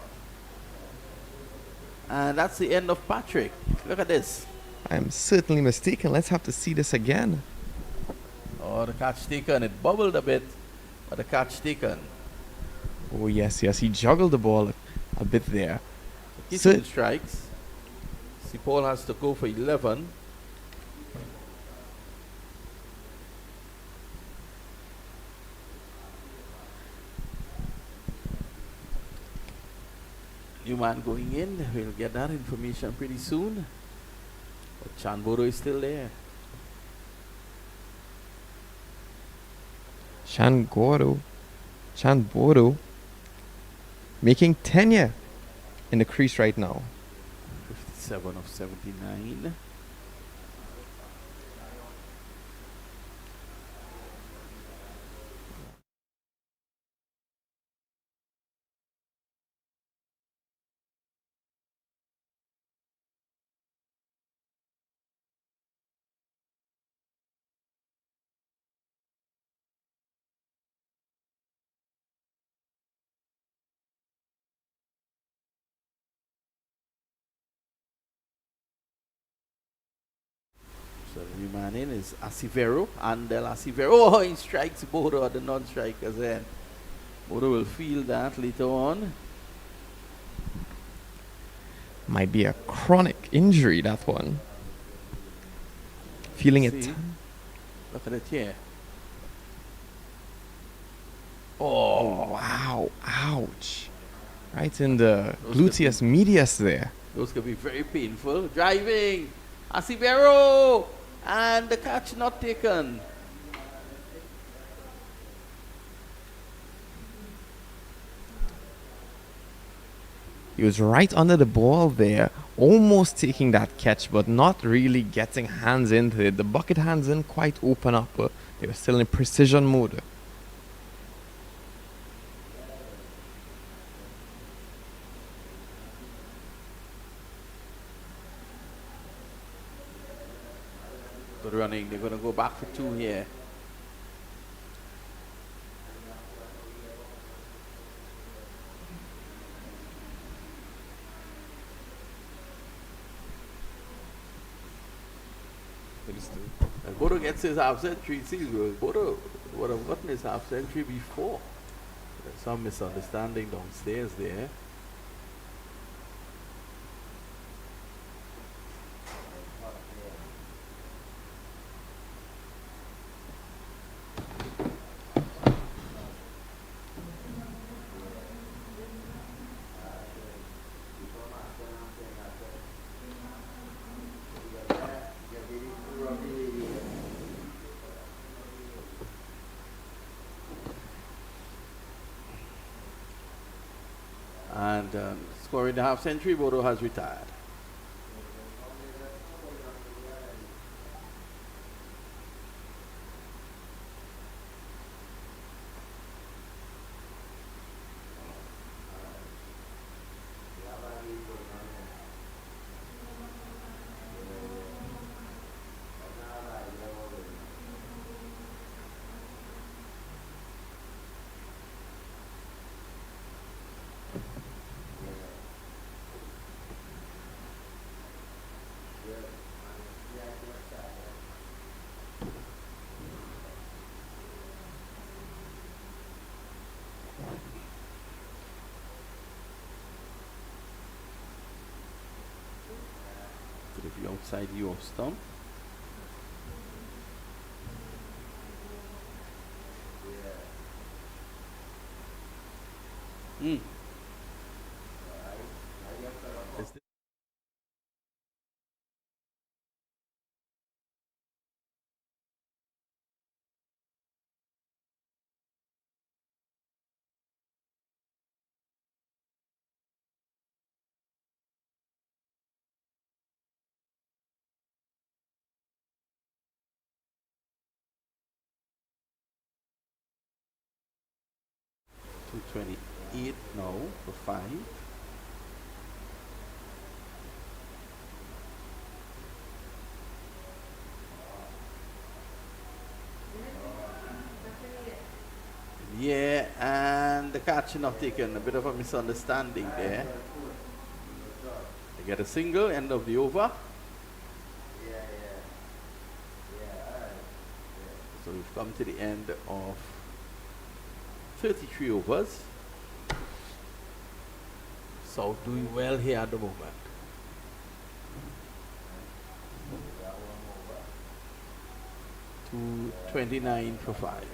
Speaker 1: And that's the end of Patrick. Look at this.
Speaker 3: I'm certainly mistaken. Let's have to see this again.
Speaker 1: Oh, the catch taken. It bubbled a bit, but the catch taken.
Speaker 3: Oh, yes, yes. He juggled the ball a bit there.
Speaker 1: Two strikes. Paul has to go for 11. New man going in. We'll get that information pretty soon. But Chanboro is still there.
Speaker 3: Chanboro making tenure in the crease right now.
Speaker 1: 57 of 79. So the new man in is Acivero, Andel Acivero. Oh, he strikes Bodo at the non-strikers then. Bodo will feel that later on.
Speaker 3: Might be a chronic injury, that one. Feeling it.
Speaker 1: See? Look at it here. Oh,
Speaker 3: Wow, ouch. Right in the
Speaker 1: Those
Speaker 3: gluteus medius there.
Speaker 1: those could be very painful. Driving, Acivero, and the catch not taken.
Speaker 3: He was right under the ball there, almost taking that catch, but not really getting hands into it. The bucket hands didn't quite open up. They were still in precision mode.
Speaker 1: Good running. They're going to go back for 2 here. And Bodo gets his half century. See, Bodo would have gotten his half century before. There's some misunderstanding downstairs there. And scoring the half century, Bodo has retired. outside the off stump. Mm. Is thi- $228 now for 5. Yeah, and the catch not taken. A bit of a misunderstanding there. They get a single, end of the over. So we've come to the end of 33 overs. So doing well here at the moment. To 29 for 5.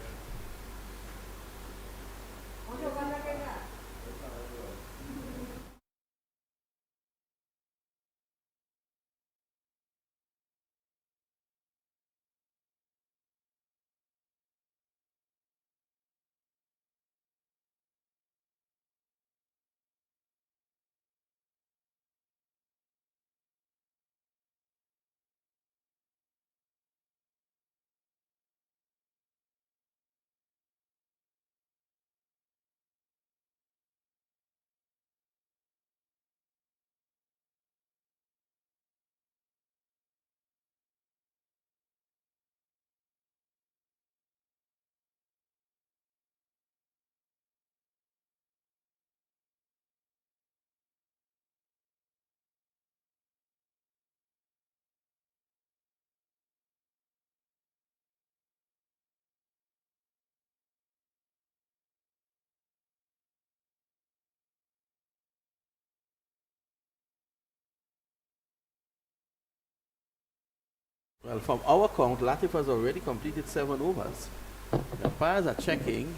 Speaker 1: Well, from our count, Latif has already completed 7 overs. The umpires are checking.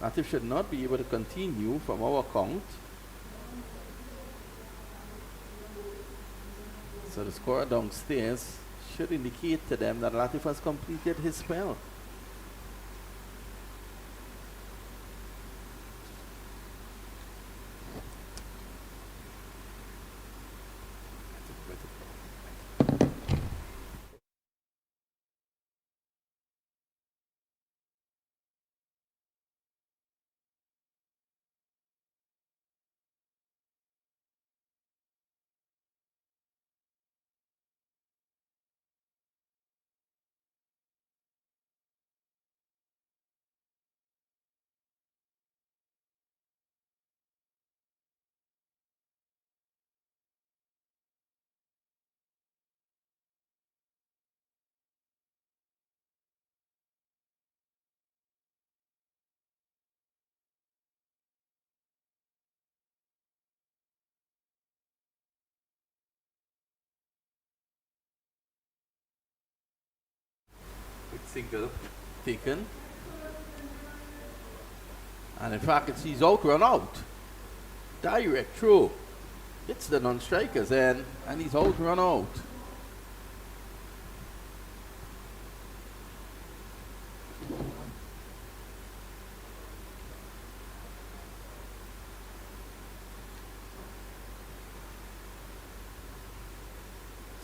Speaker 1: Latif should not be able to continue from our count. So the scorer downstairs should indicate to them that Latif has completed his spell. Quick single taken. And in fact, it's he's out, run out. Direct throw. It's the non-strikers end, and he's out, run out.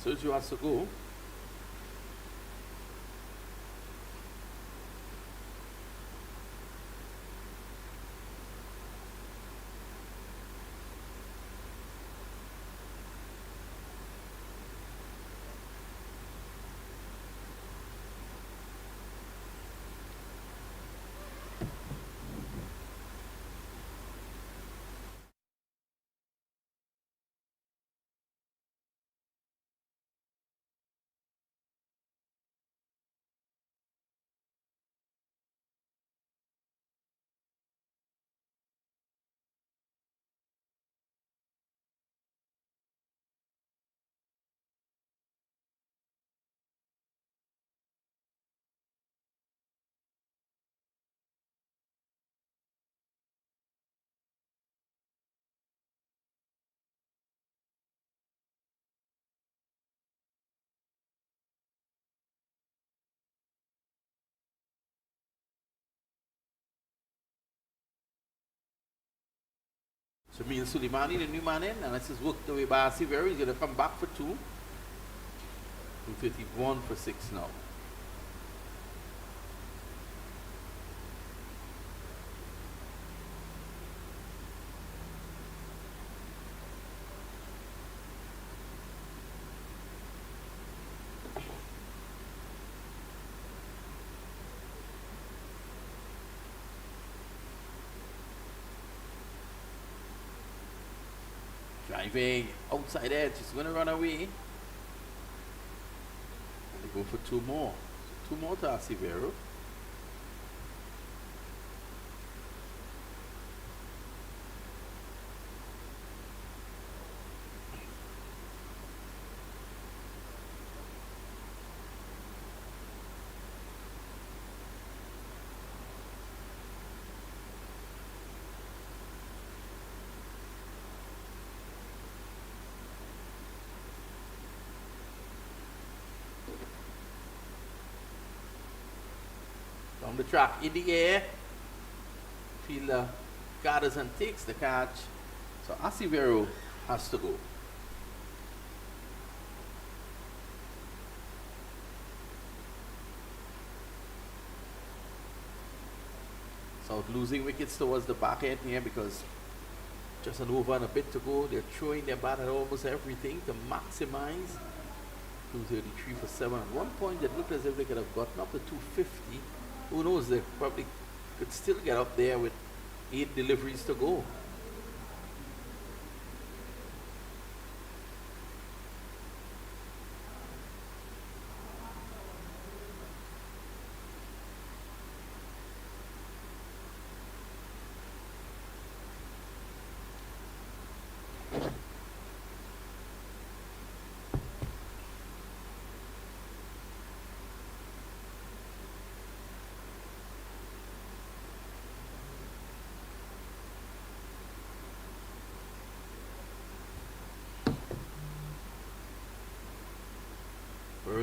Speaker 1: Sergio has to go. Shamil Suleimani, the new man in, and this is worked away by Asivero. He's going to come back for two. 251 for six now. Driving outside edge, he's going to run away. And they go for two more. So two more to Asivero. Down the track, in the air. Fielder gathers and takes the catch. So Asivero has to go. South losing wickets towards the back end here because just an over and a bit to go. They're throwing their bat at almost everything to maximize. 233 for 7. At one point, it looked as if they could have gotten up to 250. Who knows? They probably could still get up there with 8 deliveries to go.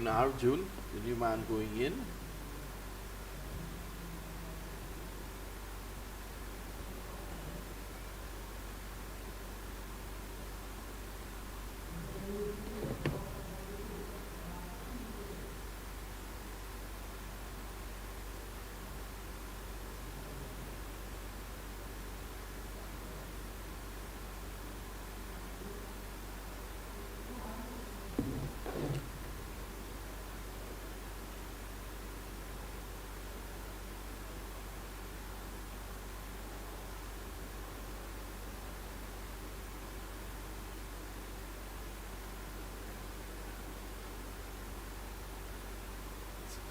Speaker 1: Arjun, the new man going in.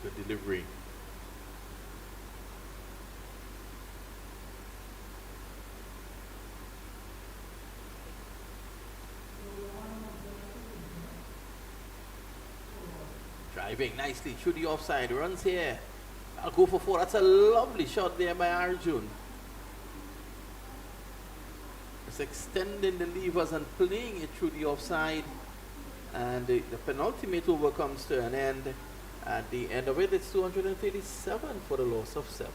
Speaker 1: Good delivery. Driving nicely through the offside. Runs here. I'll go for 4. That's a lovely shot there by Arjun. Just extending the levers and playing it through the offside. And the penultimate over comes to an end. At the end of it, it's 237 for the loss of 7.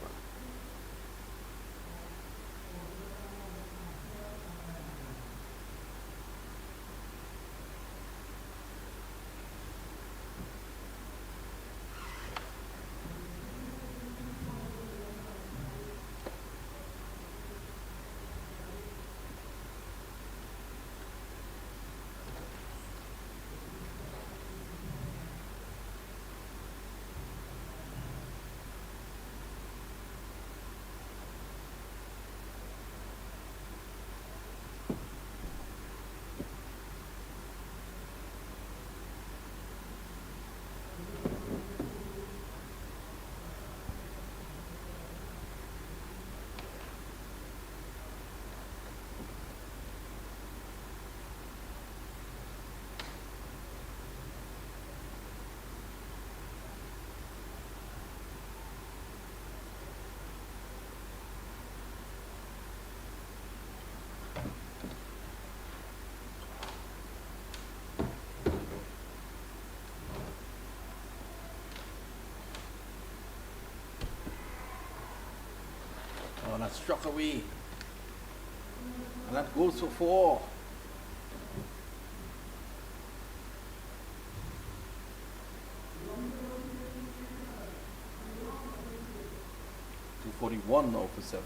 Speaker 1: Oh, that struck away. And that goes for 4. .241 now for 7.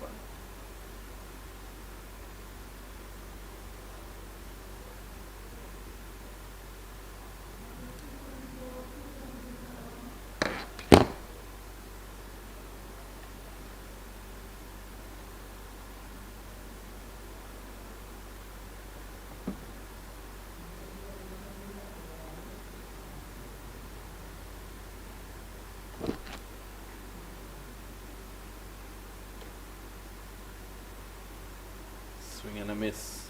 Speaker 1: Swing and a miss.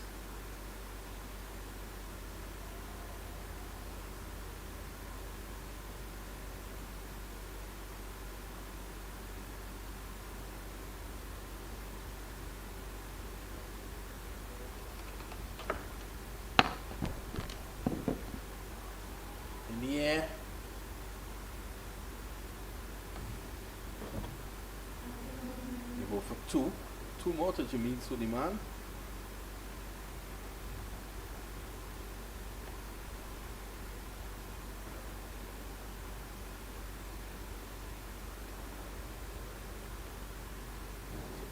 Speaker 1: In the air. You go for 2. 2 more to Jamil Suleiman.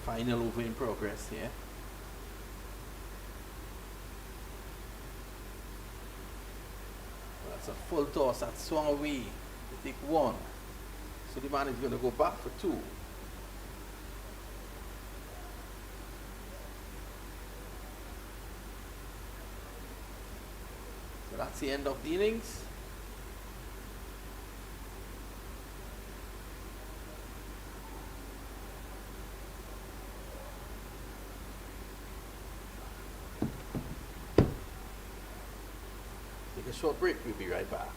Speaker 1: Final over in progress here. That's a full toss. That swung away. They take 1. So the man is going to go back for 2. So that's the end of the innings. Take a short break. We'll be right back.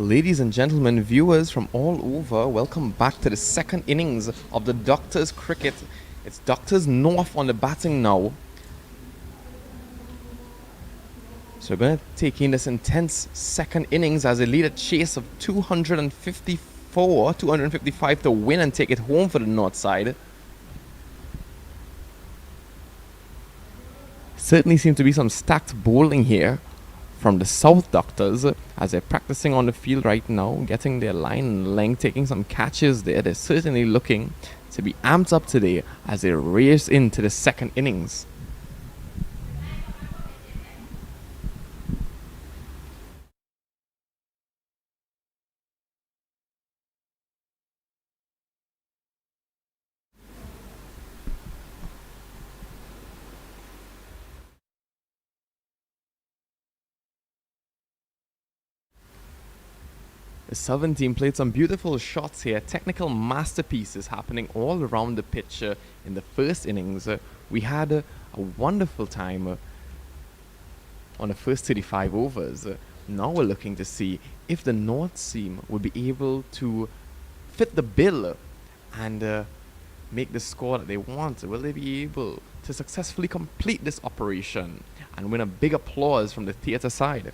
Speaker 3: Ladies and gentlemen, viewers from all over, welcome back to the second innings of the Doctors cricket. It's Doctors North on the batting now. So we're going to take in this intense second innings as they lead a chase of 255 to win and take it home for the North side. Certainly seems to be some stacked bowling here from the South Doctors as they're practicing on the field right now, getting their line and length, taking some catches there. They're certainly looking to be amped up today as they race into the second innings. The Southern team played some beautiful shots here, technical masterpieces happening all around the pitch in the first innings. We had a wonderful time on the first 35 overs. Now we're looking to see if the North team will be able to fit the bill and make the score that they want. Will they be able to successfully complete this operation and win a big applause from the theatre side?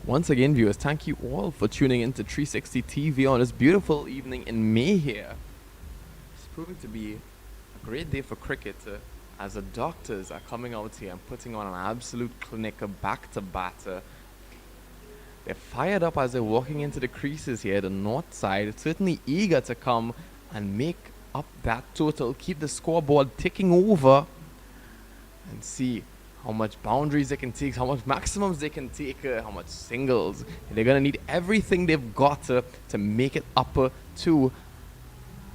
Speaker 3: Once again, viewers, thank you all for tuning in to 360 TV on this beautiful evening in May here. It's proving to be a great day for cricket as the Doctors are coming out here and putting on an absolute clinic back to back. They're fired up as they're walking into the creases here. The North side certainly eager to come and make up that total, keep the scoreboard ticking over, and see how much boundaries they can take, how much maximums they can take, how much singles. They're going to need everything they've got to make it up to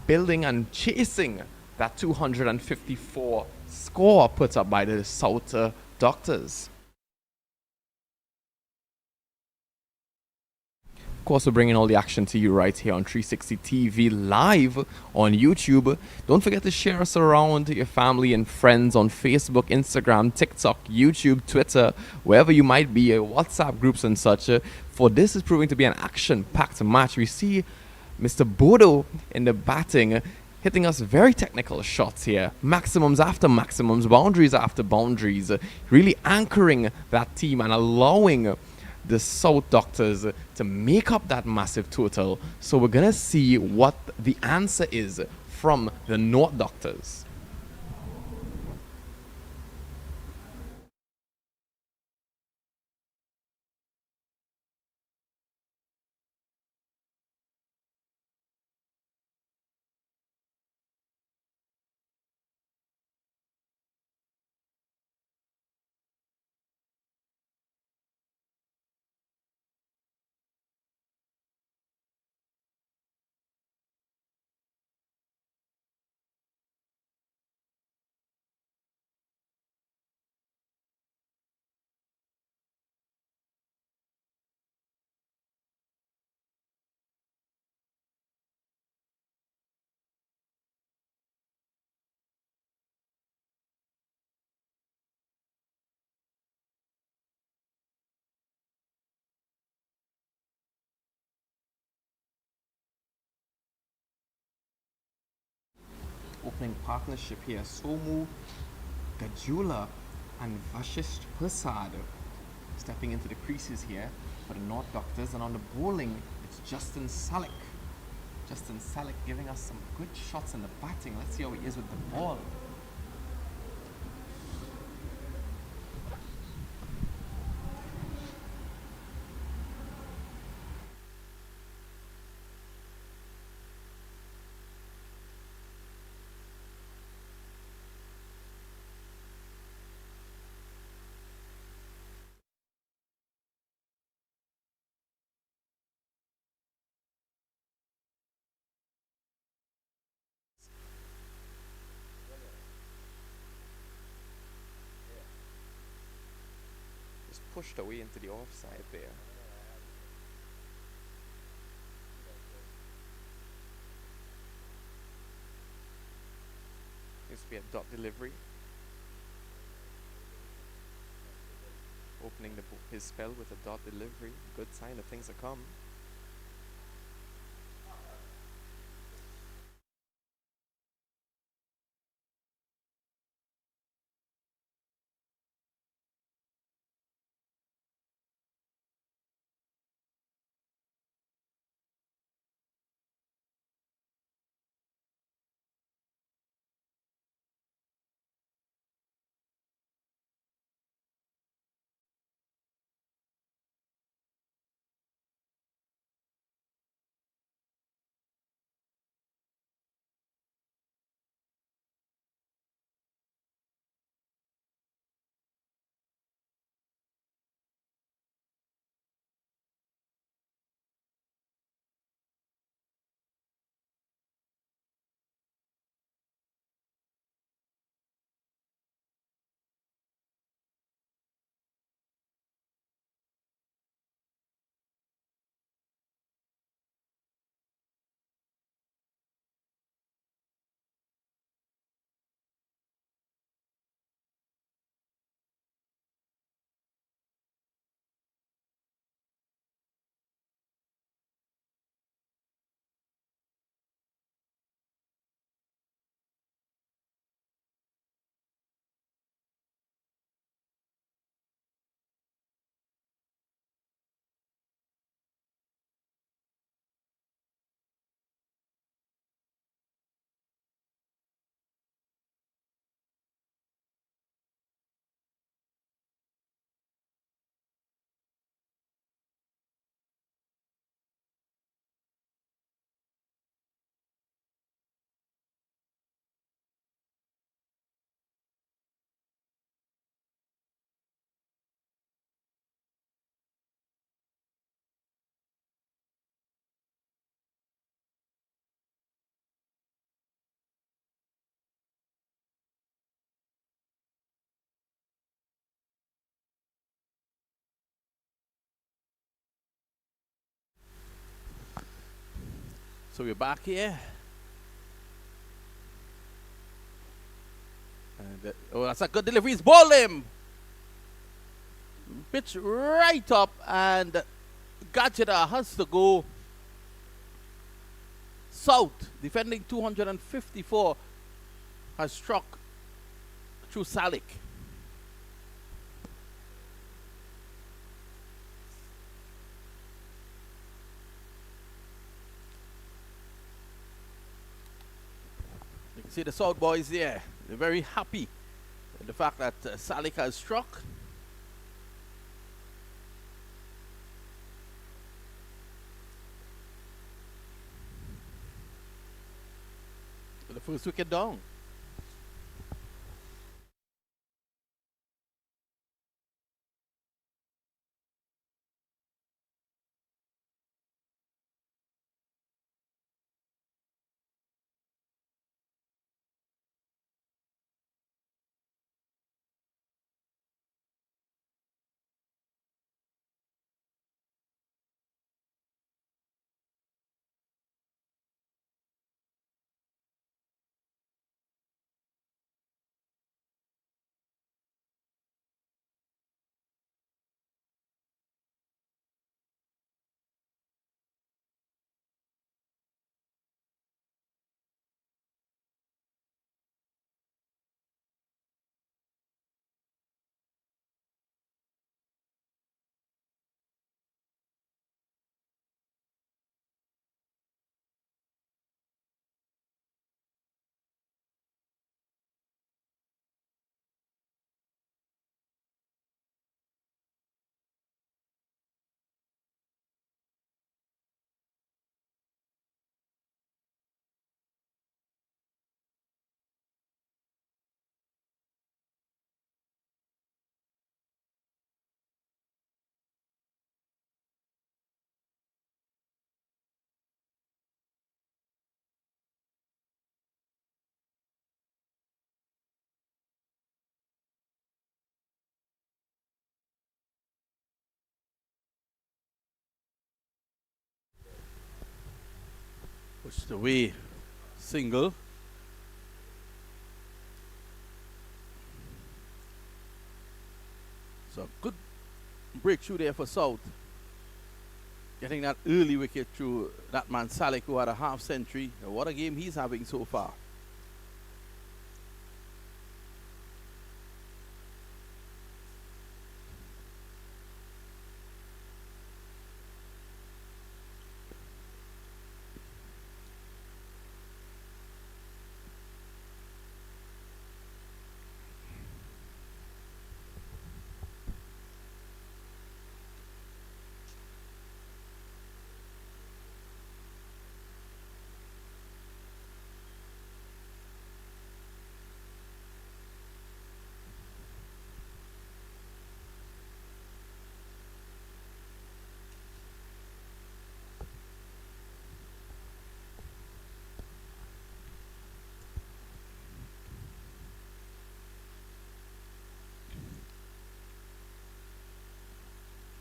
Speaker 3: building and chasing that 254 score put up by the South Doctors. Of course, we're bringing all the action to you right here on 360 TV live on YouTube. Don't forget to share us around to your family and friends on Facebook, Instagram, TikTok, YouTube, Twitter, wherever you might be, WhatsApp groups and such. For this is proving to be an action-packed match. We see Mr. Bodo in the batting, hitting us very technical shots here. Maximums after maximums, boundaries after boundaries, really anchoring that team and allowing the South Doctors to make up that massive total. So we're going to see what the answer is from the North Doctors. opening partnership here. Somu Gajula and Vashisht Prasad stepping into the creases here for the North Doctors. And on the bowling, it's Justin Salick. Justin Salick giving us some good shots in the batting. Let's see how he is with the ball. Just pushed away into the offside there. Seems to be a dot delivery. Opening his spell with a dot delivery. Good sign of things to come.
Speaker 1: So we're back here. And oh, that's a good delivery. He's ball him. Pitch right up, and Gajida has to go south. Defending 254 has struck through Salick. You can see the South boys there. They're very happy with the fact that Salick has struck. The first wicket down. Pushed away. Single. So good breakthrough there for South. Getting that early wicket through that man Salek, who had a half century. What a game he's having so far.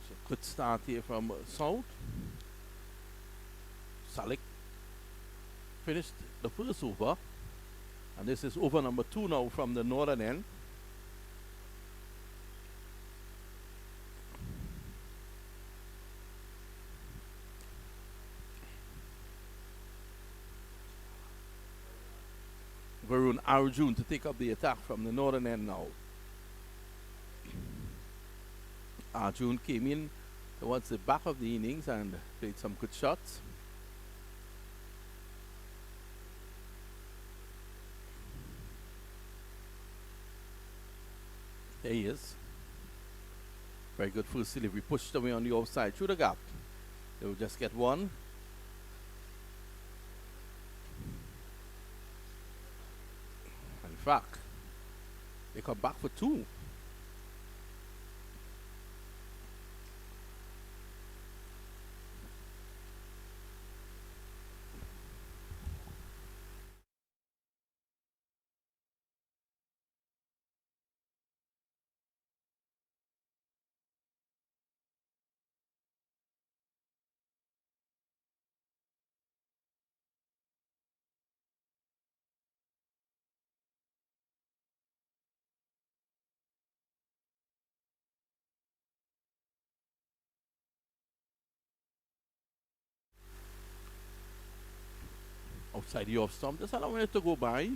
Speaker 1: So good start here from South. Salek finished the first over. And this is over number 2 now from the northern end. Varun Arjun to take up the attack from the northern end now. Arjun came in towards the back of the innings and played some good shots. There he is. Very good first delivery. Pushed away on the outside through the gap. They will just get one. In fact, they come back for 2. Outside the off stump, just allowing it to go by.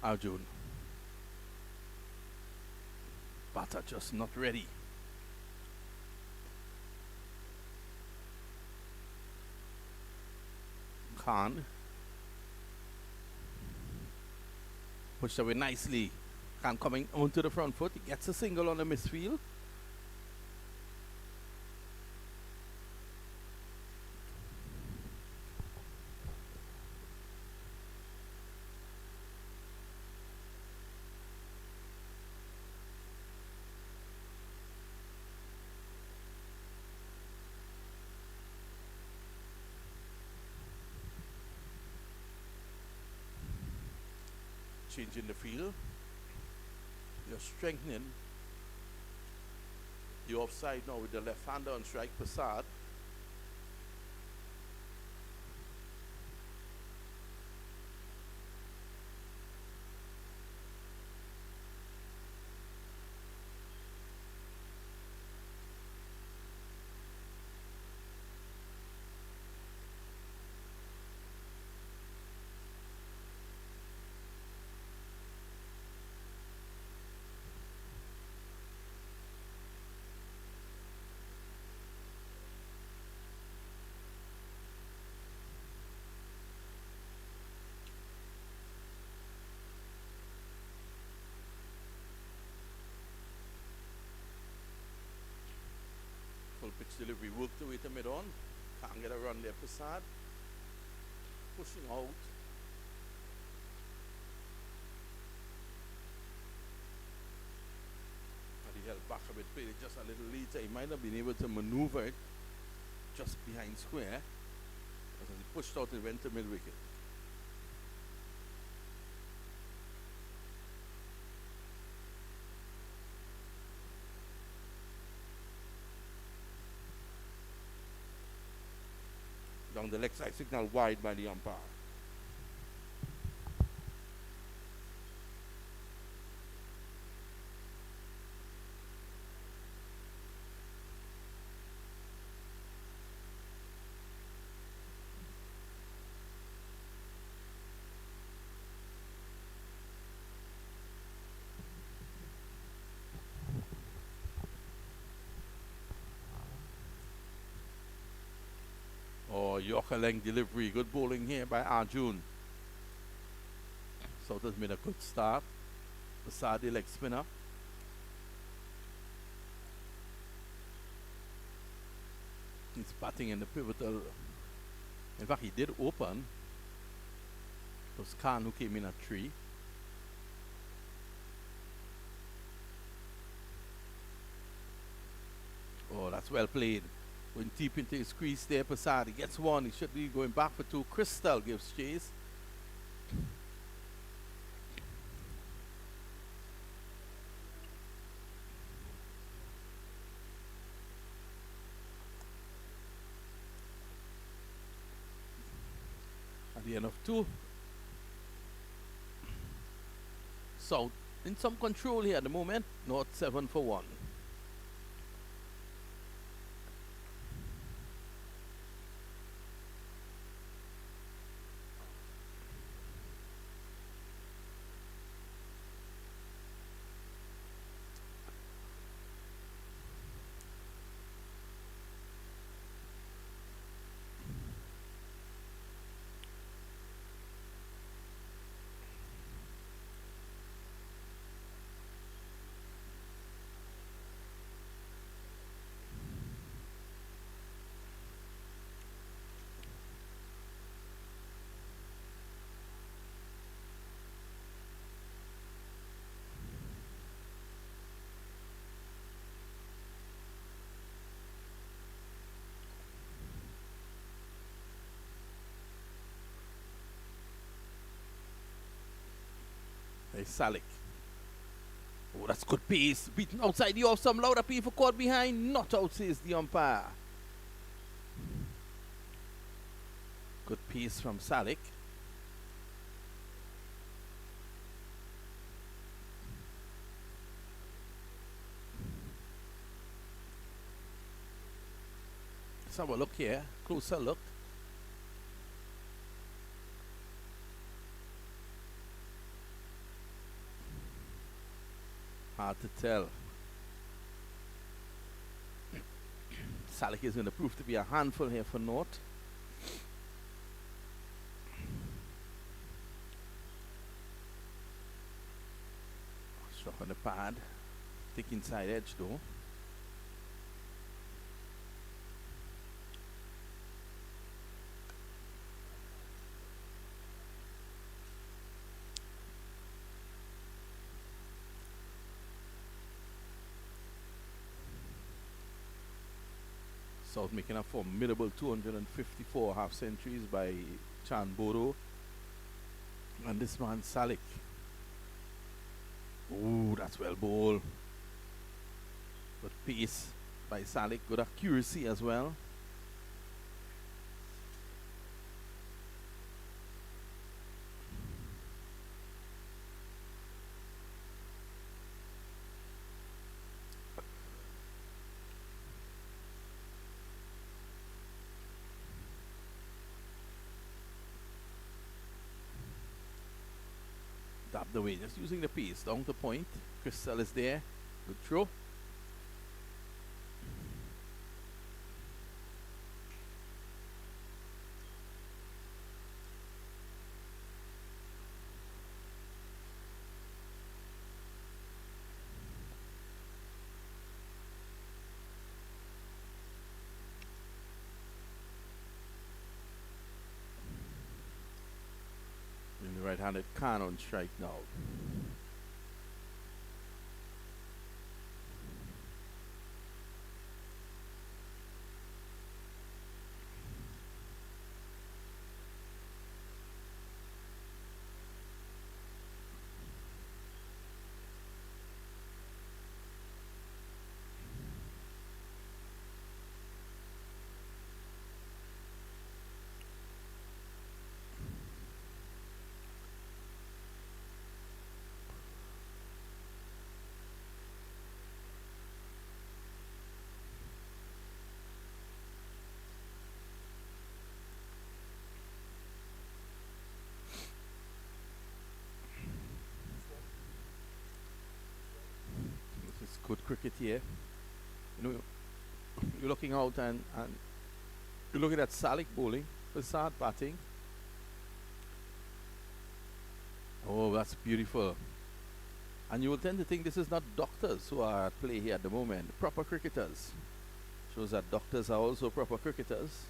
Speaker 1: Arjun. Batter just not ready. Khan. Pushed away nicely. Khan coming onto the front foot. He gets a single on the misfield. Changing the field. You're strengthening the offside now with the left-hander on strike, Prasad. Full pitch delivery, worked away to mid-on. Can't get a run there, Prasad. Pushing out. played it just a little later. He might have been able to maneuver it just behind square. As he pushed out, it went to mid wicket. Down the leg side, signal wide by the umpire. Oh, Yorker length delivery. Good bowling here by Arjun. South has made a good start. Basadi leg spinner. He's batting in the pivotal. In fact, he did open. It was Khan who came in at 3. Oh, that's well played. Went deep into his crease there, Pasadi gets 1. He should be going back for 2. Crystal gives chase. At the end of 2. South in some control here at the moment. North 7 for 1. There's Salik. Oh, that's good pace. Beaten outside the off. Some louder people caught behind. Not out, says the umpire. Good pace from Salik. Let's have a look here. Closer look. Hard to tell. Salik is going to prove to be a handful here for North. Struck on the pad. Thick inside edge though. South making a formidable 254 half centuries by Chan Bodo. And this man Salik. Ooh, that's well bowled. Good pace by Salik. Good accuracy as well. Tap the way, just using the pace down to point. Crystal is there. Good throw. And the right-handed Khan on strike now. Good cricket here. You know, you're looking out and you're looking at Salik bowling, Prasad batting. Oh, that's beautiful. And you will tend to think this is not doctors who are at play here at the moment, proper cricketers. Shows that doctors are also proper cricketers.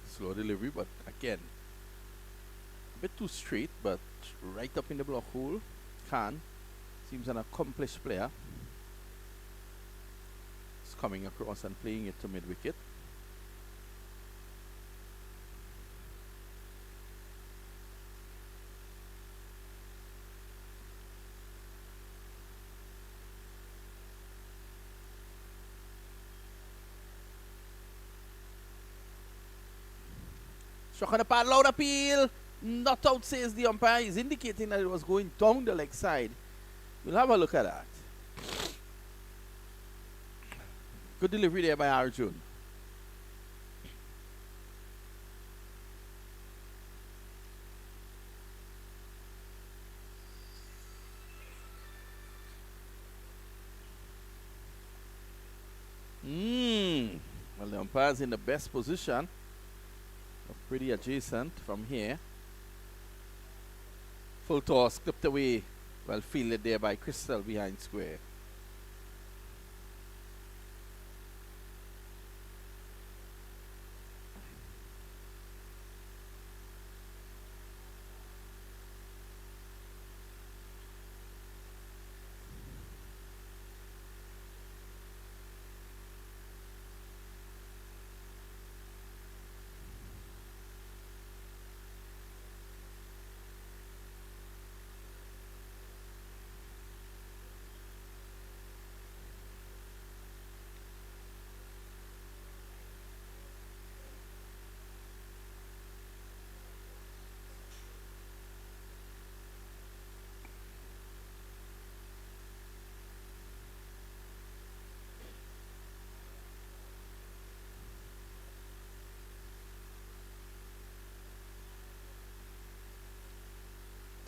Speaker 1: Slow delivery, but again, a bit too straight, but right up in the block hole. Khan seems an accomplished player. He's coming across and playing it to mid wicket. Struck on the pad, loud appeal. Not out, says the umpire. He's indicating that it was going down the leg side. We'll have a look at that. Good delivery there by Arjun. Well, the umpire's in the best position. Pretty adjacent from here. Full toss, clipped away. Well fielded there by Crystal behind square.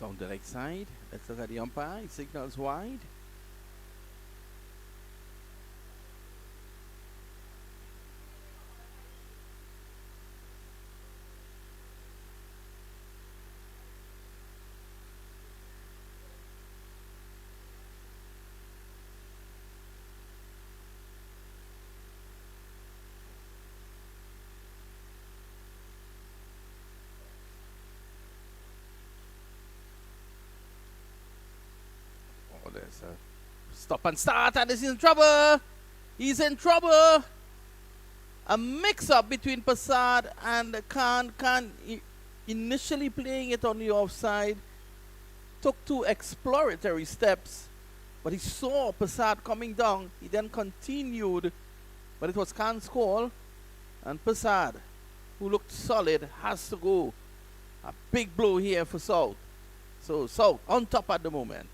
Speaker 1: Down the leg side. Let's look at the umpire. He signals wide. Oh, there's a stop and start, and he's in trouble. He's in trouble. A mix-up between Prasad and Khan. Khan initially playing it on the offside, took two exploratory steps, but he saw Prasad coming down. He then continued, but it was Khan's call, and Prasad, who looked solid, has to go. A big blow here for South. So South on top at the moment.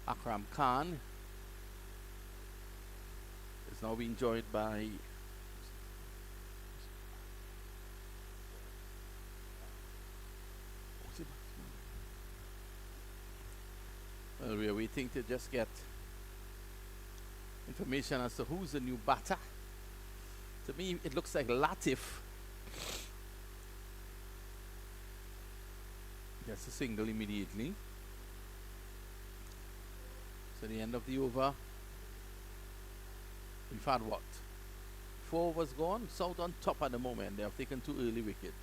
Speaker 1: Akram Khan is now being joined by well, we are waiting to just get information as to who's the new batter. To me, it looks like Latif. Gets a single immediately. So the end of the over. We've had what? 4 overs gone. South on top at the moment. They have taken 2 early wickets.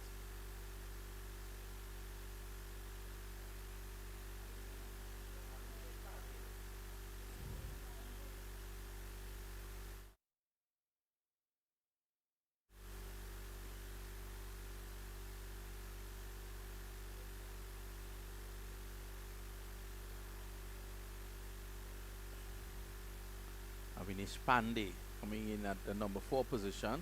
Speaker 1: Avinish Pandey coming in at the number 4 position.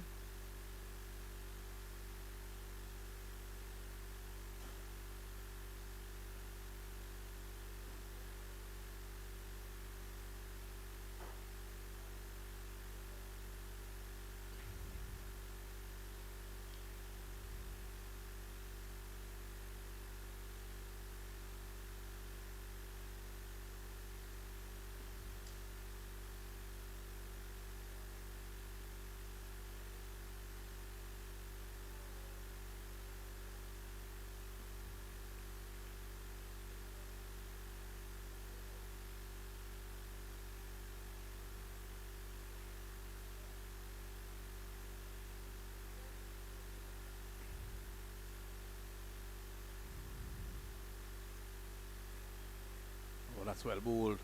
Speaker 1: Oh, that's well bowled.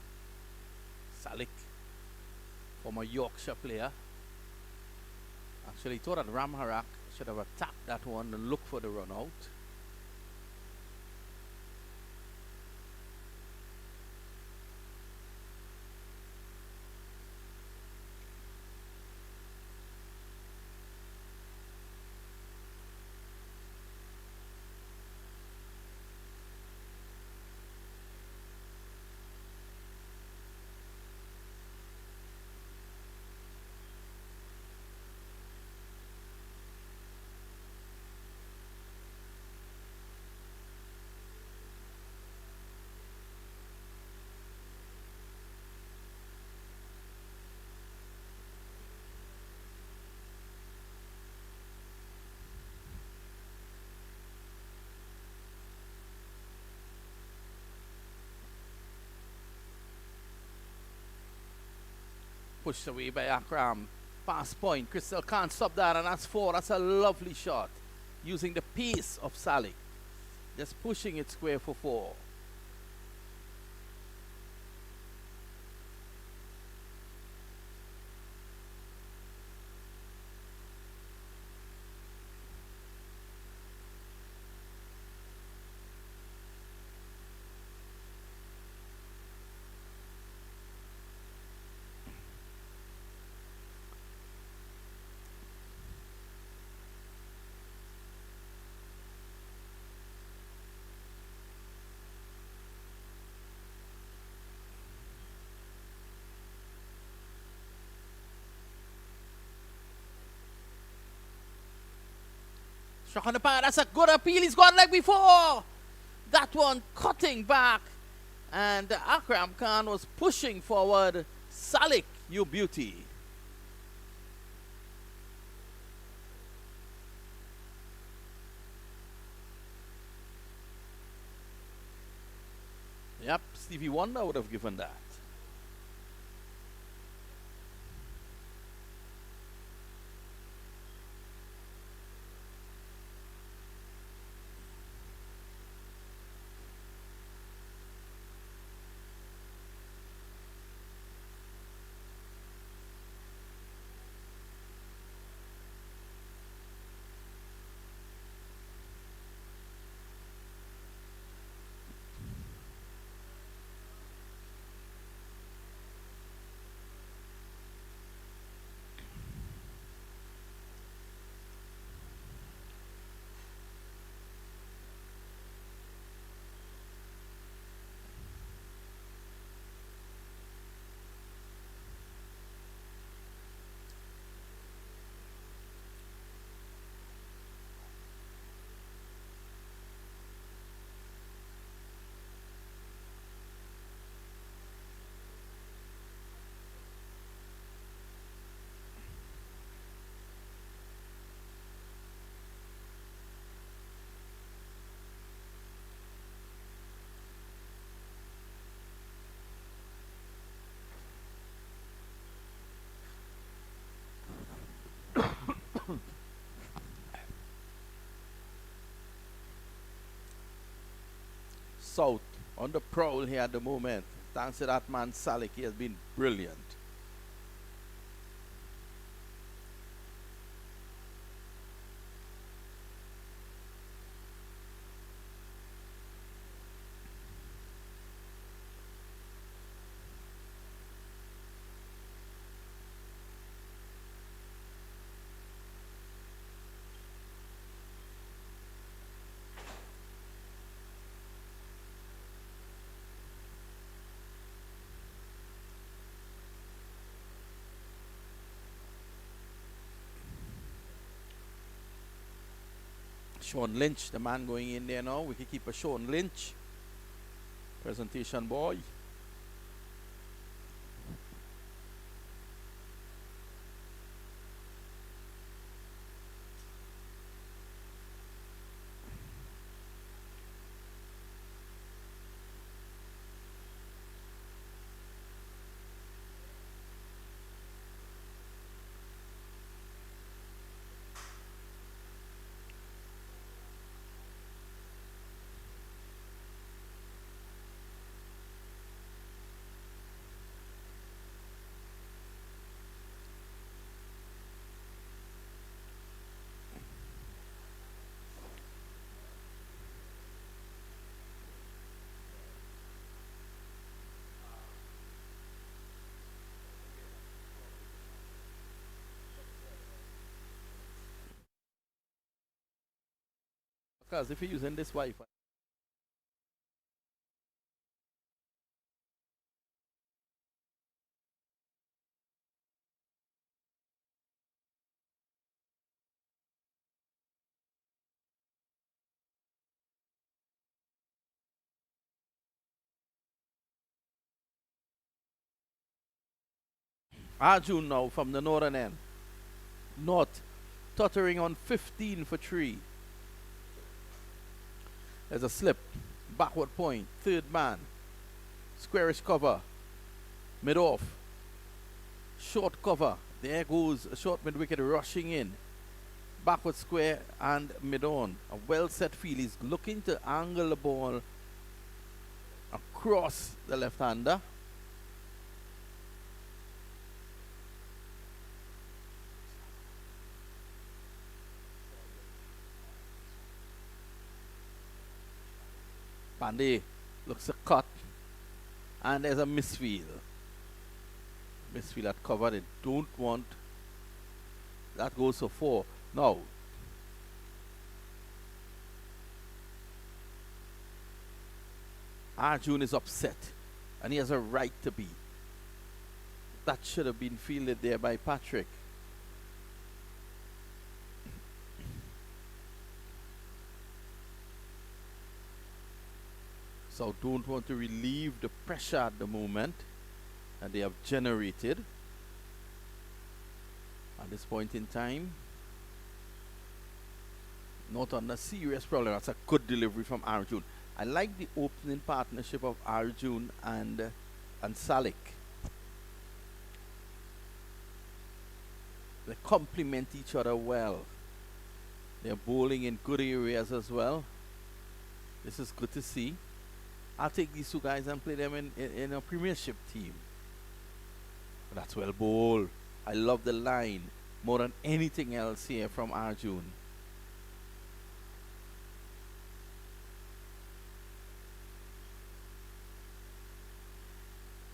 Speaker 1: Salik, former Yorkshire player. Actually thought that Ramharak should have attacked that one and looked for the run out. Pushed away by Akram. Fast point. Crystal can't stop that, and that's 4. That's a lovely shot. Using the pace of Salik. Just pushing it square for 4. Struck on the power. That's a good appeal. He's gone like before. That one cutting back. And Akram Khan was pushing forward. Salik, you beauty. Yep, Stevie Wonder would have given that. South on the prowl here at the moment. Thanks to that man Salik, he has been brilliant. Sean Lynch, the man going in there now. Wicketkeeper Sean Lynch. Presentation boy. Because if you're using this Wi-Fi, Arjun now from the northern end. North tottering on 15 for 3. There's a slip. Backward point. Third man. Squarish cover. Mid off. Short cover. There goes a short mid wicket rushing in. Backward square and mid on. A well set field. He's looking to angle the ball across the left hander. Pandey looks a cut, and there's a misfield. Misfield at cover. They don't want that. Goes for 4. Now Arjun is upset, and he has a right to be. That should have been fielded there by Patrick. So don't want to relieve the pressure at the moment that they have generated at this point in time. Not under serious problem. That's a good delivery from Arjun. I like the opening partnership of Arjun and Salik. They complement each other well. They're bowling in good areas as well. This is good to see. I'll take these two guys and play them in a premiership team. That's well bowled. I love the line more than anything else here from Arjun.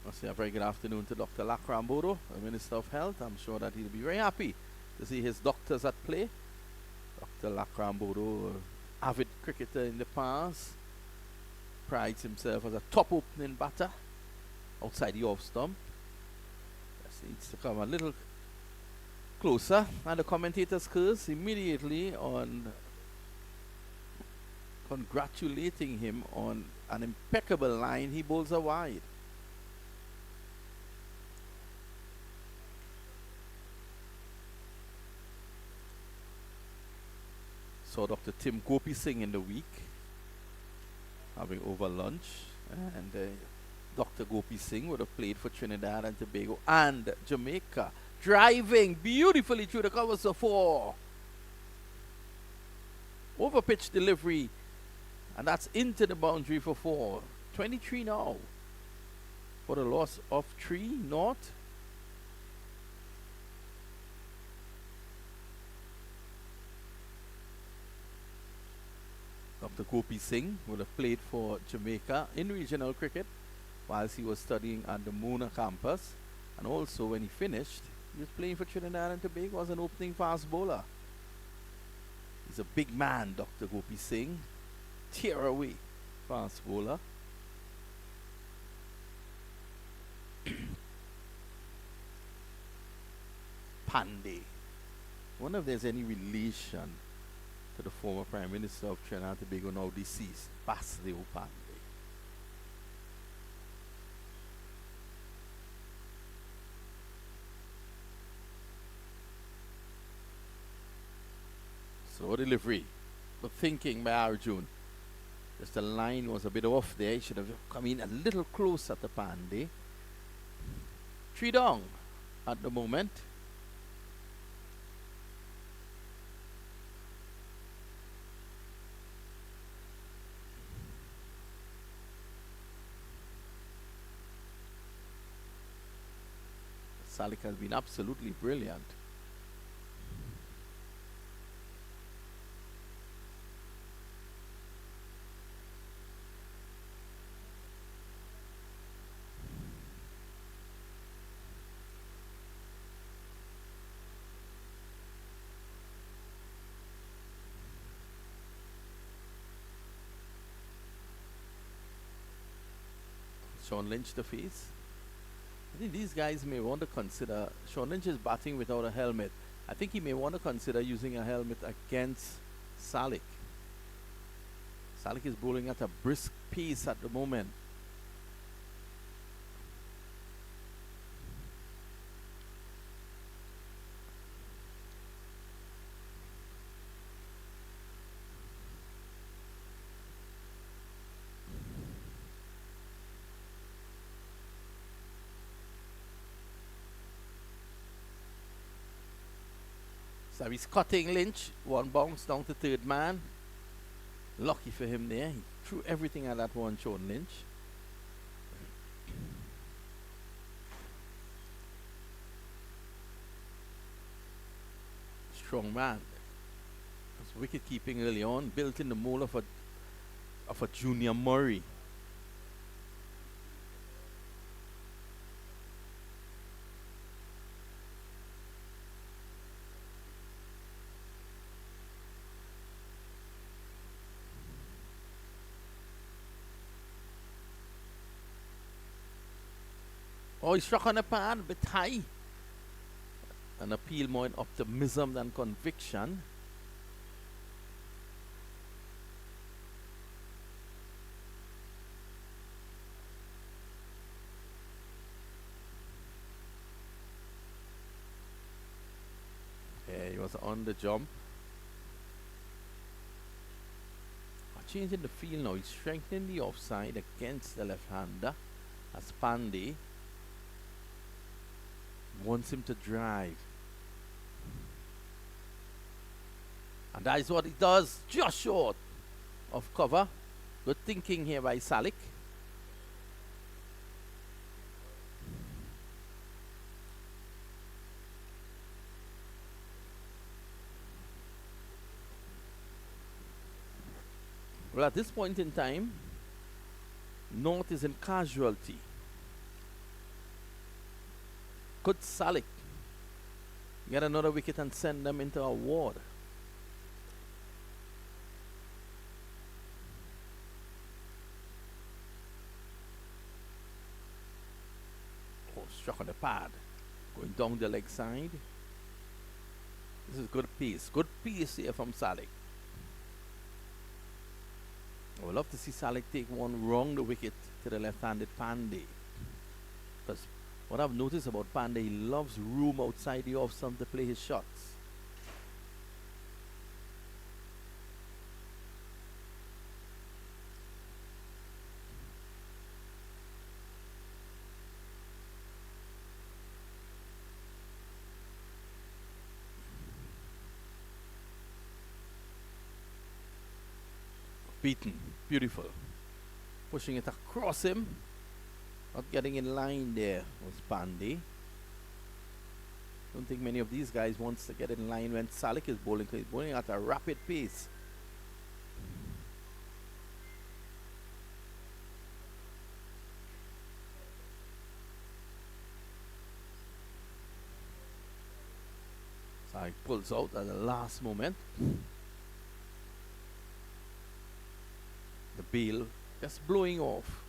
Speaker 1: I say a very good afternoon to Dr. Lakrambodo, the Minister of Health. I'm sure that he'll be very happy to see his doctors at play. Dr. Lakrambodo, avid cricketer in the past, prides himself as a top opening batter outside the off stump. Just needs to come a little closer, and the commentators curse immediately on congratulating him on an impeccable line. He bowls a wide. Saw Dr. Tim Gopi Singh in the week, having over lunch, and Dr. Gopi Singh would have played for Trinidad and Tobago and Jamaica, driving beautifully through the covers of 4. Over pitch delivery And that's into the boundary for 4. 23 now. For the loss of 3, North. Dr. Gopi Singh would have played for Jamaica in regional cricket whilst he was studying at the Mona campus. And also when he finished, he was playing for Trinidad and Tobago as an opening fast bowler. He's a big man, Dr. Gopi Singh. Tear away fast bowler. Pandey. Wonder if there's any relation to the former Prime Minister of Trinidad and Tobago, now deceased, Basdeo Pandey. Slow delivery, but thinking by Arjun. Just the line was a bit off there. He should have come in a little closer to Pandey. 3 down at the moment. Salik has been absolutely brilliant. Sean Lynch the face. I think these guys may want to consider. Sean Lynch is batting without a helmet. I think he may want to consider using a helmet against Salik. Salik is bowling at a brisk pace at the moment. So he's cutting Lynch. 1 bounce down to third man. Lucky for him there. He threw everything at that one, Sean Lynch. Strong man. His wicket keeping early on, built in the mold of a Junior Murray. Oh, he struck on a pad, a bit high. An appeal more in optimism than conviction. Yeah, he was on the jump. Changing the field now. He's strengthening the offside against the left-hander as Pandey wants him to drive. And that is what he does, just short of cover. Good thinking here by Salik. Well, at this point in time, North is in casualty. Could Salik get another wicket and send them into a ward? Oh, struck on the pad. Going down the leg side. This is good pace. Good pace here from Salik. I would love to see Salik take one wrong the wicket to the left-handed Pandey. Because what I've noticed about Pandey, he loves room outside the off stump to play his shots. Beaten. Beautiful. Pushing it across him. Not getting in line there was Pandey. Don't think many of these guys wants to get in line when Salik is bowling, because he's bowling at a rapid pace. Salik pulls out at the last moment. The bail just blowing off.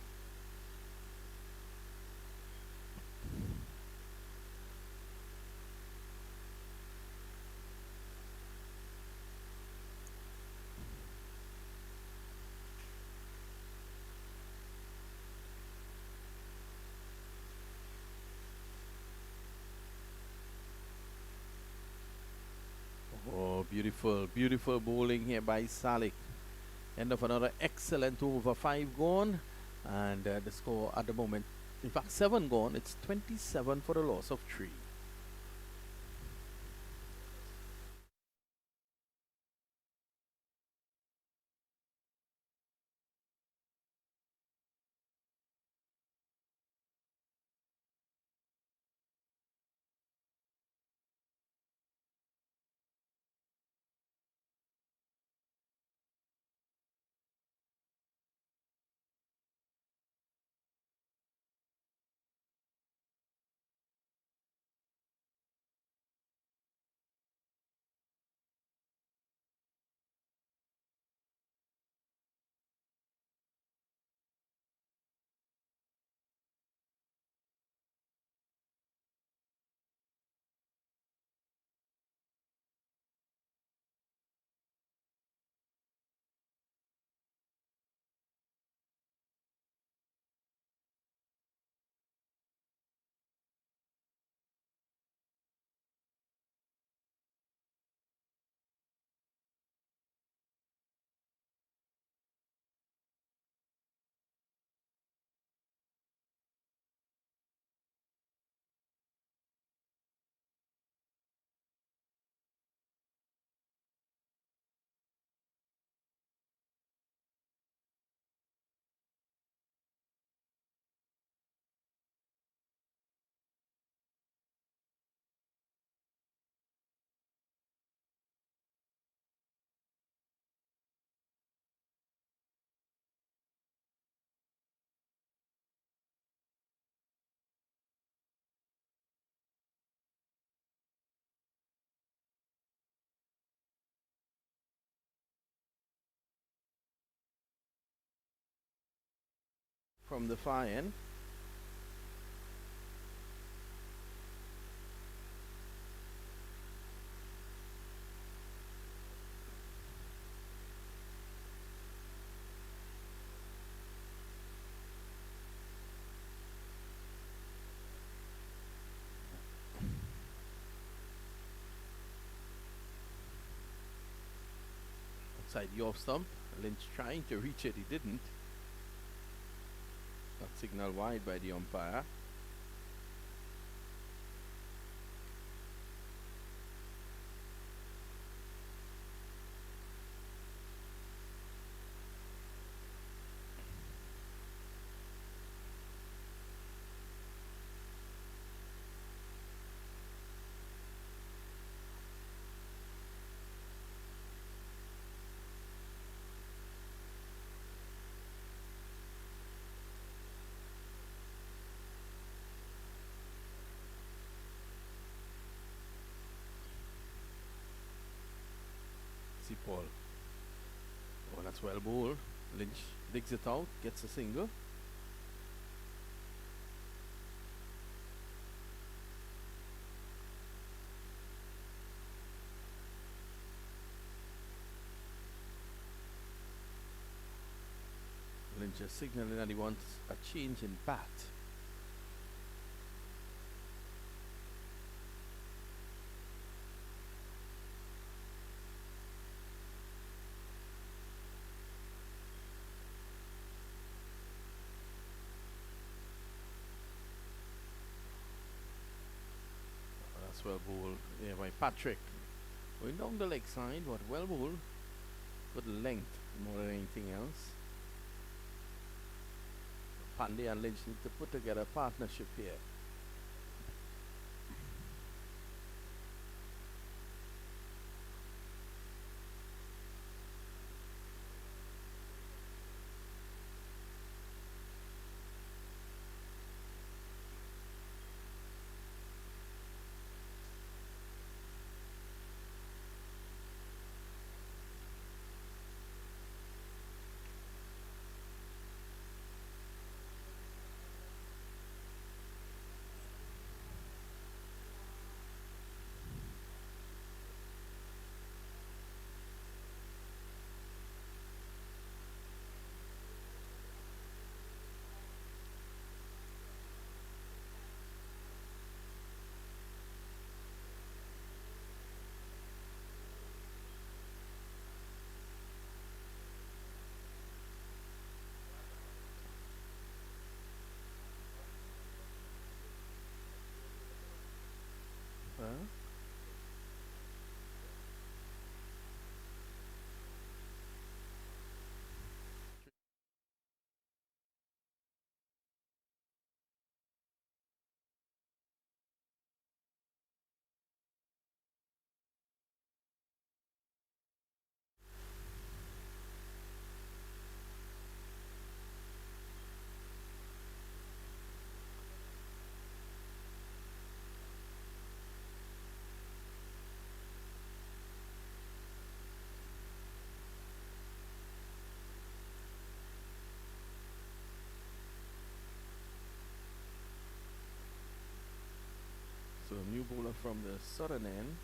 Speaker 1: Oh, beautiful, beautiful bowling here by Salik. End of another excellent over. 5 gone, and the score at the moment, in fact 7 gone. It's 27 for the loss of 3. From the far end. Outside the off stump. Lynch trying to reach it, he didn't. Got signal wide by the umpire. See Paul. Oh, that's well bowled. Lynch digs it out, gets a single. Lynch is signaling that he wants a change in bat. Well bowled there by Patrick. Going down the leg side, but well bowled. Good length. more than anything else. Pandey and Lynch need to put together a partnership here. Huh? So a new bowler from the southern end.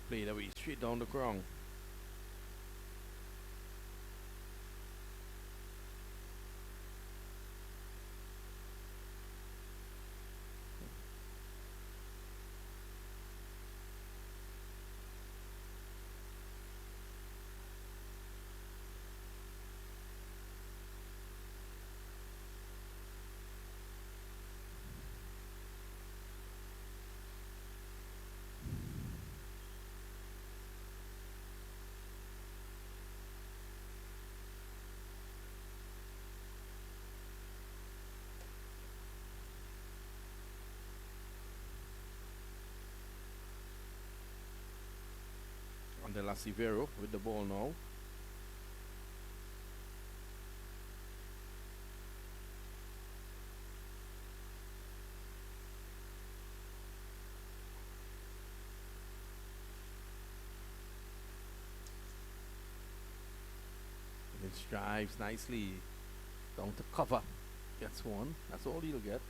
Speaker 1: Played away straight down the ground. And the Lasivero with the ball now. Lynch drives nicely down to cover. Gets one. That's all he'll get.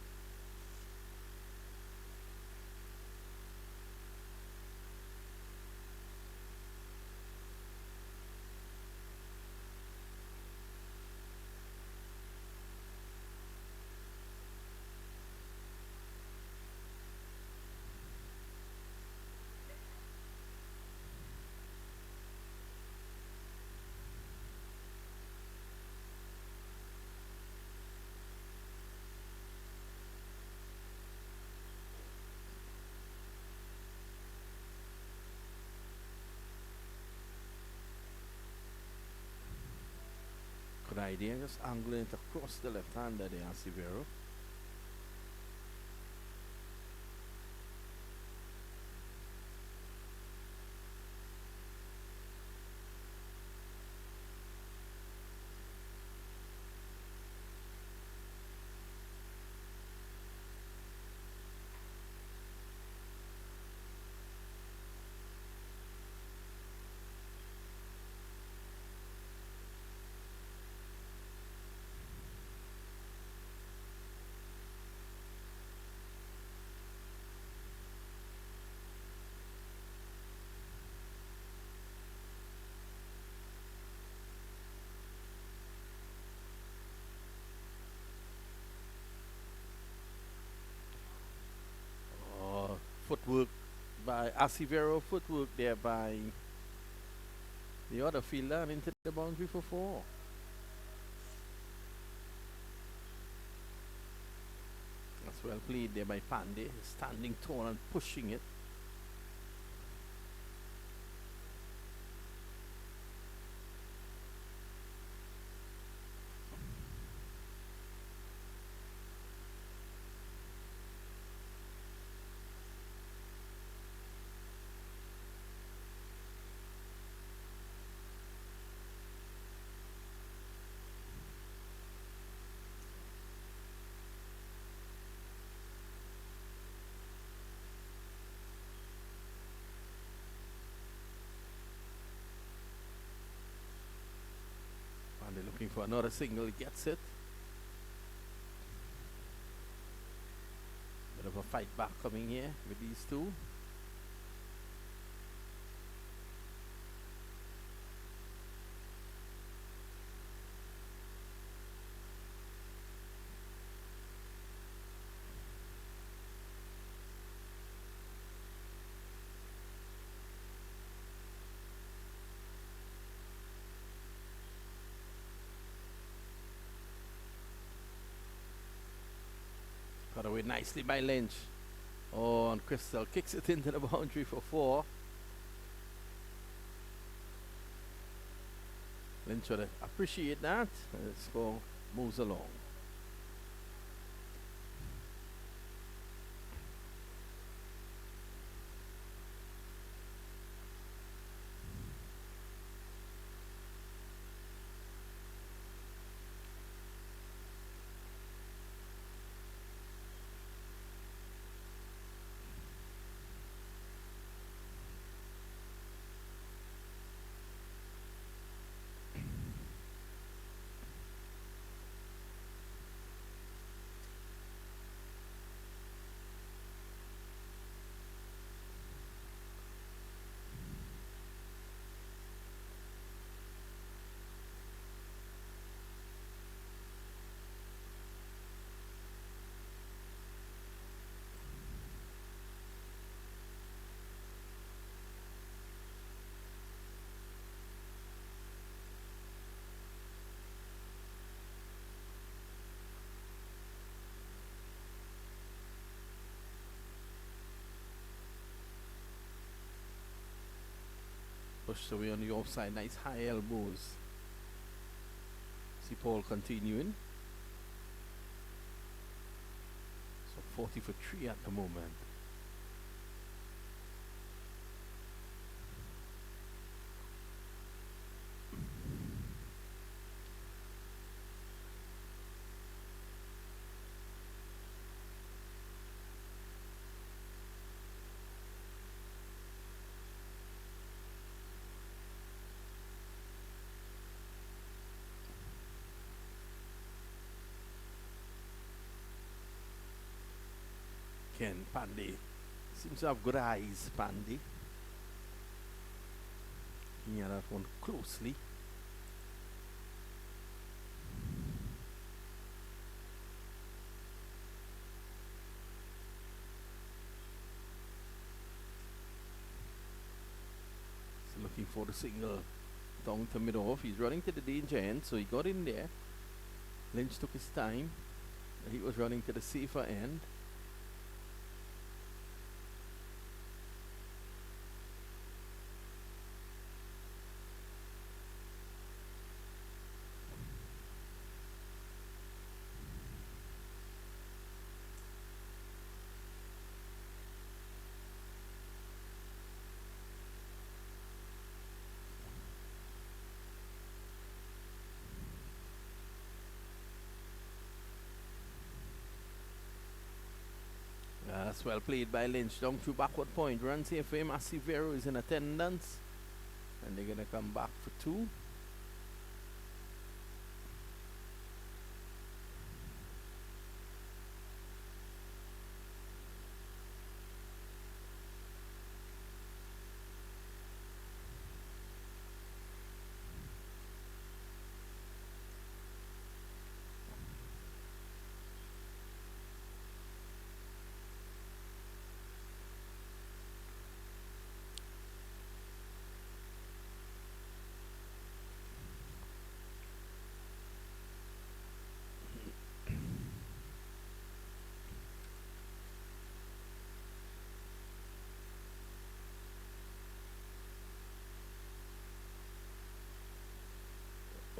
Speaker 1: Good idea. Just angling it across the left hander there, Lasivero. Oh, footwork by Asivero, footwork there by the other fielder and into the boundary for 4. That's well played there by Pandey, standing tall and pushing it. And they're looking for another single. He gets it. Bit of a fight back coming here with these two. Got away nicely by Lynch. Oh, and Crystal kicks it into the boundary for 4. Lynch should appreciate that. The score moves along. Pushed away on the offside. Nice high elbows. See Paul continuing. So 40 for 3 at the moment. Ken Pandey seems to have good eyes. Pandey looking at that one closely. So looking for the single down to mid off. He's running to the danger end, so he got in there. Lynch took his time. He was running to the safer end. That's well played by Lynch. Down to backward point. Runs here for him. Asivero is in attendance. And they're going to come back for 2.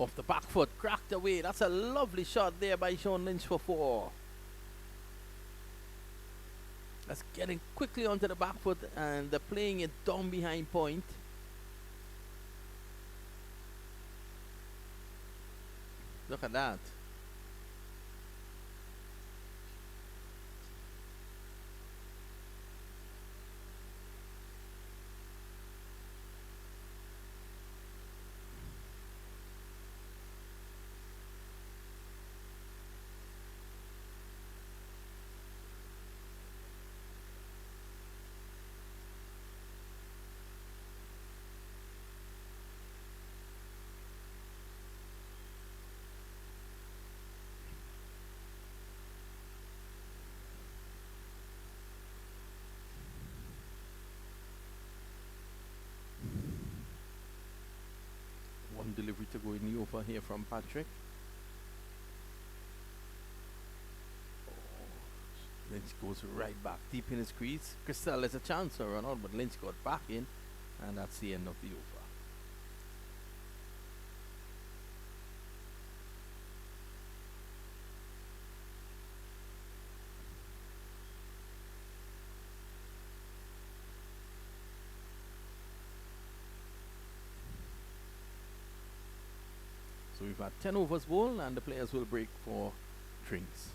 Speaker 1: Off the back foot, cracked away. That's a lovely shot there by Sean Lynch for 4. That's getting quickly onto the back foot and they're playing it down behind point. Look at that. One delivery to go in the over here from Patrick. Lynch goes right back deep in his crease. Crystal has a chance to run out, but Lynch got back in, and that's the end of the over. So we've had 10 overs bowled, and the players will break for drinks.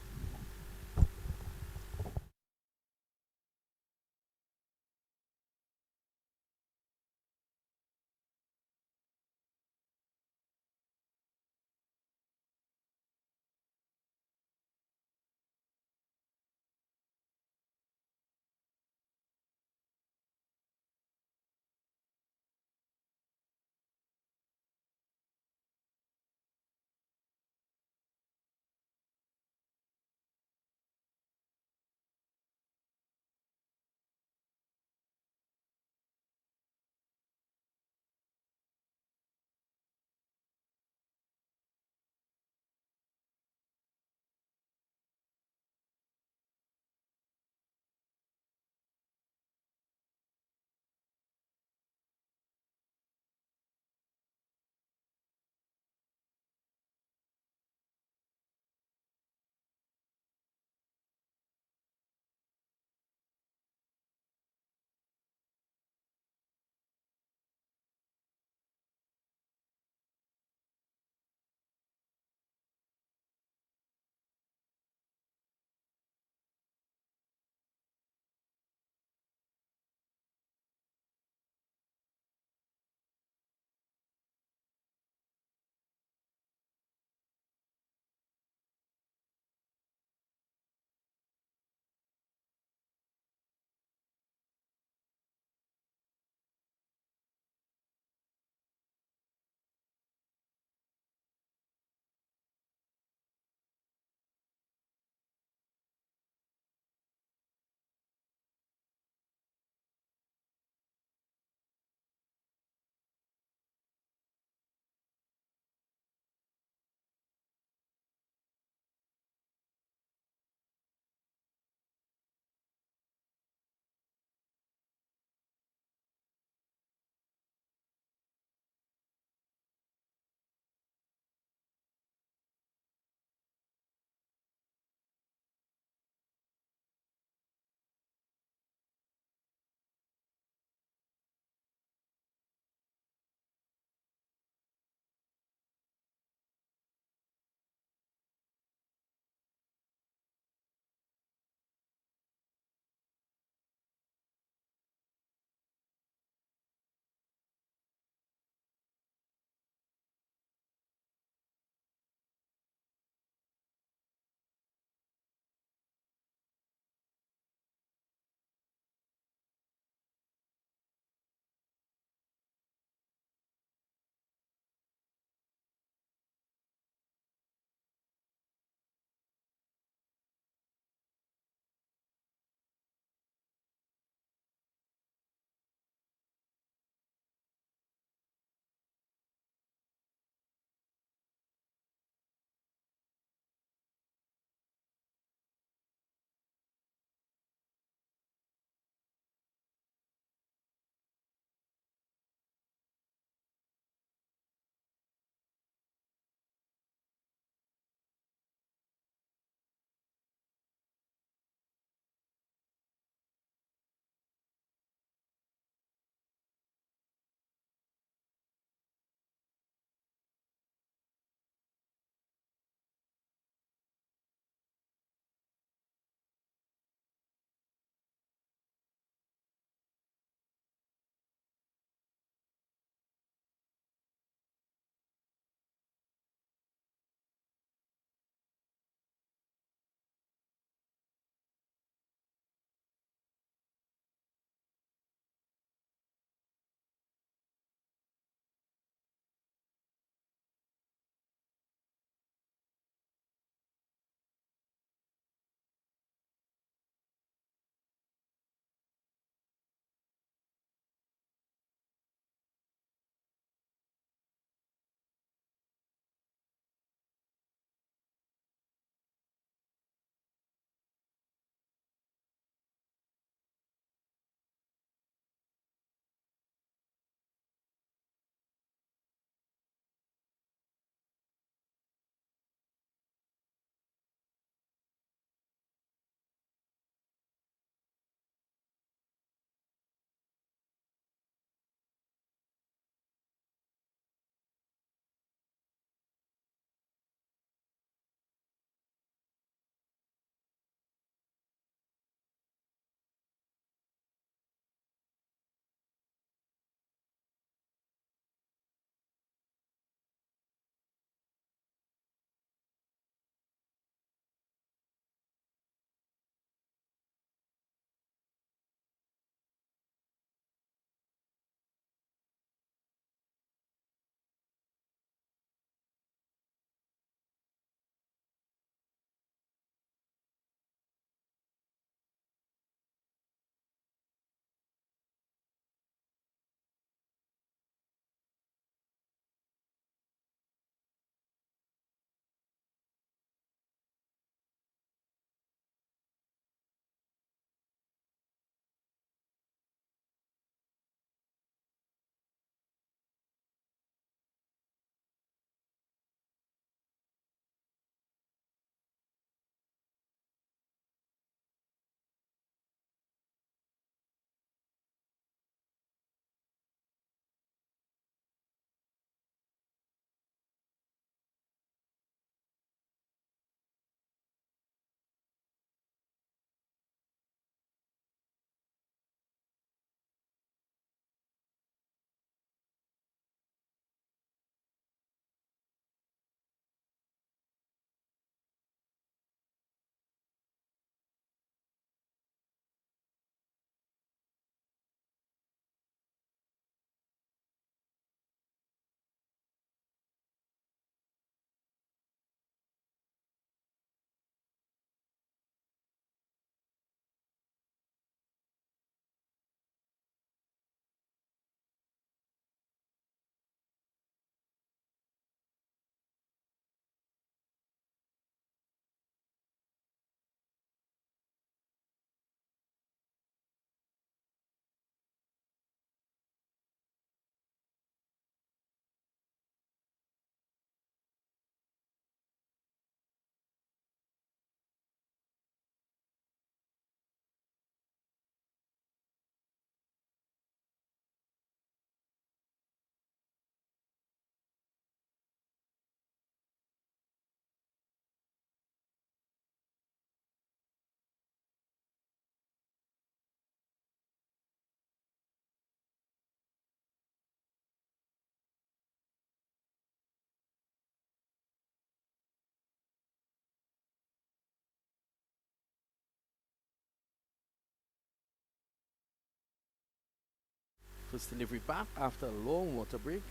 Speaker 1: First delivery back after a long water break.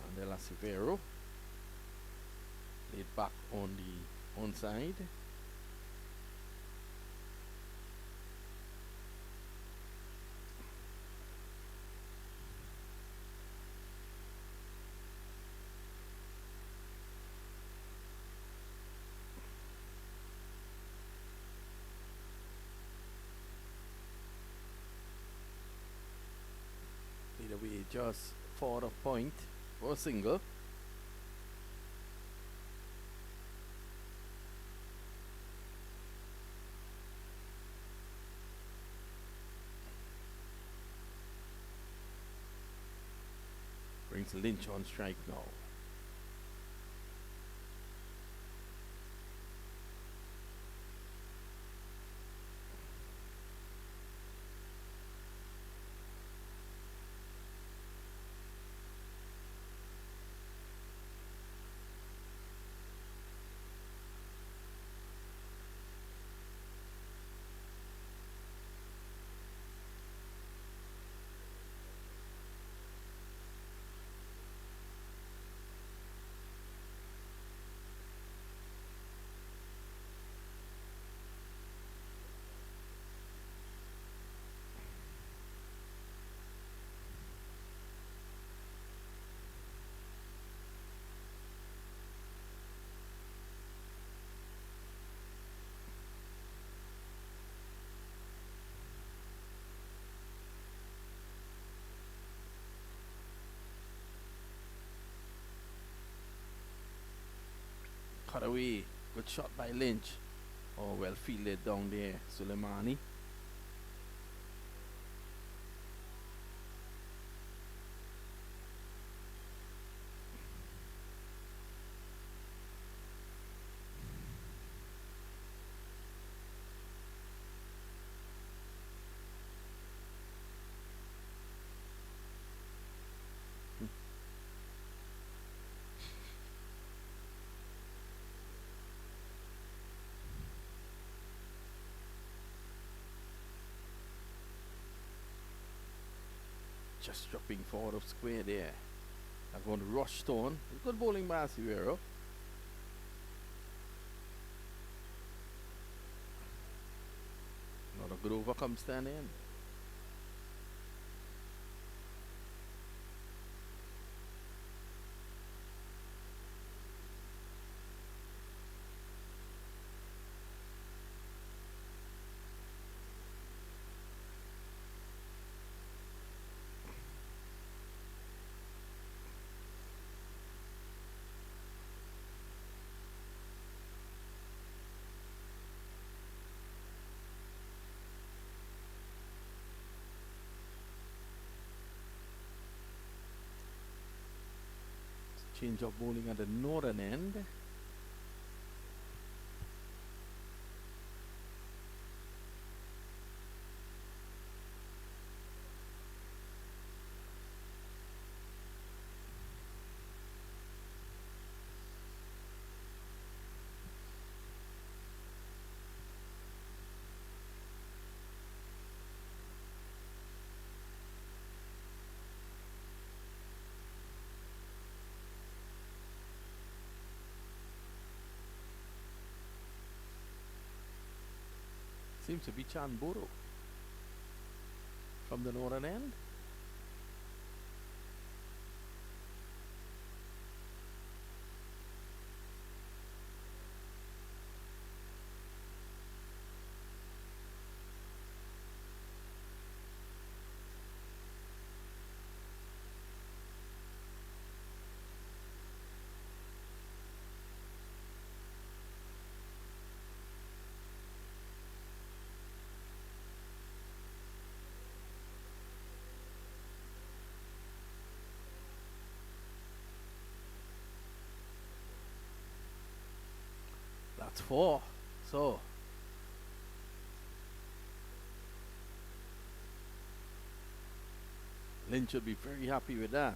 Speaker 1: Mandela Severo laid back on the onside. Played away just forward of point for a single. Brings Lynch on strike now. Cut away. Good shot by Lynch. Oh, well fielded down there, Suleimani. Just dropping forward of square there. I'm going to rush Stone. Good bowling by Severo. Not a good over comes stand in. Change of bowling at the northern end. Seems to be Chan Boro from the northern end. That's 4. So Lynch should be very happy with that.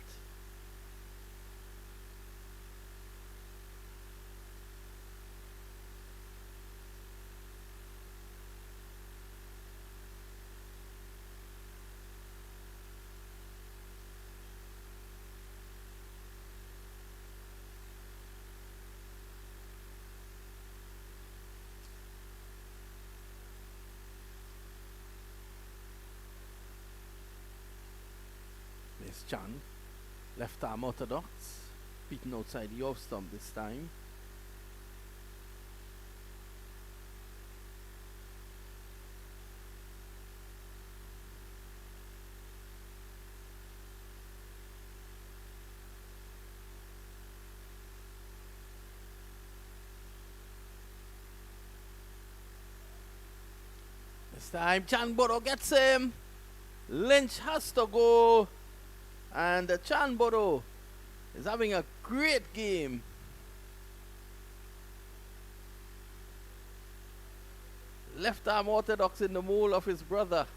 Speaker 1: Chan. Left arm orthodox. Beaten outside the off stump this time. This time Chan Boro gets him. Lynch has to go. And Chan Boro is having a great game. Left arm orthodox in the mold of his brother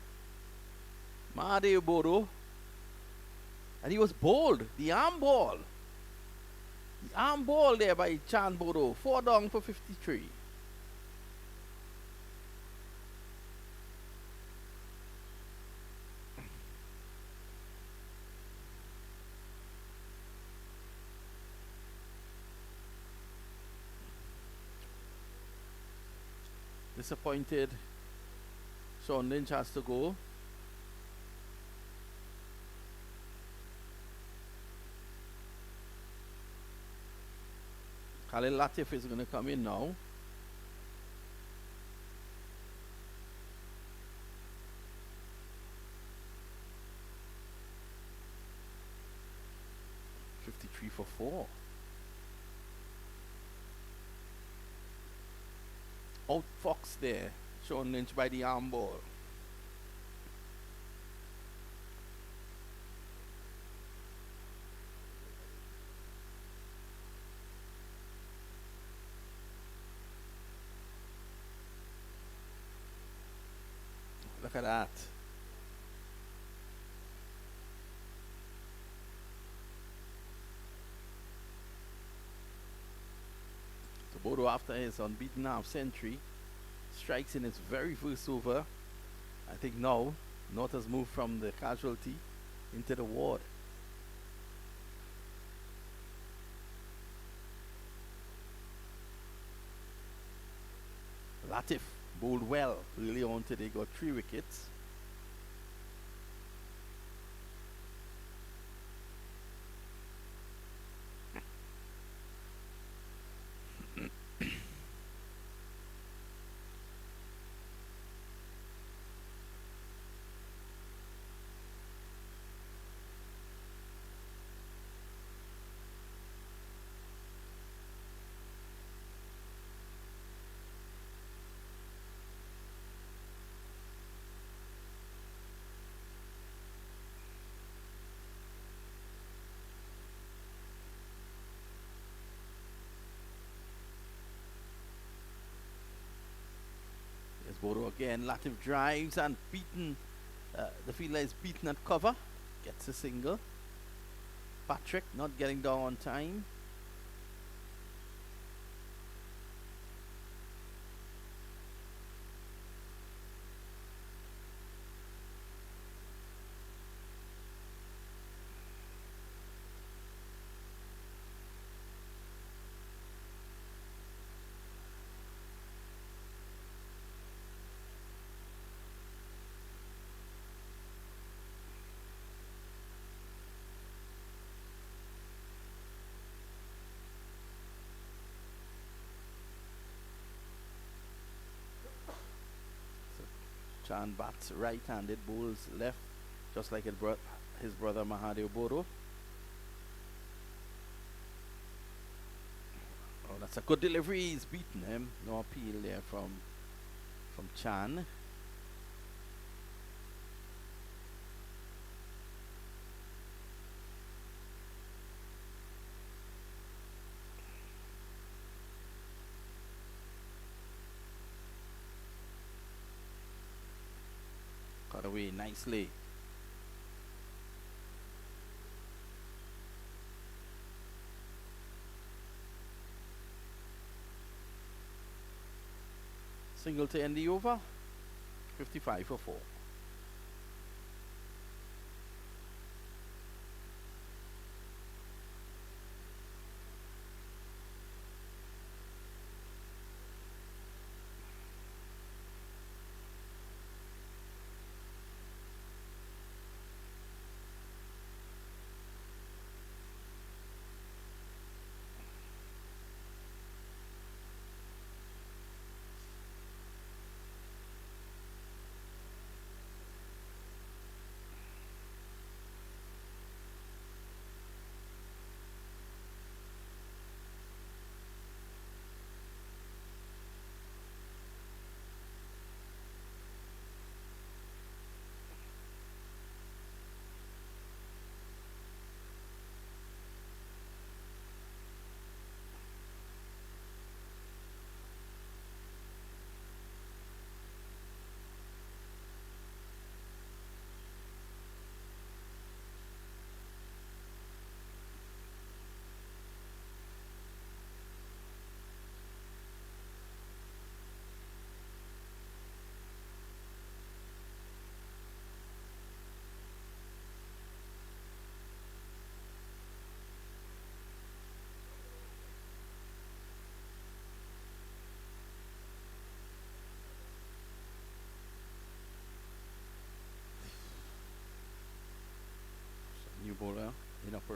Speaker 1: Mahade Boro. And he was bowled. The arm ball. The arm ball there by Chan Boro. 4 down for 53. Disappointed. Sean Lynch has to go. Khalil Latif is going to come in now. .53 for 4. Out Fox there. Sean Lynch by the arm ball. Look at that. So Bodo, after his unbeaten half century, strikes in his very first over. I think now North has moved from the casualty into the ward. Latif bowled well early on today, got 3 wickets. There's Bodo again. Latif drives and beaten. The fielder is beaten at cover. Gets a single. Patrick not getting down on time. Chan bats right-handed, bowls left, just like his brother Mahade Boro. Oh, that's a good delivery. He's beaten him. No appeal there from Chan. Cut away nicely. Single to end the over. 55 for 4.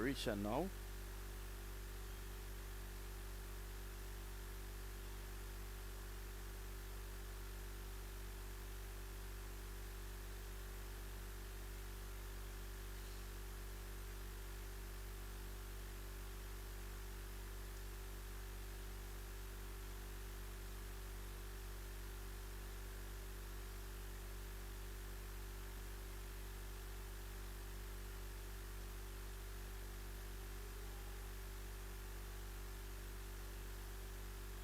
Speaker 1: preparation now.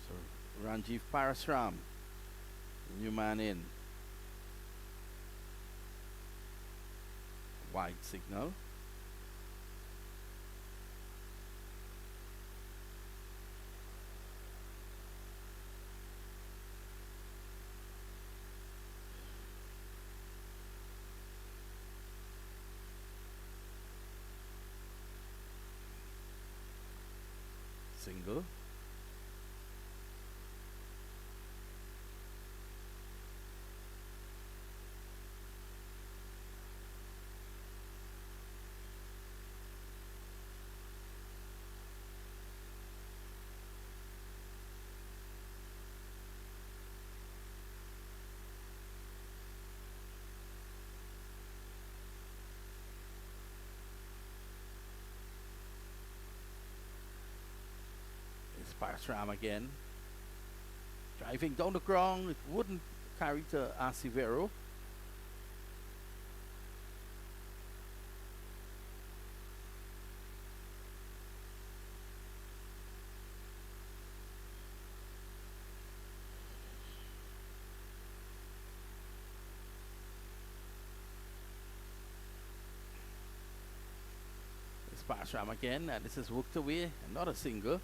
Speaker 1: So Ranjiv Parasram, new man in. Wide signal. Single. It's Parasram again. Driving down the ground, it wouldn't carry to Acivero. It's Parasram again, and this is worked away, another single.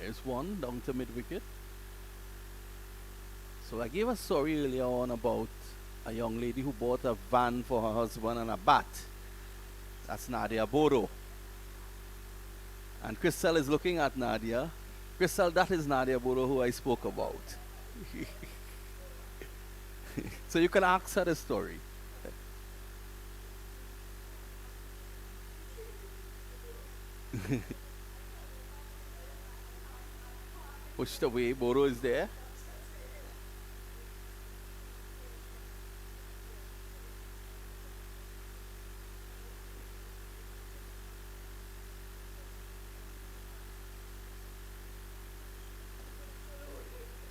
Speaker 1: There's one down to mid wicket. So I gave a story earlier on about a young lady who bought a van for her husband and a bat. That's Nadia Bodo. And Crystal is looking at Nadia. Crystal, that is Nadia Bodo who I spoke about. So you can ask her the story. Pushed away, Bodo is there.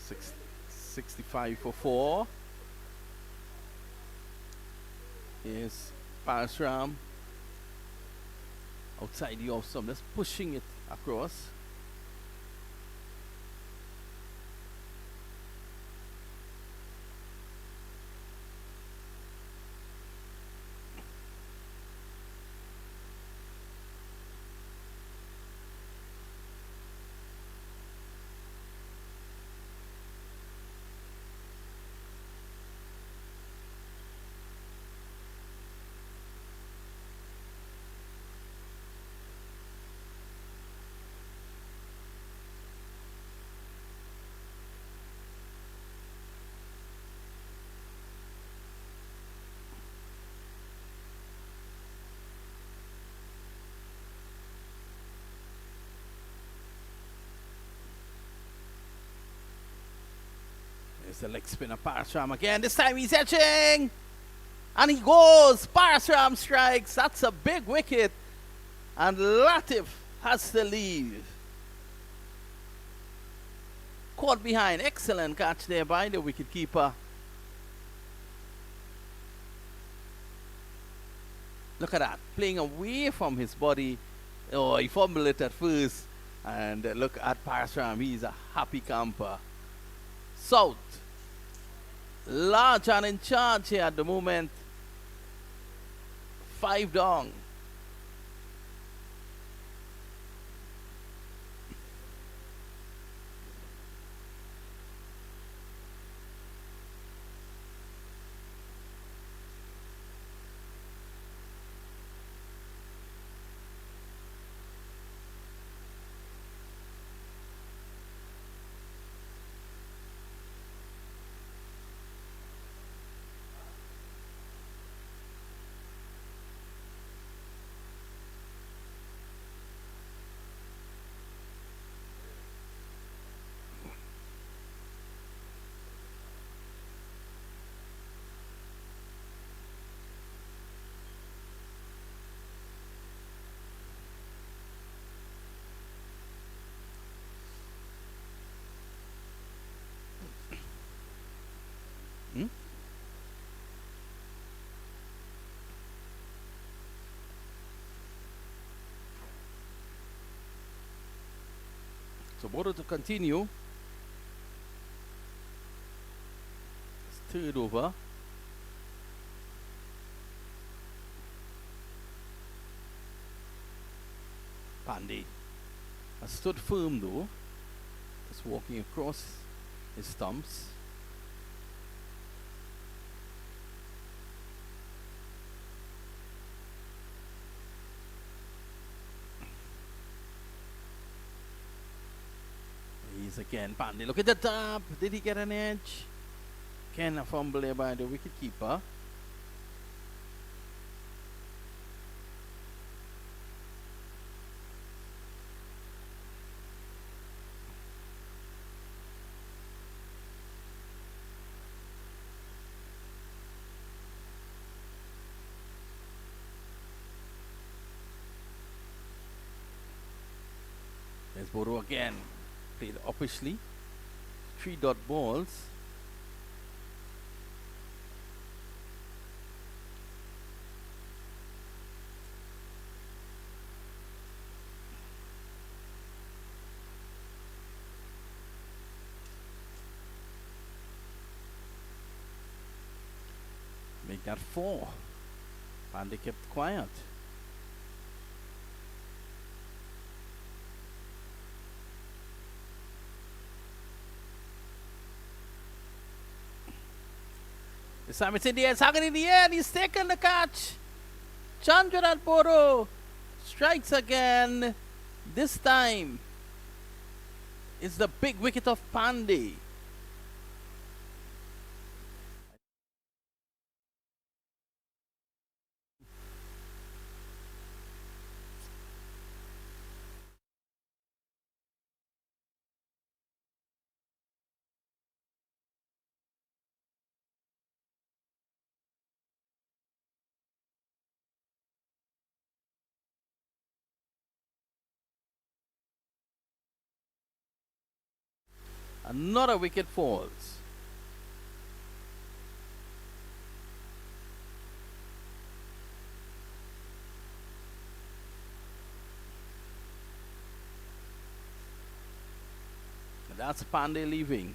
Speaker 1: Six, 65 for 4. Yes, Parasram outside the off stump, just pushing it across. There's the leg spinner, Parasram again. This time he's edging. And he goes. Parasram strikes. That's a big wicket. And Latif has to leave. Caught behind. Excellent catch there by the wicketkeeper. Look at that. Playing away from his body. Oh, he fumbled it at first. And look at Parasram. He's a happy camper. South. Large and in charge here at the moment. 5 down. So Bodo to continue. It's third over. Pandey has stood firm though. Just walking across his stumps. He's again Pandey. Look at the top. Did he get an edge? Again a fumble there by the wicketkeeper. There's Bodo again. Played uppishly. 3 dot balls. Make that 4. Pandey kept quiet. This time it's in the air, it's hanging in the air, and he's taken the catch. Chandran Poro strikes again. This time it's the big wicket of Pandey. Another wicket falls. And that's Pandey leaving.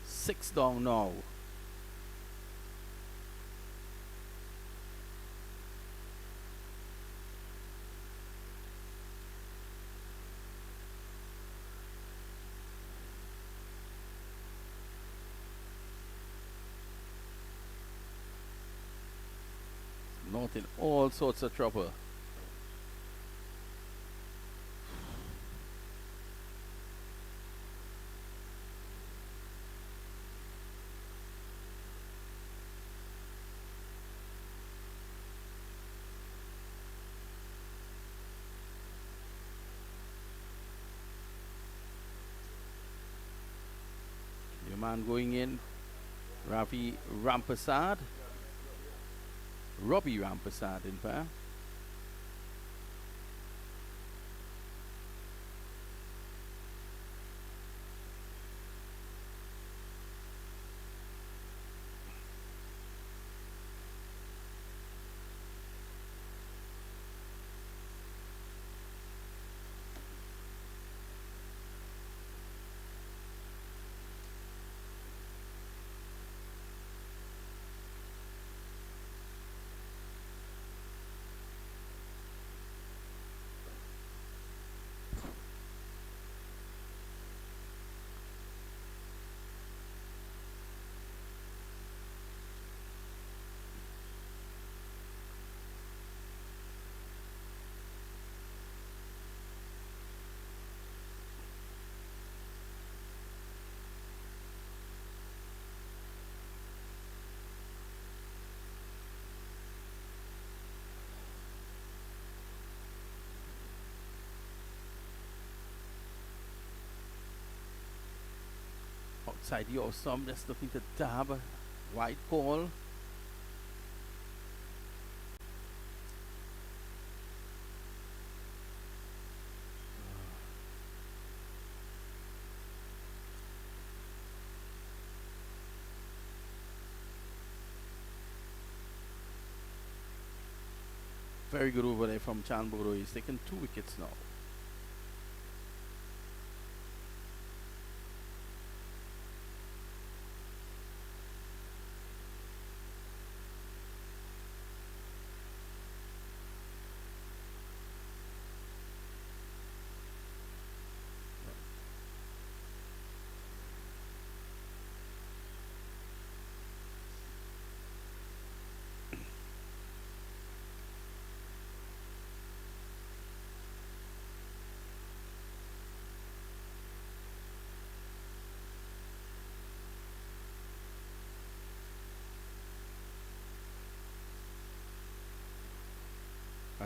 Speaker 1: Six down now. Not in all sorts of trouble. Your man going in, Ravi Rampasad. Robbie Rampasad, in fact. Outside the awesome, just looking to dab. Wide ball. Very good over there from Chanboro. He's taken 2 wickets now.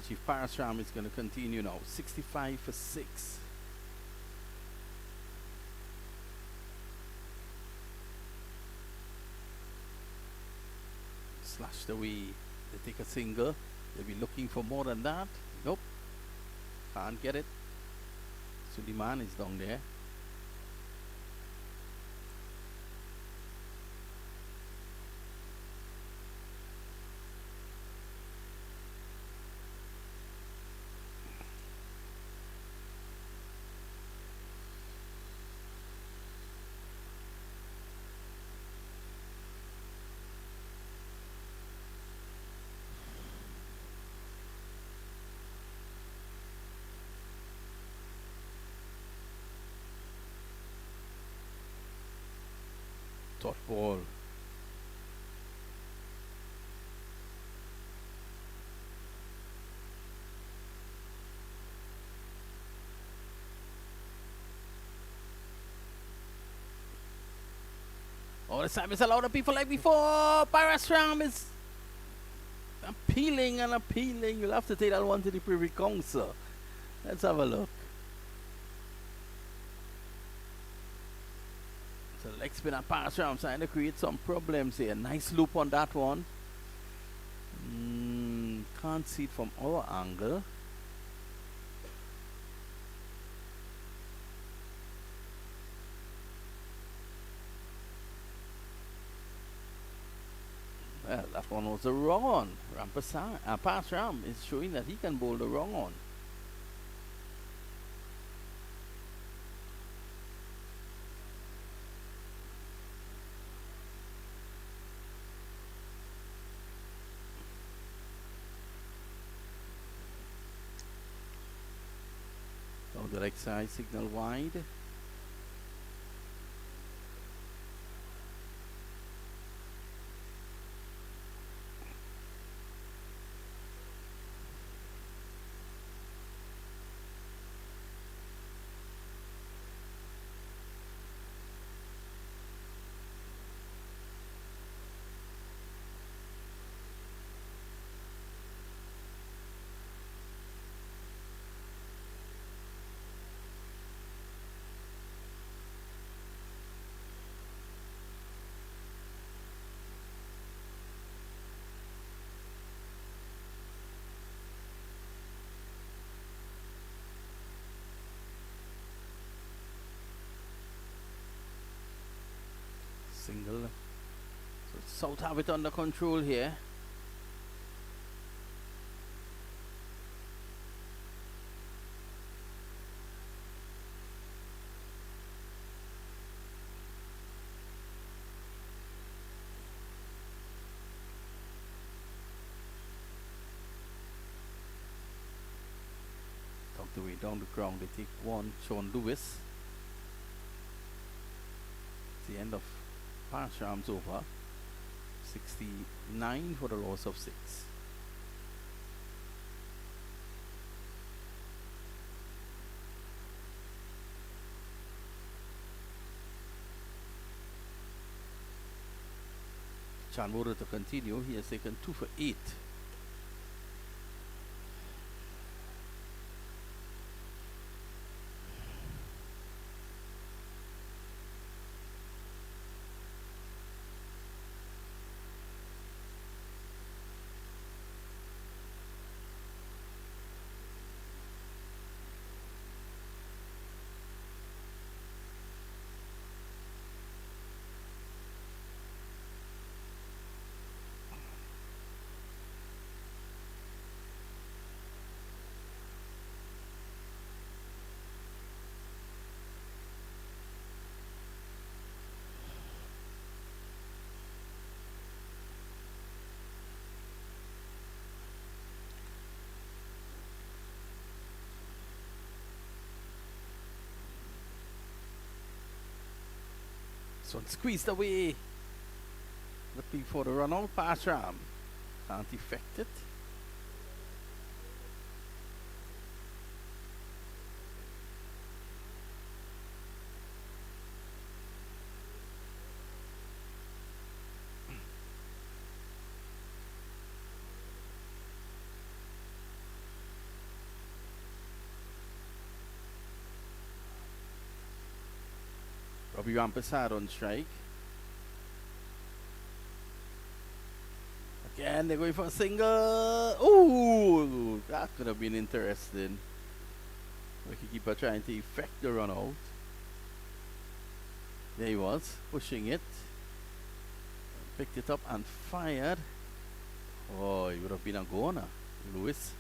Speaker 1: Chief Parashram is going to continue now. 65 for 6. Slashed away. They take a single. They'll be looking for more than that. Nope. Can't get it. Suleiman is down there. Dot ball. Oh, this time it's a lot of people like before. Parasram is appealing and appealing. You'll have to take that one to the Privy Council. Let's have a look. So leg spin and Parasram trying to create some problems here. Nice loop on that one. Can't see it from our angle. Well, that one was the wrong one. Parasram is showing that he can bowl the wrong one. Down the right side, signal wide. Single. So South have it under control here. Talk the way down the ground. They take one. Sean Lewis. It's the end of Parasram's over. 69 for the loss of 6. Chanwoda to continue. He has taken 2 for 8. So it's squeezed away. Looking for the run out. Parasram can't effect it. Robbie Rampersad on strike. Again, they're going for a single. Ooh, that could have been interesting. Wicketkeeper trying to effect the run out. There he was, pushing it. Picked it up and fired. Oh, he would have been a goner, Lewis.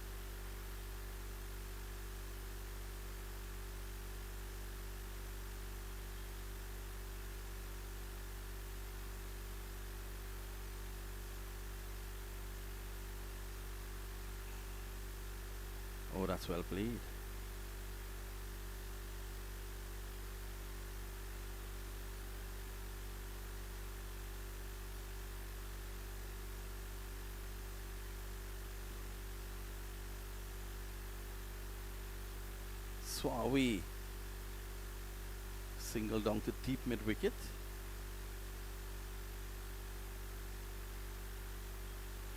Speaker 1: Oh, that's well played. Suave. Single down to deep mid wicket.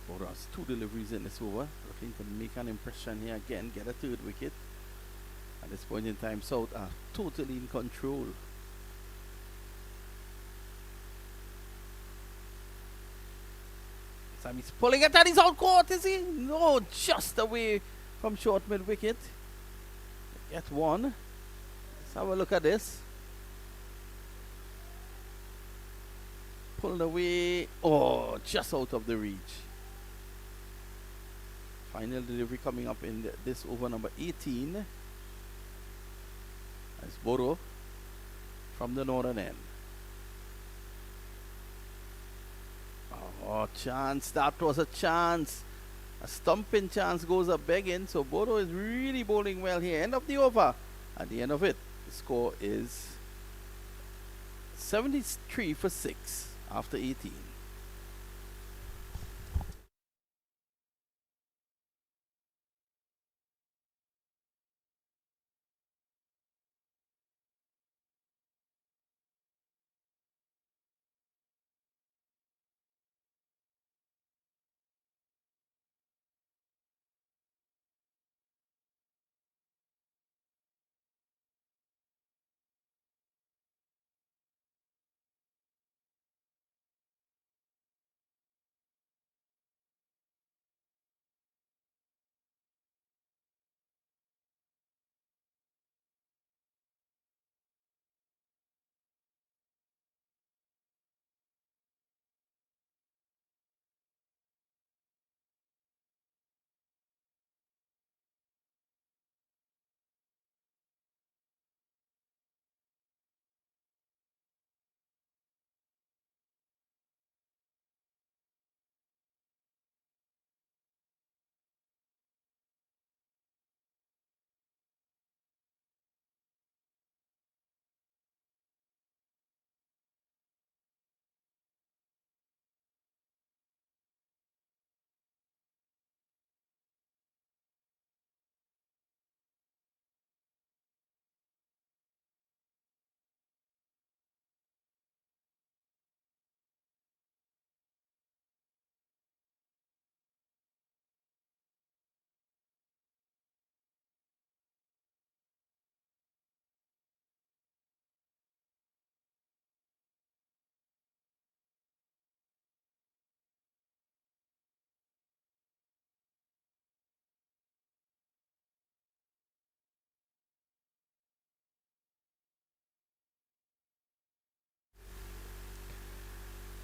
Speaker 1: Boro has 2 deliveries in this over. Looking to make an impression here again, get a 3rd wicket. At this point in time, South are totally in control. Sam is pulling it and he's out court, is he? No, just away from short mid wicket. Get 1. Let's have a look at this. Pulled away. Oh, just out of the reach. Final delivery coming up in this over number 18. As Boro from the northern end. Oh, chance. That was a chance. A stumping chance goes up begging. So Boro is really bowling well here. End of the over. At the end of it, the score is 73 for 6 after 18.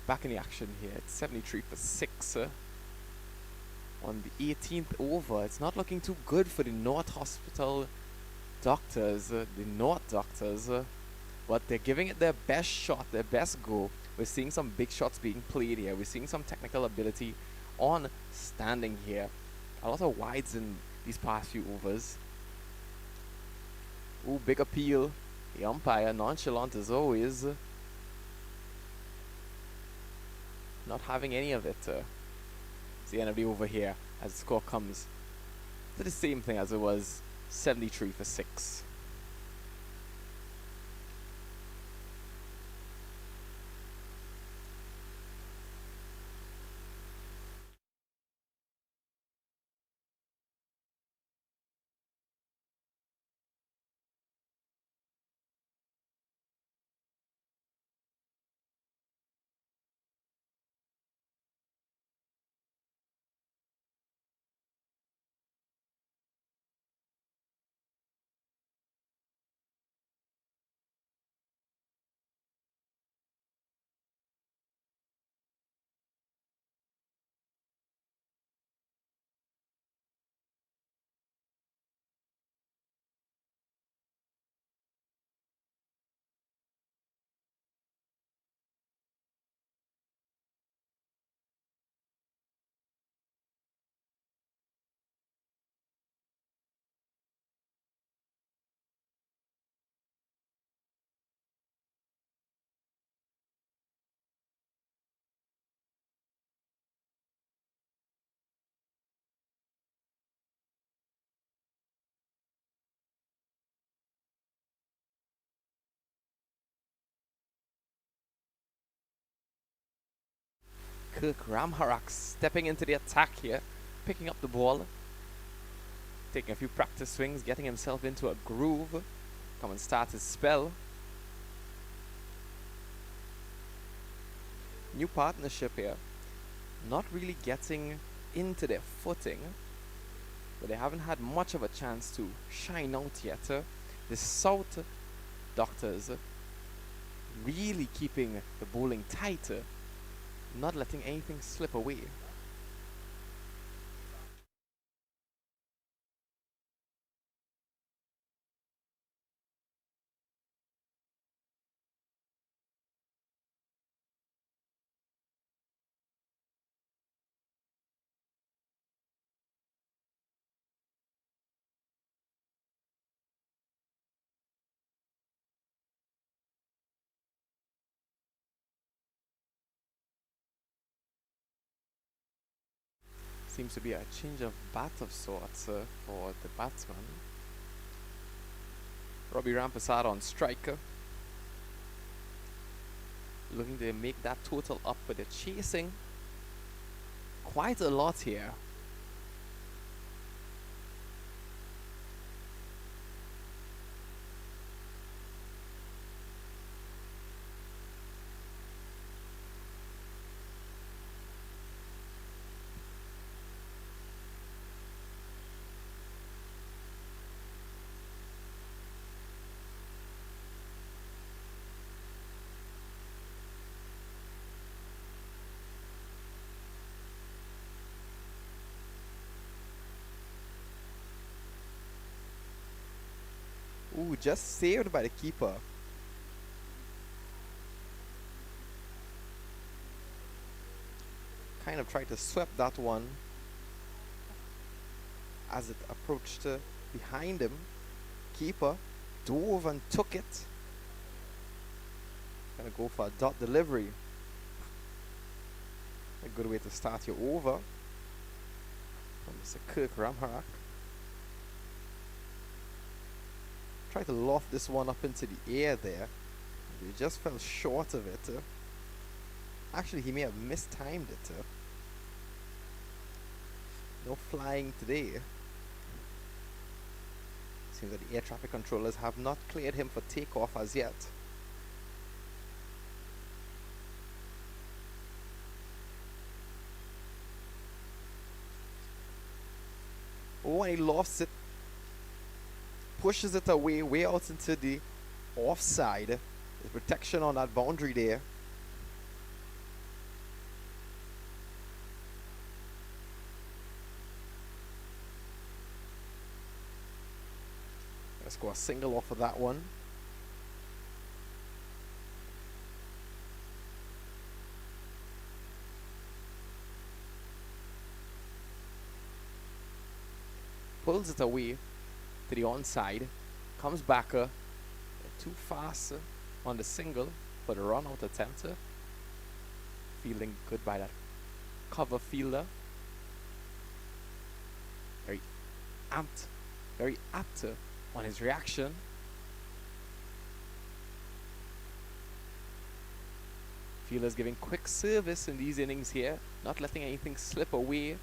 Speaker 3: Back in the action here. It's 73 for 6 on the 18th over. It's not looking too good for the North Hospital doctors, the North doctors, but they're giving it their best shot, their best go. We're seeing some big shots being played here. We're seeing some technical ability on standing here. A lot of wides in these past few overs. Ooh, big appeal. The umpire nonchalant as always. Not having any of it. It's the end of the over here as the score comes to the same thing as it was, 73 for 6. Kirk Ramharak stepping into the attack here, picking up the ball, taking a few practice swings, getting himself into a groove. Come and start his spell. New partnership here. Not really getting into their footing, but they haven't had much of a chance to shine out yet. The South Doctors really keeping the bowling tight, not letting anything slip away. Seems to be a change of bat of sorts for the batsman. Robbie Rampasad on striker. Looking to make that total up, but they're chasing quite a lot here. Ooh, just saved by the keeper. Kind of tried to sweep that one as it approached behind him. Keeper dove and took it. Gonna go for a dot delivery. A good way to start your over from Mr. Kirk Ramharak. Try to loft this one up into the air there. He just fell short of it. Actually, he may have mistimed it. No flying today. Seems that the air traffic controllers have not cleared him for takeoff as yet. Oh, and he lofts it. Pushes it away, way out into the offside. There's protection on that boundary there. Let's go a single off of that one. Pulls it away to the onside, comes back too fast on the single for the run out attempt. Fielding good by that cover fielder. Very apt on his reaction. Fielder's giving quick service in these innings here, not letting anything slip away.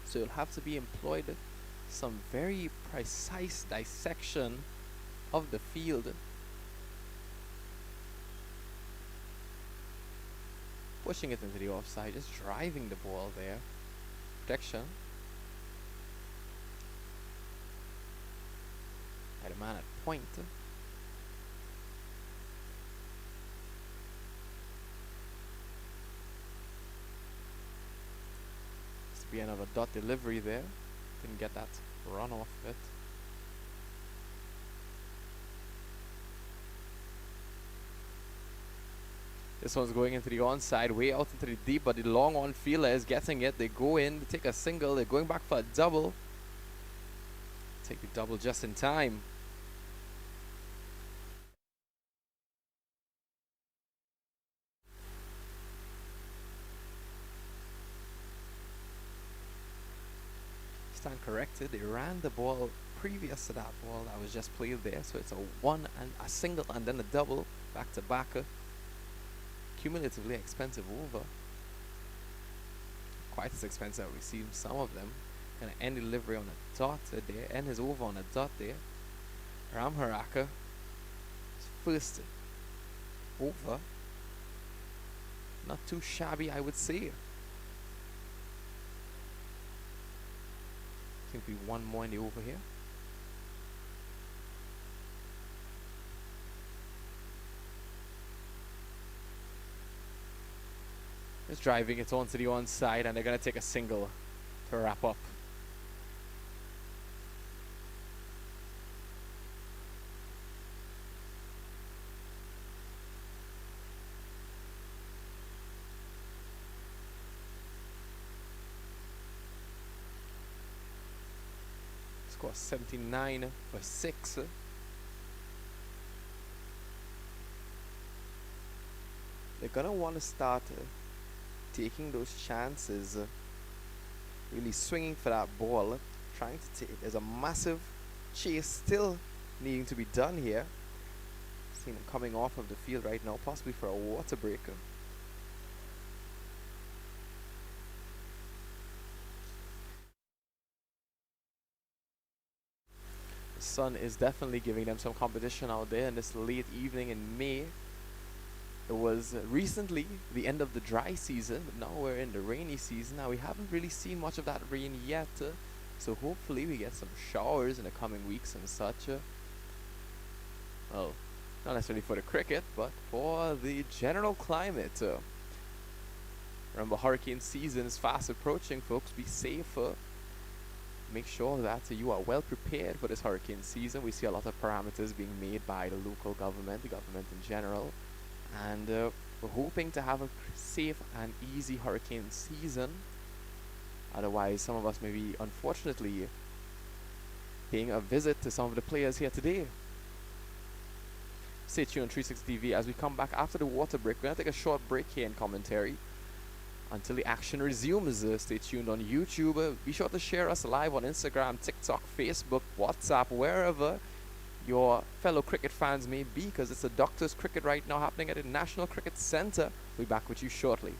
Speaker 3: So you'll have to be employed some very precise dissection of the field. Pushing it into the offside, just driving the ball there. Protection. Had a man at point. Must be another dot delivery there. Didn't get that run off it. This one's going into the onside, way out into the deep, but the long on fielder is getting it. They go in, they take a single, they're going back for a double. Take the double just in time. Stand corrected. They ran the ball previous to that ball that was just played there, so it's a single and then a double back to back. cumulatively expensive over. Quite as expensive as we've seen some of them. Gonna end delivery on a dot there, end his over on a dot there. Ram Haraka, first over. Not too shabby, I would say. Think we one more in the over here. Just driving it onto the onside, and they're gonna take a single to wrap up. Score 79 for 6. They're gonna want to start taking those chances, really swinging for that ball, trying to take. There's a massive chase still needing to be done here. See him coming off of the field right now, possibly for a water break. The sun is definitely giving them some competition out there in this late evening in May. It was recently the end of the dry season, but now we're in the rainy season. Now we haven't really seen much of that rain yet, so hopefully we get some showers in the coming weeks and such. Well, not necessarily for the cricket, but for the general climate. Remember, hurricane season is fast approaching, folks. Be safe. Make sure that you are well prepared for this hurricane season. We see a lot of parameters being made by the local government, the government in general. And we're hoping to have a safe and easy hurricane season. Otherwise, some of us may be, unfortunately, paying a visit to some of the players here today. Stay tuned on 360 TV as we come back after the water break. We're going to take a short break here in commentary until the action resumes. Stay tuned on YouTube. Be sure to share us live on Instagram, TikTok, Facebook, WhatsApp, wherever your fellow cricket fans may be, because it's a doctor's cricket right now happening at the National Cricket Centre. We'll be back with you shortly.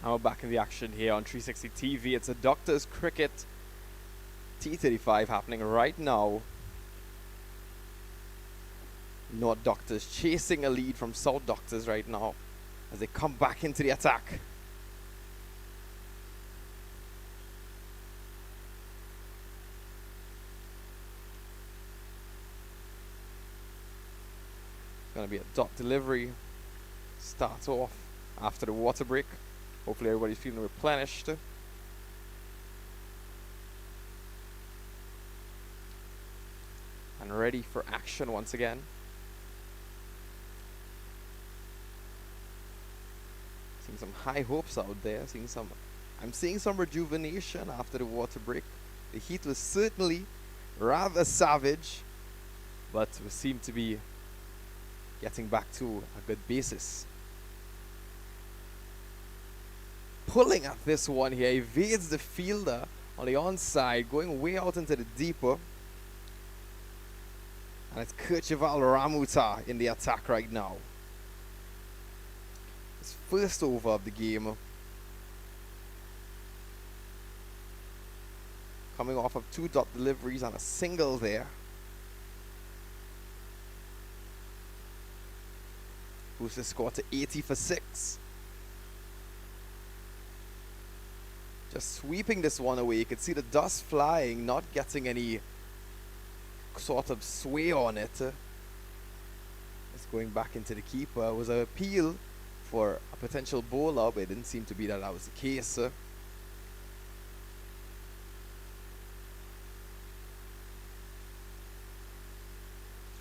Speaker 3: And we're back in the action here on 360 TV. It's a Doctors Cricket T35 happening right now. North Doctors chasing a lead from South Doctors right now as they come back into the attack. It's going to be a dot delivery. Starts off after the water break. Hopefully everybody's feeling replenished. And ready for action once again. Seeing some high hopes out there. I'm seeing some rejuvenation after the water break. The heat was certainly rather savage, but we seem to be getting back to a good basis. Pulling at this one here, evades the fielder on the onside, going way out into the deeper. And it's Kercheval Ramuta in the attack right now. His first over of the game. Coming off of 2 dot deliveries and a single there. Boosts the score to 80 for 6. Just sweeping this one away. You can see the dust flying, not getting any sort of sway on it. It's going back into the keeper. It was an appeal for a potential bowler, but it didn't seem to be that was the case.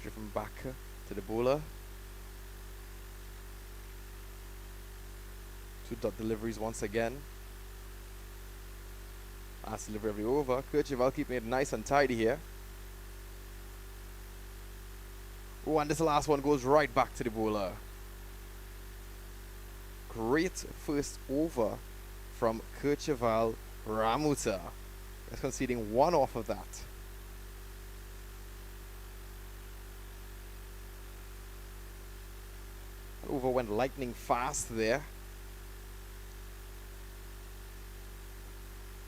Speaker 3: Driven back to the bowler. 2 dot deliveries once again. Last delivery of the over. Kercheval keeping it nice and tidy here. Oh, and this last one goes right back to the bowler. Great first over from Kercheval Ramuta. Just conceding 1 off of that. Over went lightning fast there.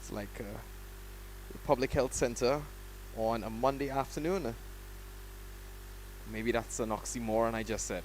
Speaker 3: It's like the Public Health Center on a Monday afternoon. Maybe that's an oxymoron I just said.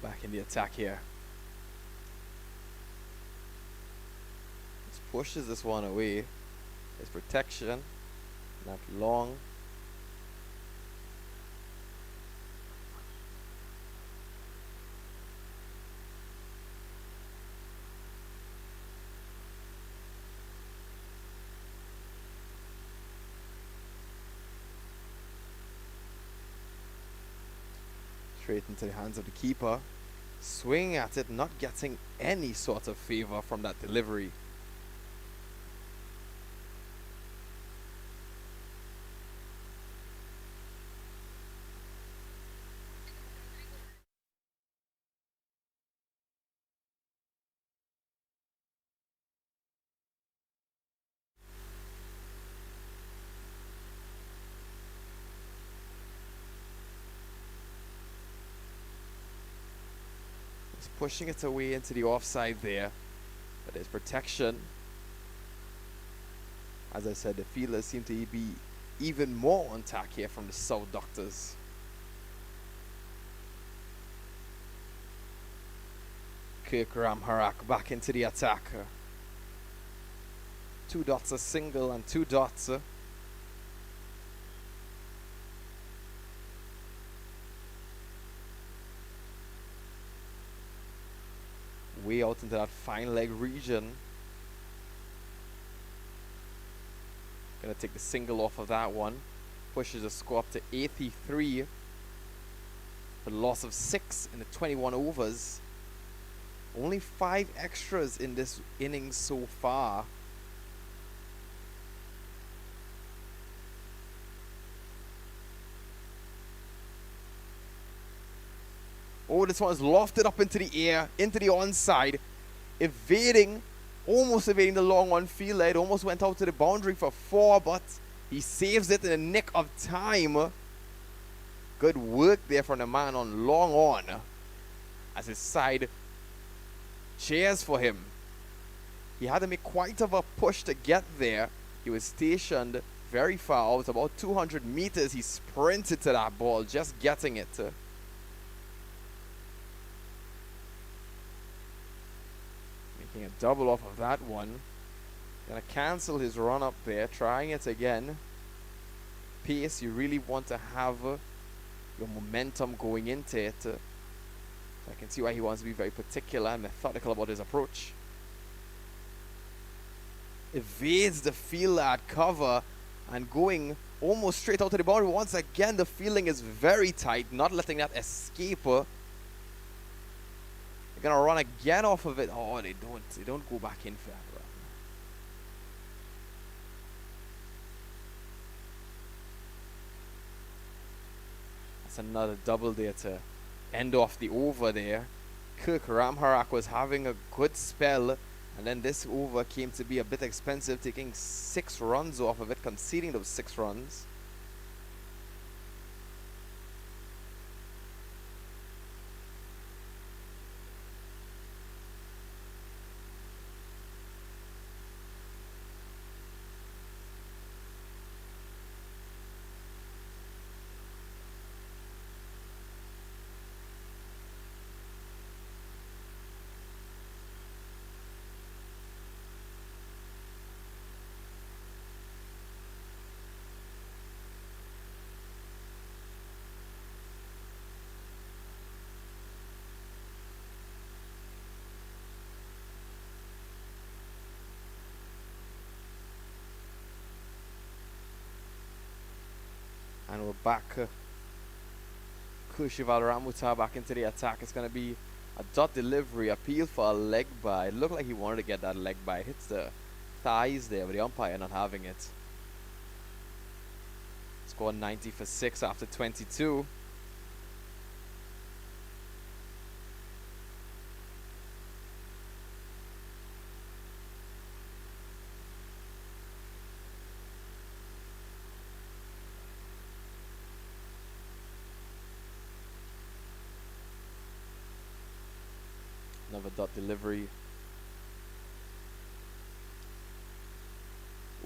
Speaker 3: Back in the attack here. Just pushes this one away. There's protection. Not long. Straight into the hands of the keeper. Swinging at it, not getting any sort of favor from that delivery. Pushing it away into the offside there, but there's protection. As I said, the fielders seem to be even more on tack here from the South Doctors. Kirk Ramharak back into the attack. 2 dots a single and 2 dots. Way out into that fine leg region. Gonna take the single off of that one. Pushes the score up to 83. A loss of 6 in the 21 overs. Only 5 extras in this innings so far.
Speaker 4: Oh, this one's lofted up into the air, into the onside, almost evading the long on fielder. It almost went out to the boundary for 4, but he saves it in the nick of time. Good work there from the man on long on as his side cheers for him. He had to make quite of a push to get there. He was stationed very far out, about 200 meters. He sprinted to that ball, just getting it. Making a double off of that one. Gonna cancel his run up there, trying it again. Pace, you really want to have your momentum going into it. I can see why he wants to be very particular and methodical about his approach. Evades the fielder at cover and going almost straight out to the boundary. Once again, the fielding is very tight, not letting that escape. They're gonna run again off of it. Oh, they don't go back in for that run. That's another double there to end off the over there. Kirk Ramharak was having a good spell, and then this over came to be a bit expensive, taking 6 runs off of it, conceding those 6 runs. And we're back. Kushival Ramuta back into the attack. It's going to be a dot delivery, appeal for a leg bye. It looked like he wanted to get that leg bye. It hits the thighs there, but the umpire not having it. Score 90 for 6 after 22. Another dot delivery.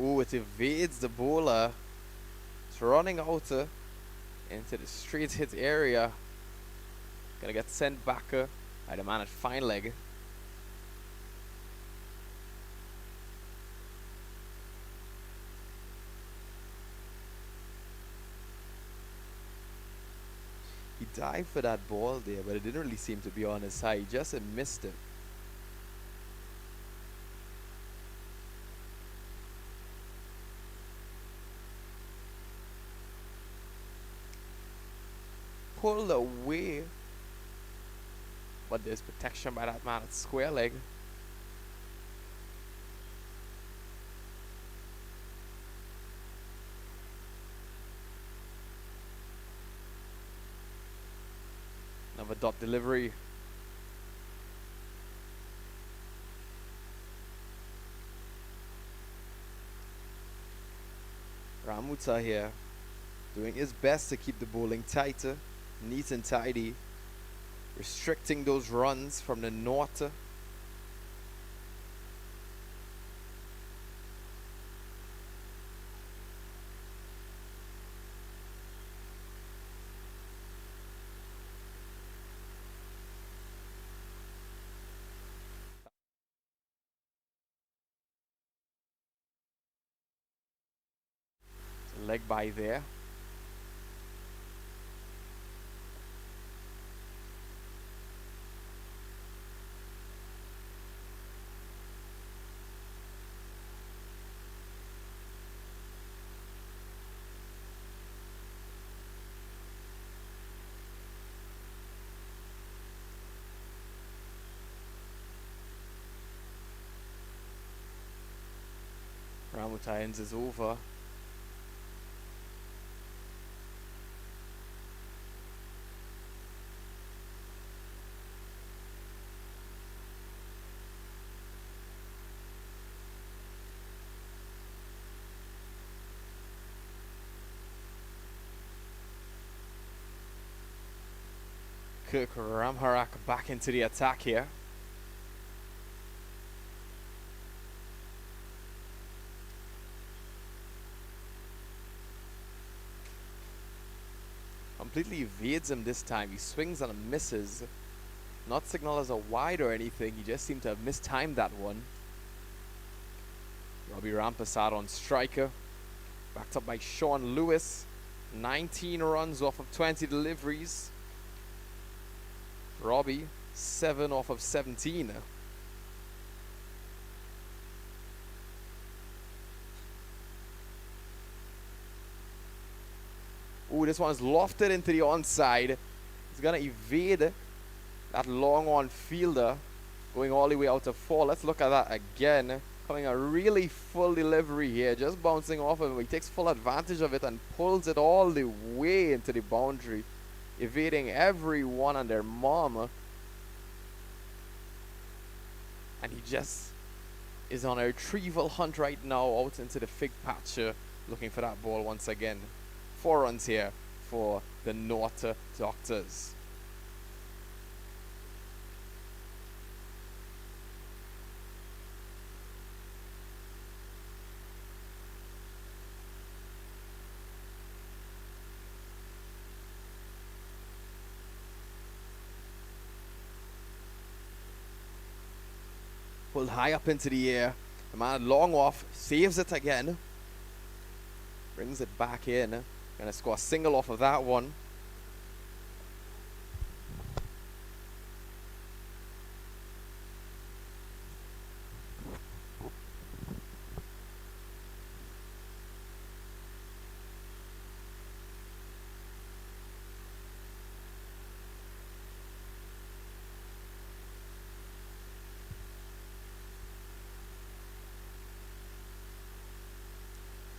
Speaker 4: Ooh, it evades the bowler. It's running out into the straight hit area. Gonna get sent back by the man at fine leg. He dived for that ball there, but it didn't really seem to be on his side. He just missed it. Pulled away, but there's protection by that man at square leg. Another dot delivery. Ramuta here doing his best to keep the bowling tighter, neat and tidy, restricting those runs from the north. Leg by there. Ramuta ends is over. Kirk Ramharak back into the attack here. Completely evades him this time. He swings and misses. Not signaled as a wide or anything. He just seemed to have mistimed that one. Robbie Rampersad on striker. Backed up by Sean Lewis. 19 runs off of 20 deliveries. Robbie, 7 off of 17. Ooh, this one's lofted into the onside. He's gonna evade that long on fielder, going all the way out to 4. Let's look at that again. Coming a really full delivery here, just bouncing off of him. He takes full advantage of it and pulls it all the way into the boundary, evading everyone and their mom. And he just is on a retrieval hunt right now, out into the fig patch, looking for that ball once again. 4 runs here for the North Doctors. Pulled high up into the air. The man long off, saves it again. Brings it back in. Gonna score a single off of that one.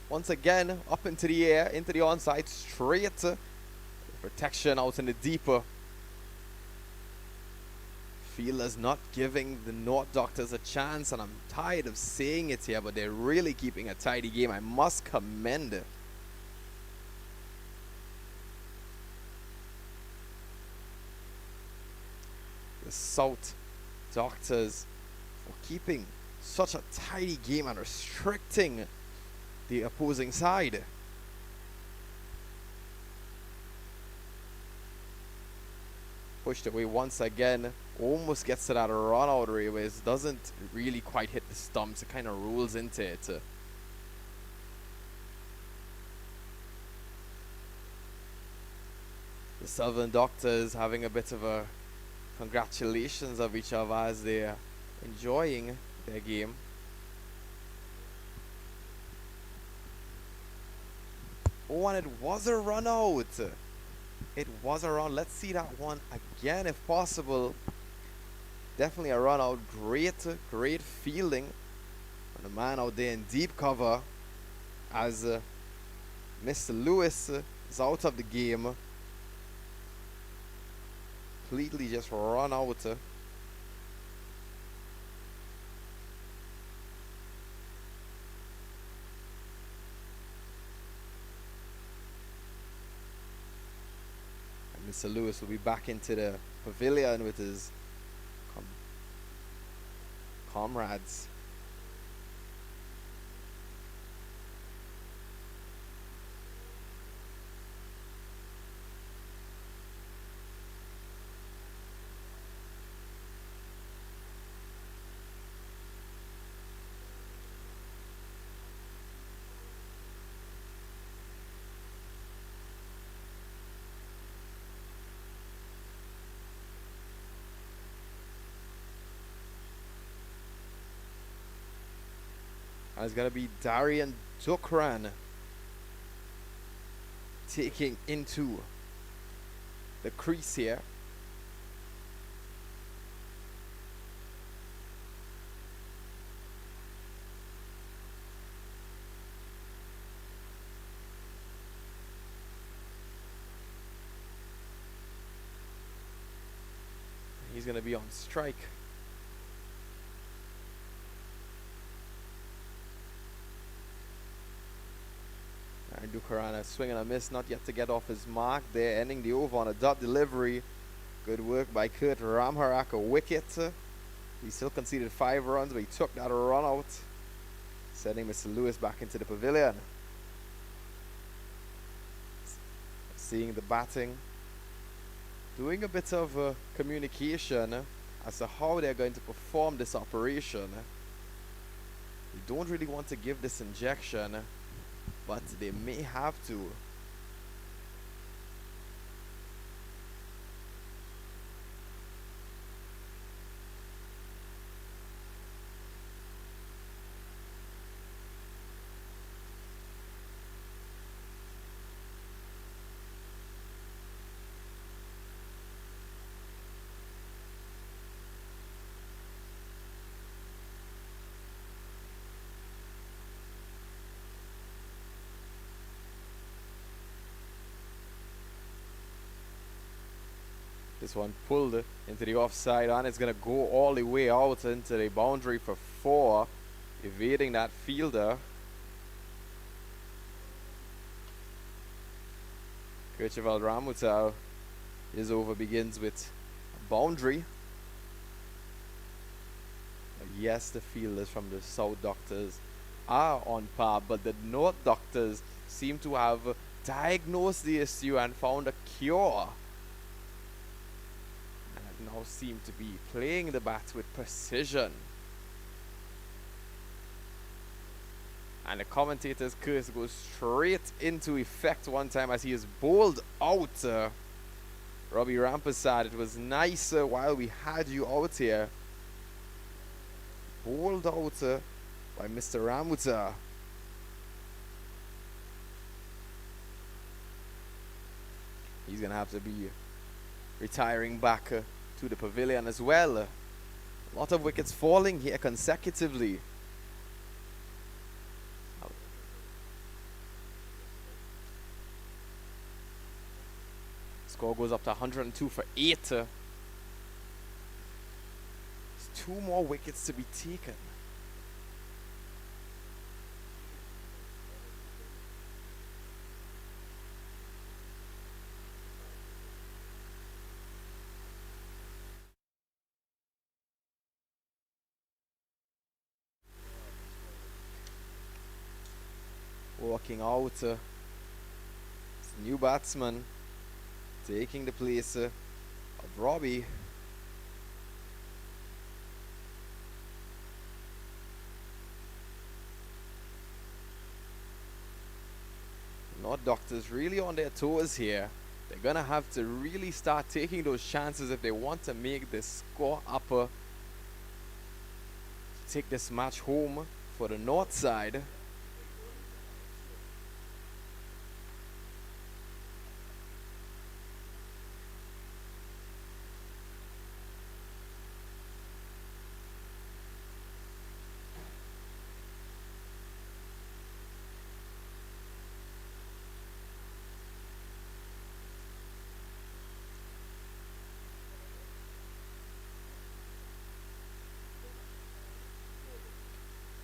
Speaker 4: Once again, up into the air, into the onside, straight. Protection out in the deeper. Fielders not giving the North Doctors a chance, and I'm tired of saying it here, but they're really keeping a tidy game. I must commend it. The South Doctors for keeping such a tidy game and restricting the opposing side. Pushed away once again. Almost gets to that run out railways. Doesn't really quite hit the stumps. It kind of rolls into it. The Southern Doctors having a bit of a congratulations of each other as they're enjoying their game. Oh, and it was a run out. It was a run. Let's see that one again if possible. Definitely a run out. Great fielding. And the man out there in deep cover as Mr. Lewis is out of the game. Completely just run out. Mr. Lewis will be back into the pavilion with his comrades. And it's going to be Darian Dukran taking into the crease here. He's going to be on strike. Dukarana swing and a miss, not yet to get off his mark there, ending the over on a dot delivery. Good work by Kurt Ramharak, a wicket. He still conceded 5 runs, but he took that run out, sending Mr. Lewis back into the pavilion. Seeing the batting, doing a bit of communication as to how they're going to perform this operation. They don't really want to give this injection, but they may have to. This one pulled into the offside, and it's going to go all the way out into the boundary for 4, evading that fielder. Kircheval Ramutal, his over begins with a boundary. Yes, the fielders from the South Doctors are on par, but the North Doctors seem to have diagnosed the issue and found a cure. Now seem to be playing the bat with precision. And the commentator's curse goes straight into effect one time as he is bowled out. Robbie Rampersad, it was nice while we had you out here. Bowled out by Mr. Ramuta. He's going to have to be retiring back to the pavilion as well. A lot of wickets falling here consecutively. Score goes up to 102 for 8. There's 2 more wickets to be taken. Walking out, it's a new batsman taking the place of Robbie. North Doctors really on their toes here. They're gonna have to really start taking those chances if they want to make this score upper. Take this match home for the North side.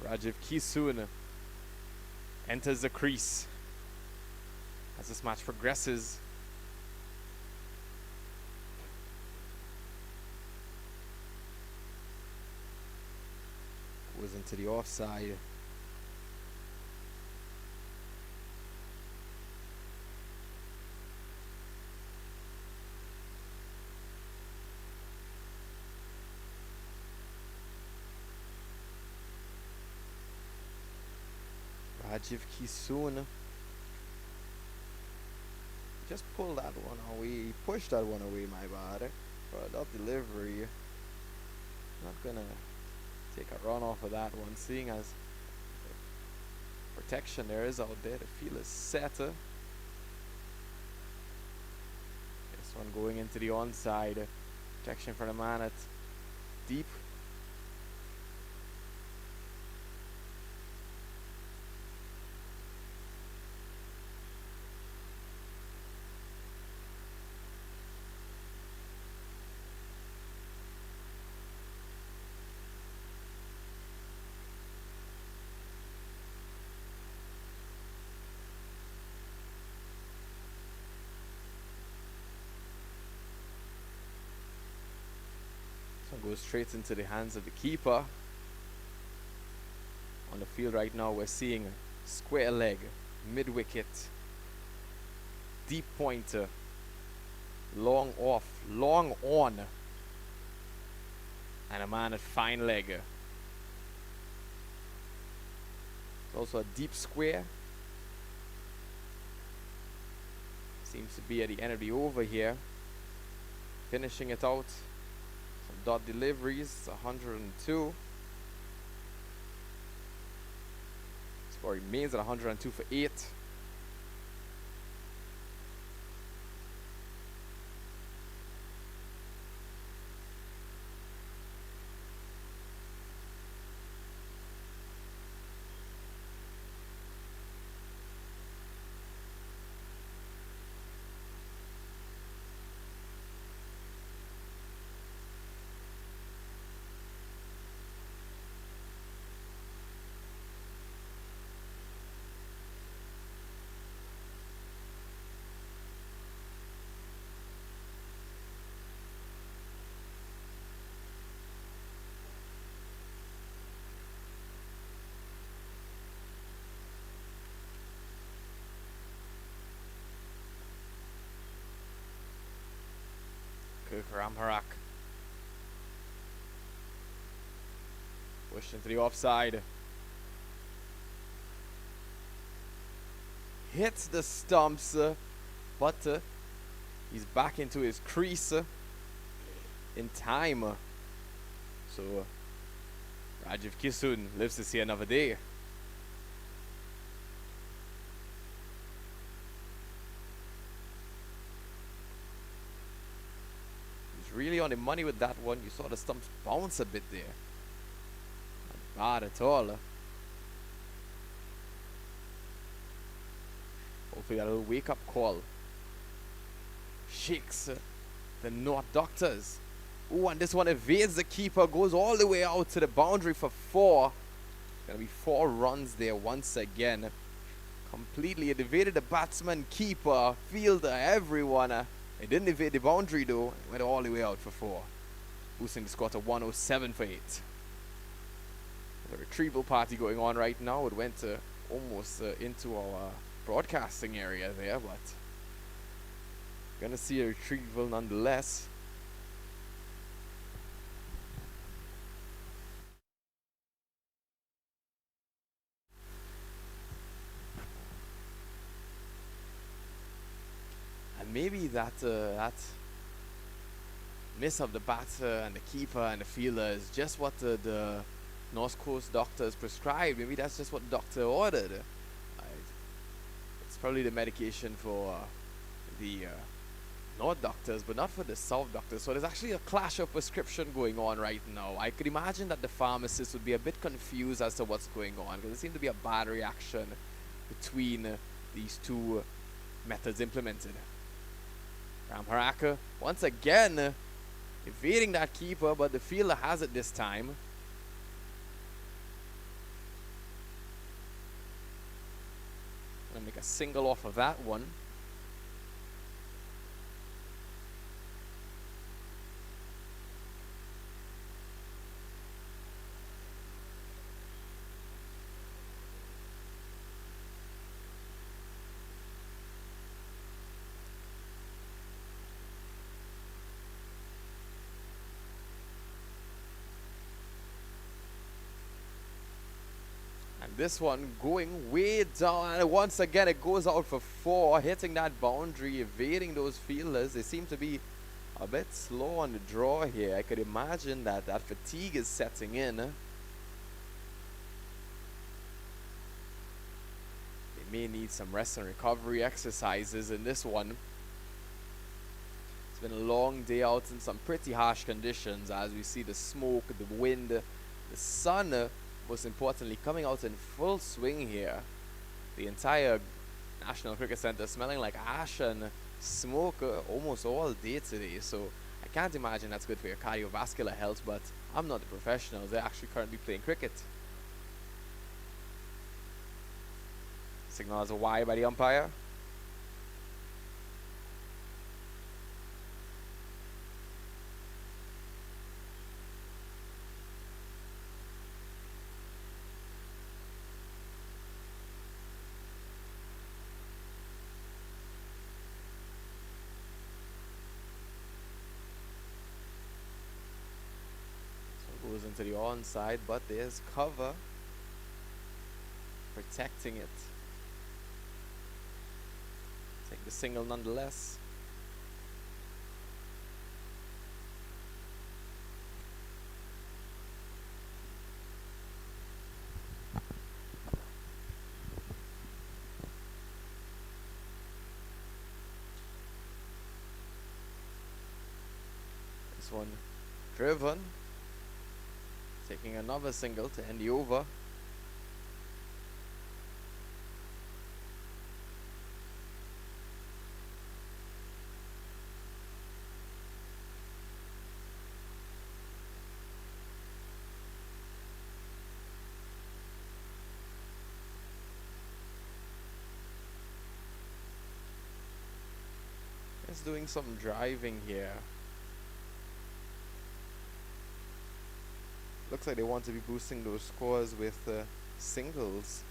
Speaker 4: Rajiv Kisun enters the crease as this match progresses. Goes into the offside. Rajiv Kisun just pulled that one away, pushed that one away, my bad, for that delivery. Not gonna take a run off of that one, seeing as protection there is out there. The field is set. This one going into the onside. Protection for the man at deep. goes straight into the hands of the keeper. On the field right now, we're seeing square leg, mid wicket, deep pointer, long off, long on, and a man at fine leg. It's also a deep square. Seems to be at the end of the over here. Finishing it out. Some dot deliveries, 102. Score remains at 102 for 8. Ramharak pushed into the offside. Hits the stumps, but he's back into his crease in time. So Rajiv Kisun lives to see another day. Really on the money with that one. You saw the stumps bounce a bit there. Not bad at all. Hopefully a little wake-up call. Shakes the North Doctors. Ooh, and this one evades the keeper. Goes all the way out to the boundary for 4. Gonna be 4 runs there once again. Completely evaded the batsman, keeper, fielder, everyone. It didn't evade the boundary though. It went all the way out for 4. Boosting the score to 107 for 8. There's a retrieval party going on right now. It went almost into our broadcasting area there, but gonna see a retrieval nonetheless. Maybe that miss of the batter and the keeper and the fielder is just what the North Coast doctors prescribed. Maybe that's just what the doctor ordered. It's probably the medication for the North doctors, but not for the South doctors. So there's actually a clash of prescription going on right now. I could imagine that the pharmacist would be a bit confused as to what's going on, because there seems to be a bad reaction between these two methods implemented. Ramharaka once again evading that keeper, but the fielder has it this time. Gonna make a single off of that one. This one going way down, and once again it goes out for 4, hitting that boundary, evading those fielders. They seem to be a bit slow on the draw here. I could imagine that fatigue is setting in. They may need some rest and recovery exercises in this one. It's been a long day out in some pretty harsh conditions, as we see the smoke, the wind, the sun, most importantly, coming out in full swing here. The entire National Cricket Centre smelling like ash and smoke almost all day today. So I can't imagine that's good for your cardiovascular health, but I'm not the professional. They're actually currently playing cricket. Signal as a Y by the umpire. into the onside, but there's cover protecting it. Take the single nonetheless. This one driven, taking another single to end the over. It's doing some driving here. Looks like they want to be boosting those scores with singles.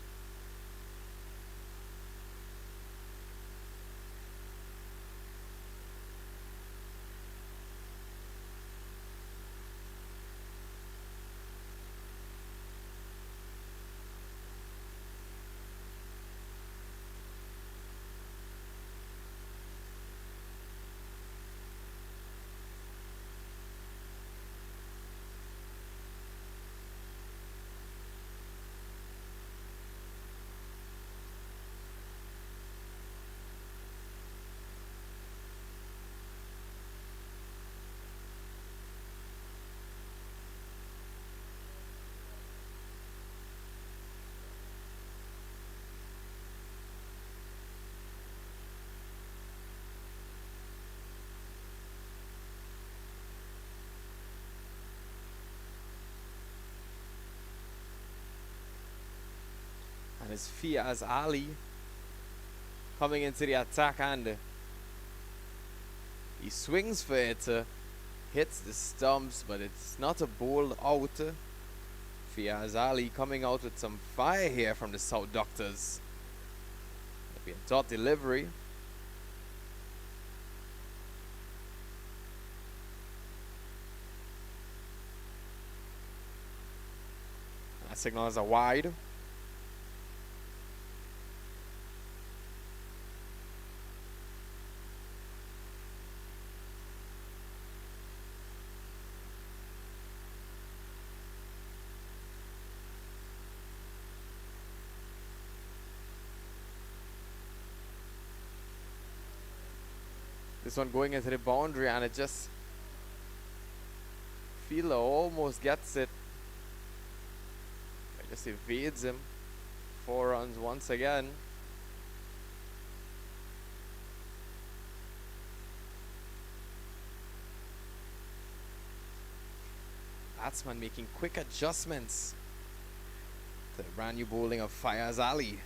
Speaker 4: And it's Fiaz Ali coming into the attack, and he swings for it, hits the stumps, but it's not a bowled out. Fiaz Ali coming out with some fire here from the South Doctors. It'll be a dot delivery. And that signal is a wide. This one going into the boundary, and it just Fielder almost gets it. It just evades him. 4 runs once again. Batsman making quick adjustments to the brand new bowling of Fiaz Ali.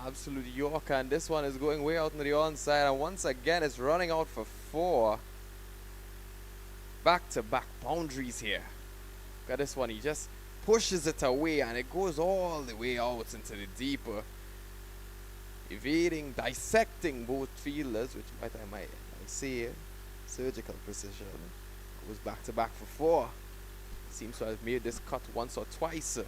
Speaker 4: Absolute Yorker, and this one is going way out into the onside, and once again it's running out for 4. Back-to-back boundaries here. Look at this one, he just pushes it away and it goes all the way out into the deeper, evading, dissecting both fielders, which I might say surgical precision. Goes back-to-back for 4. Seems to have made this cut once or twice.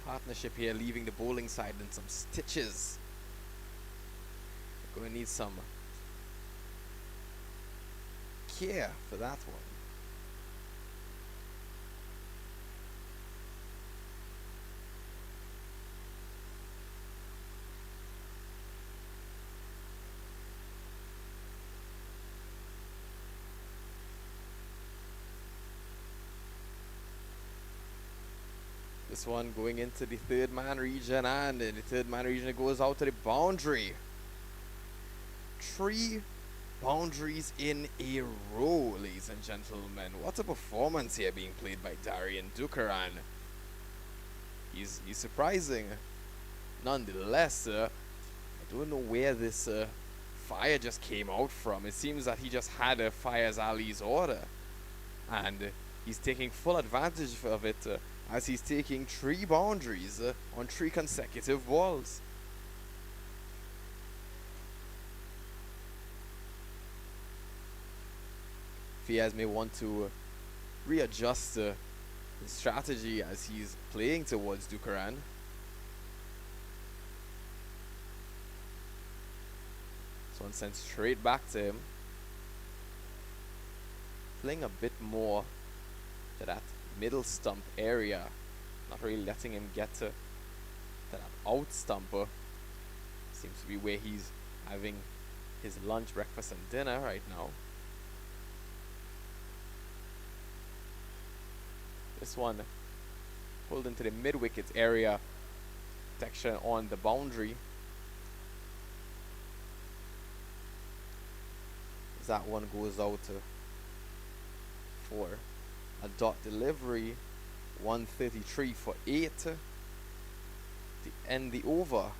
Speaker 4: Partnership here, leaving the bowling side in some stitches. We're going to need some care for that one. This one going into the third man region, and in the third man region it goes out to the boundary. 3 boundaries in a row, ladies and gentlemen. What a performance here being played by Darian Dukaran. He's surprising. Nonetheless, I don't know where this fire just came out from. It seems that he just had a Fiaz Ali's order, and he's taking full advantage of it. as he's taking 3 boundaries on 3 consecutive balls. Fiaz may want to readjust his strategy as he's playing towards Dukaran. This one sent straight back to him. Playing a bit more to that middle stump area. Not really letting him get to that out stumper. Seems to be where he's having his lunch, breakfast, and dinner right now. This one pulled into the mid-wicket area. Protection on the boundary. As that one goes out for a dot delivery. 133 for 8 to end the over.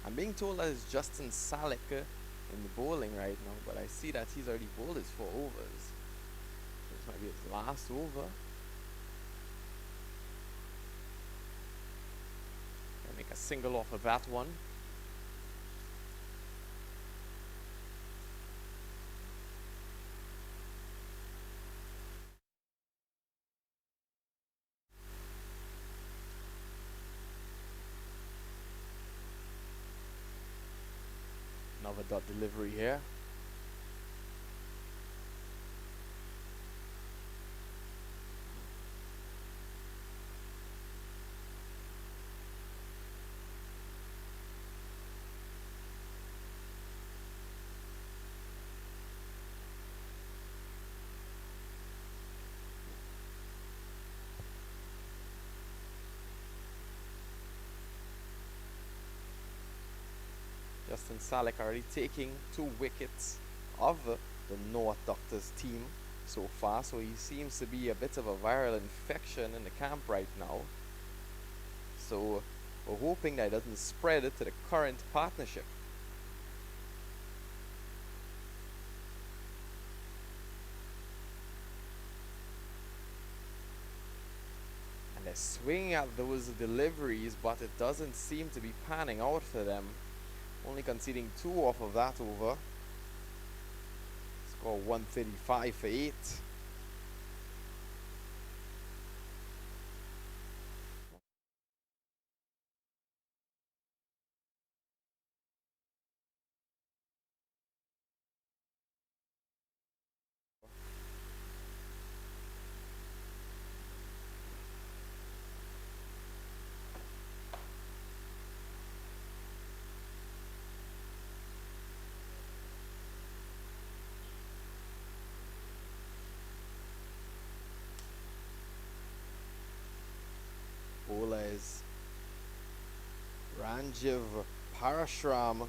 Speaker 4: I'm being told that it's Justin Salek in the bowling right now, but I see that he's already bowled his 4 overs. This might be his last over. Gonna make a single off of that one. Another dot delivery here. Justin Salek already taking 2 wickets of the North Doctors team so far, so he seems to be a bit of a viral infection in the camp right now. So we're hoping that it doesn't spread to the current partnership. And they're swinging at those deliveries, but it doesn't seem to be panning out for them. Only conceding 2 off of that over. Score 135 for 8. Ranjiv Parashram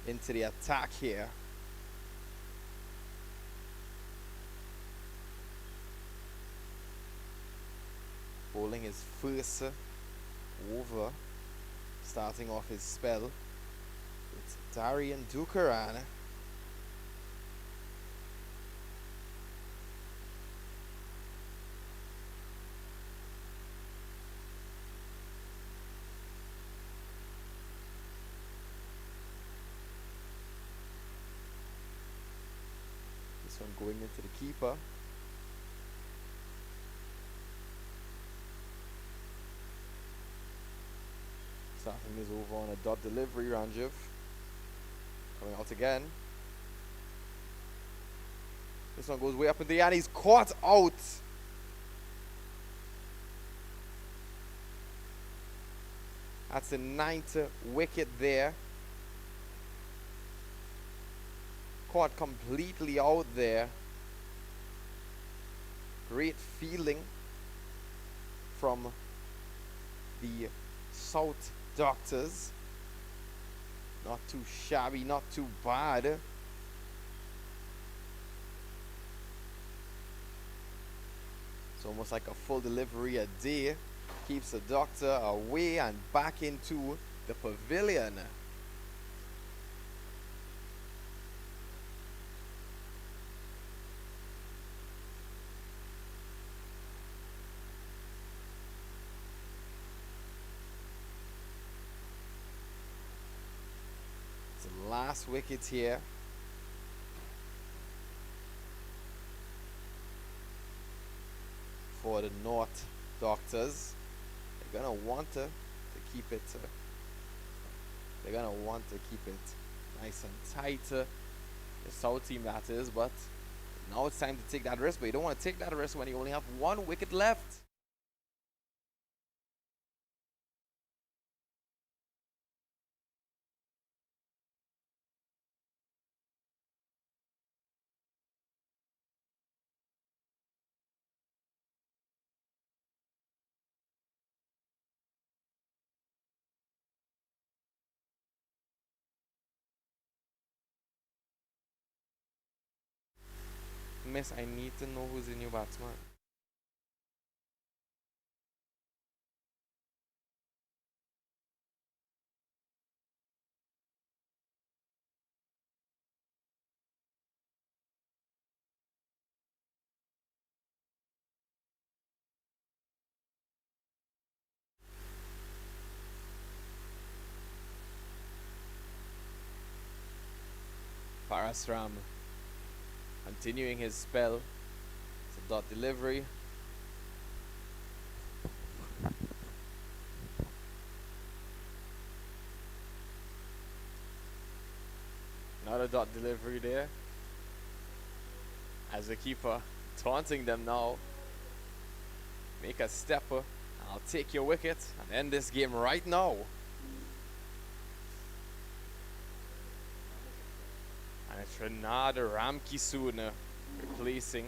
Speaker 4: into the attack here. Bowling his first over, starting off his spell. It's Darian Dukaran. This one going into the keeper. Starting his over on a dot delivery, Ranjiv. Coming out again. This one goes way up in the air and he's caught out. That's the 9th wicket there. Caught completely out there. Great fielding from the South Doctors. Not too shabby, not too bad. It's almost like a full delivery a day. Keeps the Doctor away and back into the pavilion. It's the last wicket here. For the North Doctors. They're gonna want to keep it. They're gonna want to keep it nice and tight. The South team, that is. But now it's time to take that risk. But you don't want to take that risk when you only have one wicket left. Miss, I need to know who's the new batsman. Parasram continuing his spell. It's a dot delivery. Another dot delivery there. As the keeper taunting them now. Make a stepper. I'll take your wicket and end this game right now. And it's Renard Ramkisuna replacing.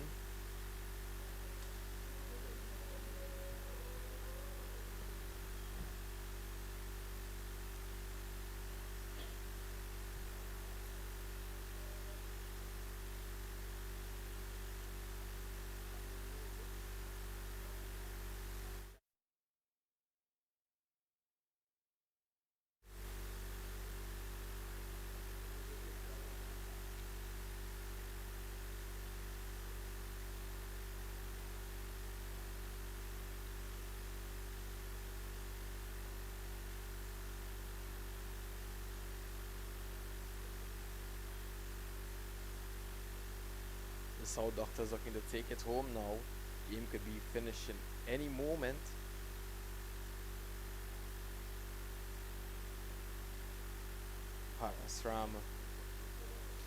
Speaker 4: The South Doctors looking to take it home now. Game could be finished in any moment. Parasram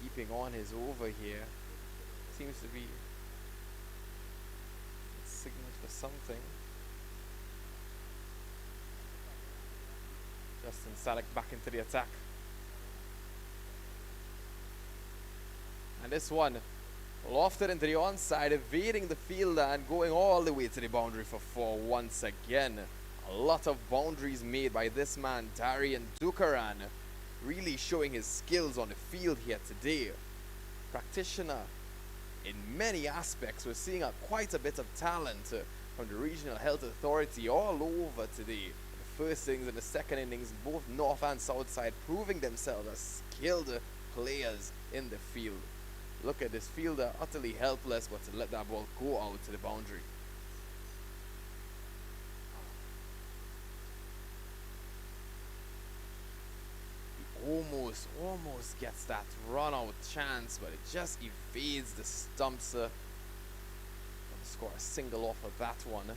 Speaker 4: keeping on his over here. Seems to be a signal for something. Justin Sadek back into the attack. And this one lofted into the onside, evading the fielder and going all the way to the boundary for 4 once again. A lot of boundaries made by this man, Darian Dukaran, really showing his skills on the field here today. Practitioner in many aspects. We're seeing quite a bit of talent from the Regional Health Authority all over today. The first innings and the second innings, both north and south side, proving themselves as skilled players in the field. Look at this fielder, utterly helpless, but to let that ball go out to the boundary. Almost gets that run out chance, but it just evades the stumps. Gonna score a single off of that one.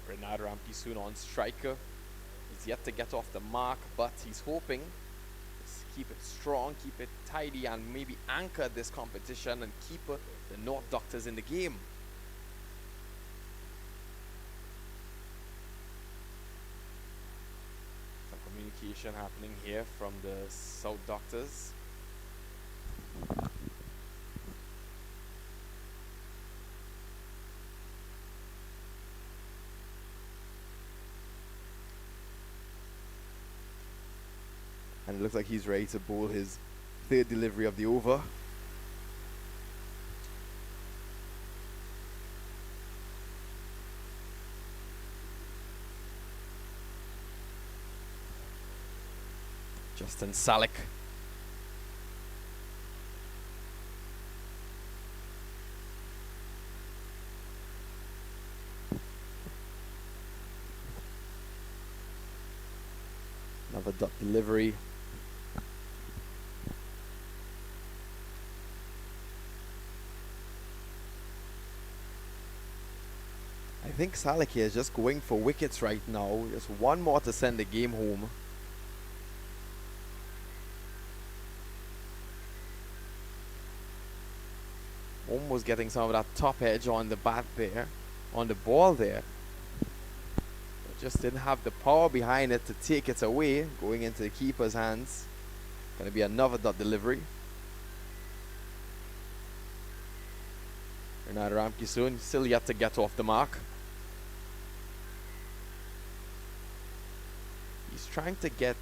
Speaker 4: Bernard Ramke soon on striker. He's yet to get off the mark, but he's hoping to keep it strong, keep it tidy, and maybe anchor this competition and keep the North Doctors in the game. Some communication happening here from the South Doctors. And it looks like he's ready to bowl his third delivery of the over. Justin Salick. Another dot delivery. I think Salick here is just going for wickets right now. Just one more to send the game home. Almost getting some of that top edge on the bat there, on the ball there. But just didn't have the power behind it to take it away, going into the keeper's hands. Gonna be another dot delivery. Bernard Ramke soon, still yet to get off the mark. He's trying to get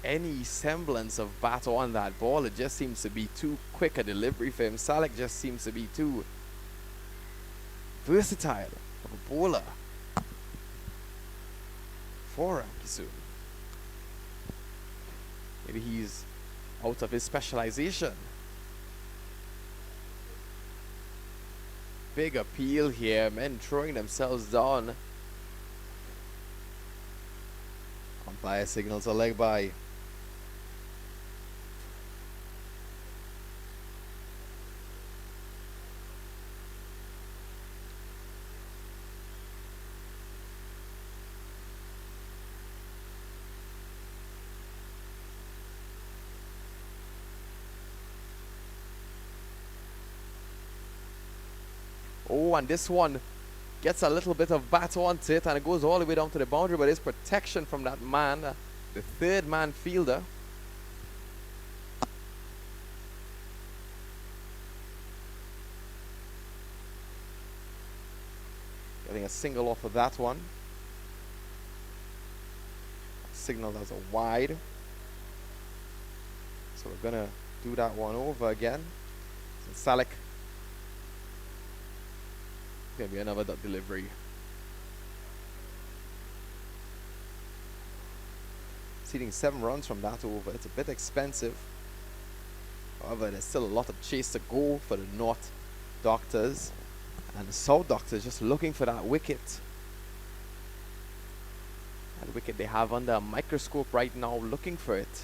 Speaker 4: any semblance of bat on that ball. It just seems to be too quick a delivery for him. Salick just seems to be too versatile of a bowler for Ramke. Maybe he's out of his specialization. Big appeal here, men throwing themselves down. Umpire signals a leg by. Oh, and this one gets a little bit of bat onto it, and it goes all the way down to the boundary, but it's protection from that man, the third man fielder. Getting a single off of that one. Signaled as a wide. So we're gonna do that one over again. So Salick. Gonna be another dot delivery. Seeding 7 runs from that over. It's a bit expensive. However, there's still a lot of chase to go for the North Doctors. And the South Doctors just looking for that wicket. That wicket they have under a microscope right now, looking for it.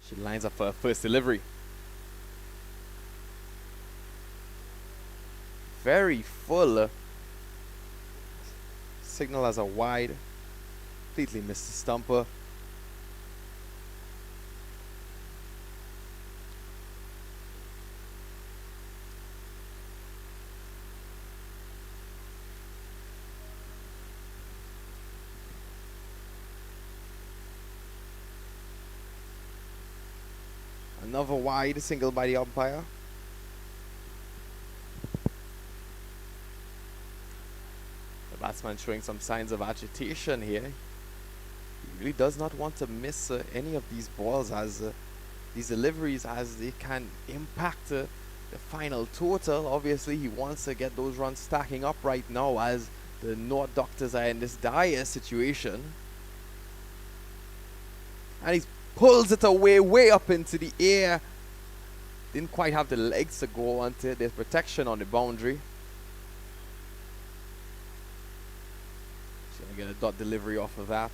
Speaker 4: She lines up for her first delivery. Very full. Signal as a wide. Completely missed the stumper. Another wide single by the umpire. The batsman showing some signs of agitation here. He really does not want to miss any of these balls, as these deliveries, as they can impact the final total. Obviously, he wants to get those runs stacking up right now, as the North Doctors are in this dire situation. And he pulls it away, way up into the air. Didn't quite have the legs to go onto it. There's protection on the boundary. Just gonna get a dot delivery off of that.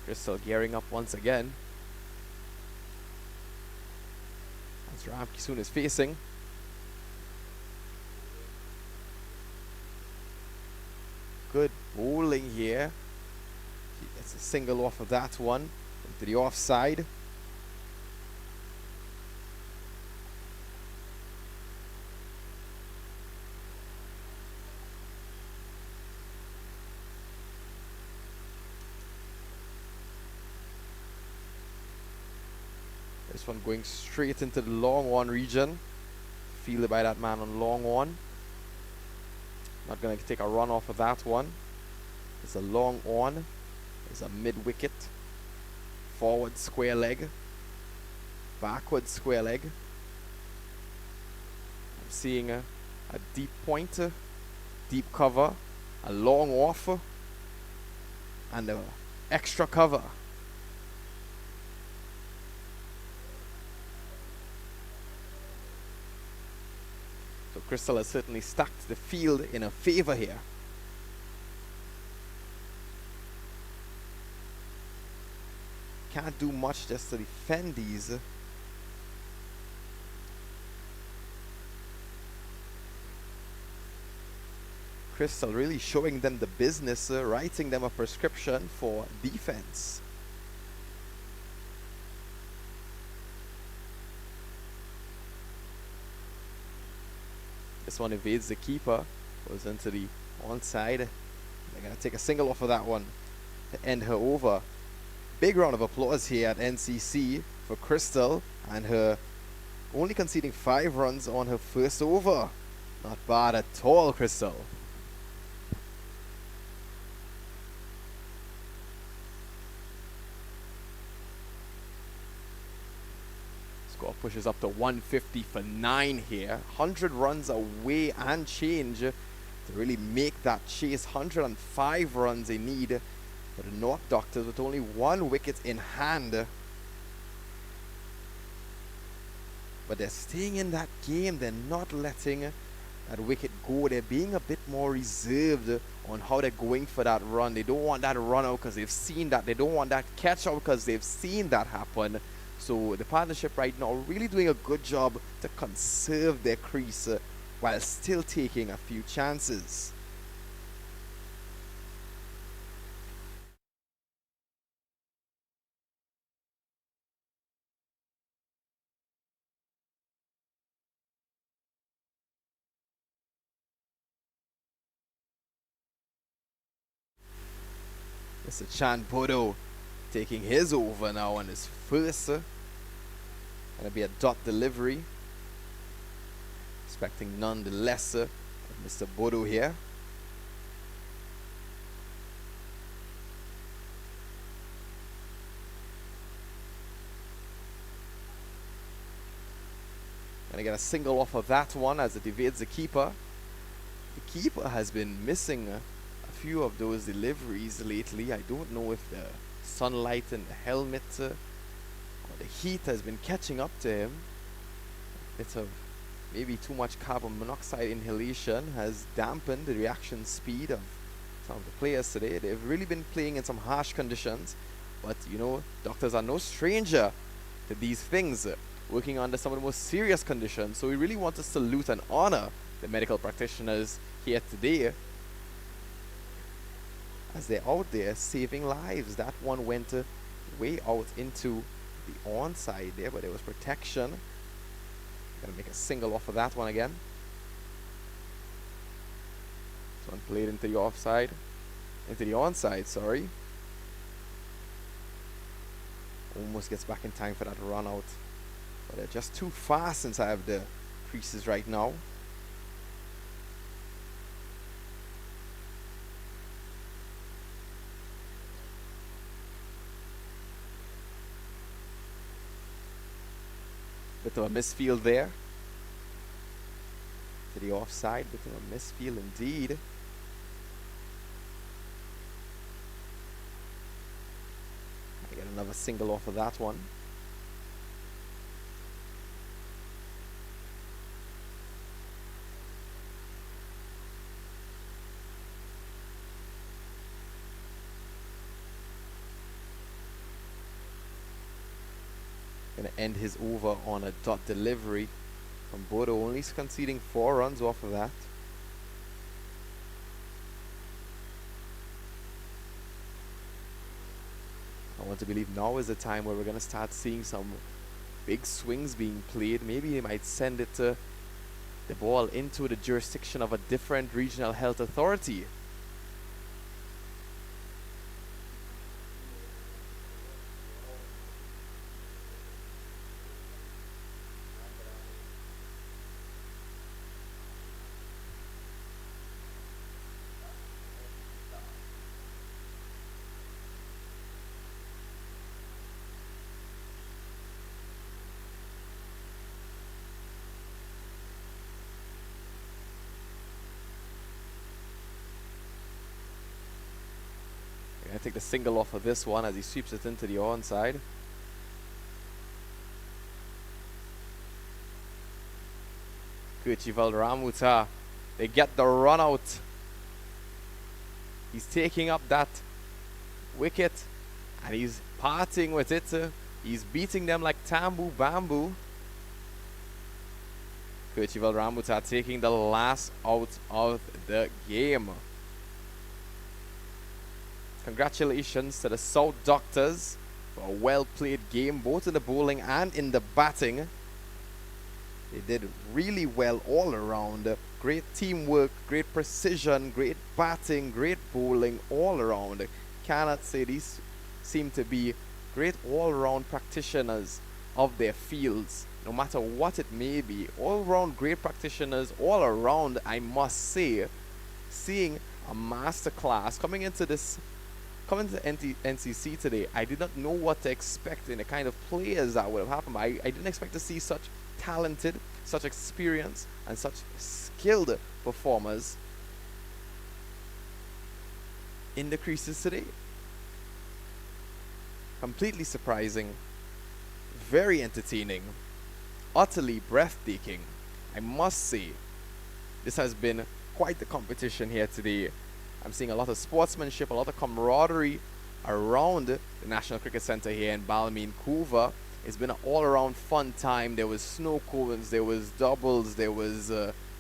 Speaker 4: Crystal gearing up once again. As Ramki soon is facing. Good bowling here. He gets a single off of that one into the offside. This one going straight into the long on region. Fielded by that man on long on. Not going to take a run off of that one. It's a long on. It's a mid wicket. Forward square leg. Backward square leg. I'm seeing a deep pointer, deep cover, a long off, and a extra cover. So Crystal has certainly stacked the field in her favor here. Can't do much just to defend these. Crystal really showing them the business, writing them a prescription for defense. This one evades the keeper, goes into the onside. They're going to take a single off of that one to end her over. Big round of applause here at NCC for Crystal, and her only conceding 5 runs on her first over. Not bad at all, Crystal. Score pushes up to 150 for 9 here. 100 runs away and change to really make that chase. 105 runs they need for the North Doctors with only 1 wicket in hand. But they're staying in that game. They're not letting that wicket go. They're being a bit more reserved on how they're going for that run. They don't want that run out because they've seen that. They don't want that catch out because they've seen that happen. So the partnership right now really doing a good job to conserve their crease while still taking a few chances. Mr. Chan Bodo taking his over now on his first. Gonna be a dot delivery. Expecting none the lesser of Mr. Bodo here. Gonna get a single off of that one as it evades the keeper. The keeper has been missing a few of those deliveries lately. I don't know if the sunlight and the helmet or the heat has been catching up to him. A bit of maybe too much carbon monoxide inhalation has dampened the reaction speed of some of the players today. They've really been playing in some harsh conditions, but you know, doctors are no stranger to these things, working under some of the most serious conditions. So we really want to salute and honor the medical practitioners here today as they're out there saving lives. That one went way out into the onside there, but there was protection. Gonna make a single off of that one again. This one played into the offside, into the onside, sorry. Almost gets back in time for that run out, but they're just too fast inside of the creases right now. Bit of a misfield there to the offside, bit of a misfield indeed. I get another single off of that one. Gonna end his over on a dot delivery from Bodo, only conceding 4 runs off of that. I want to believe now is the time where we're gonna start seeing some big swings being played. Maybe they might send it to the ball into the jurisdiction of a different regional health authority. Gonna take the single off of this one as he sweeps it into the onside. Kuchival Ramuta, they get the run out. He's taking up that wicket and he's parting with it. He's beating them like Tambu Bamboo. Kuchival Ramuta taking the last out of the game. Congratulations to the South Doctors for a well-played game, both in the bowling and in the batting. They did really well all around. Great teamwork, great precision, great batting, great bowling all around. Cannot say these seem to be great all-round practitioners of their fields, no matter what it may be. All-round great practitioners all around, I must say. Seeing a master class coming into NCC today, I did not know what to expect in the kind of players that would have happened. I didn't expect to see such talented, such experienced, and such skilled performers in the creases today. Completely surprising, very entertaining, utterly breathtaking. I must say, this has been quite the competition here today. I'm seeing a lot of sportsmanship, a lot of camaraderie around the National Cricket Centre here in Balmain-Couva. It's been an all-around fun time. There was snow cones, there was doubles, there was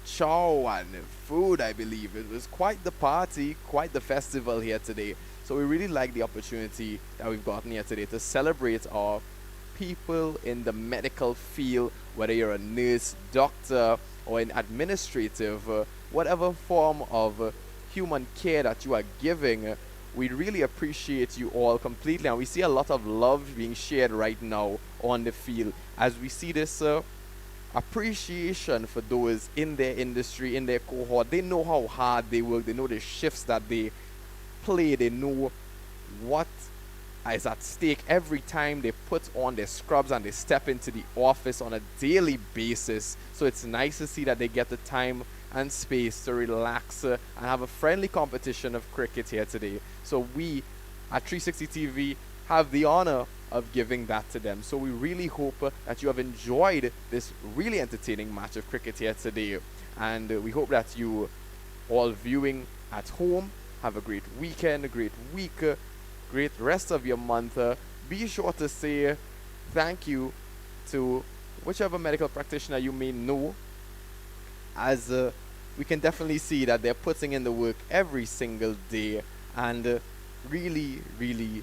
Speaker 4: chow and food, I believe. It was quite the party, quite the festival here today. So we really like the opportunity that we've gotten here today to celebrate our people in the medical field, whether you're a nurse, doctor, or an administrative, whatever form of human care that you are giving. We really appreciate you all completely, and we see a lot of love being shared right now on the field as we see this appreciation for those in their industry, in their cohort. They know how hard they work, they know the shifts that they play, they know what is at stake every time they put on their scrubs and they step into the office on a daily basis. So it's nice to see that they get the time and space to relax and have a friendly competition of cricket here today. So we at 360 TV have the honor of giving that to them. So we really hope that you have enjoyed this really entertaining match of cricket here today, and we hope that you all viewing at home Have a great weekend, a great week, great rest of your month. Be sure to say thank you to whichever medical practitioner you may know, as we can definitely see that they're putting in the work every single day and really, really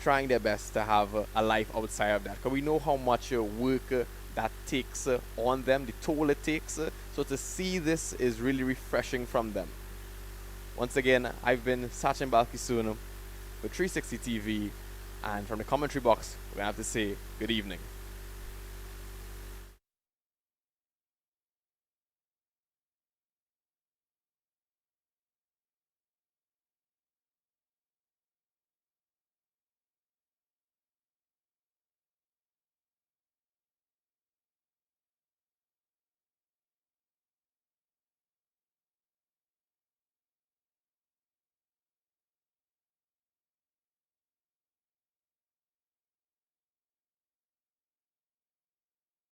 Speaker 4: trying their best to have a life outside of that. Because we know how much work that takes on them, the toll it takes. So to see this is really refreshing from them. Once again, I've been Sachin Balkisoon with 360 TV, and from the commentary box, we have to say good evening.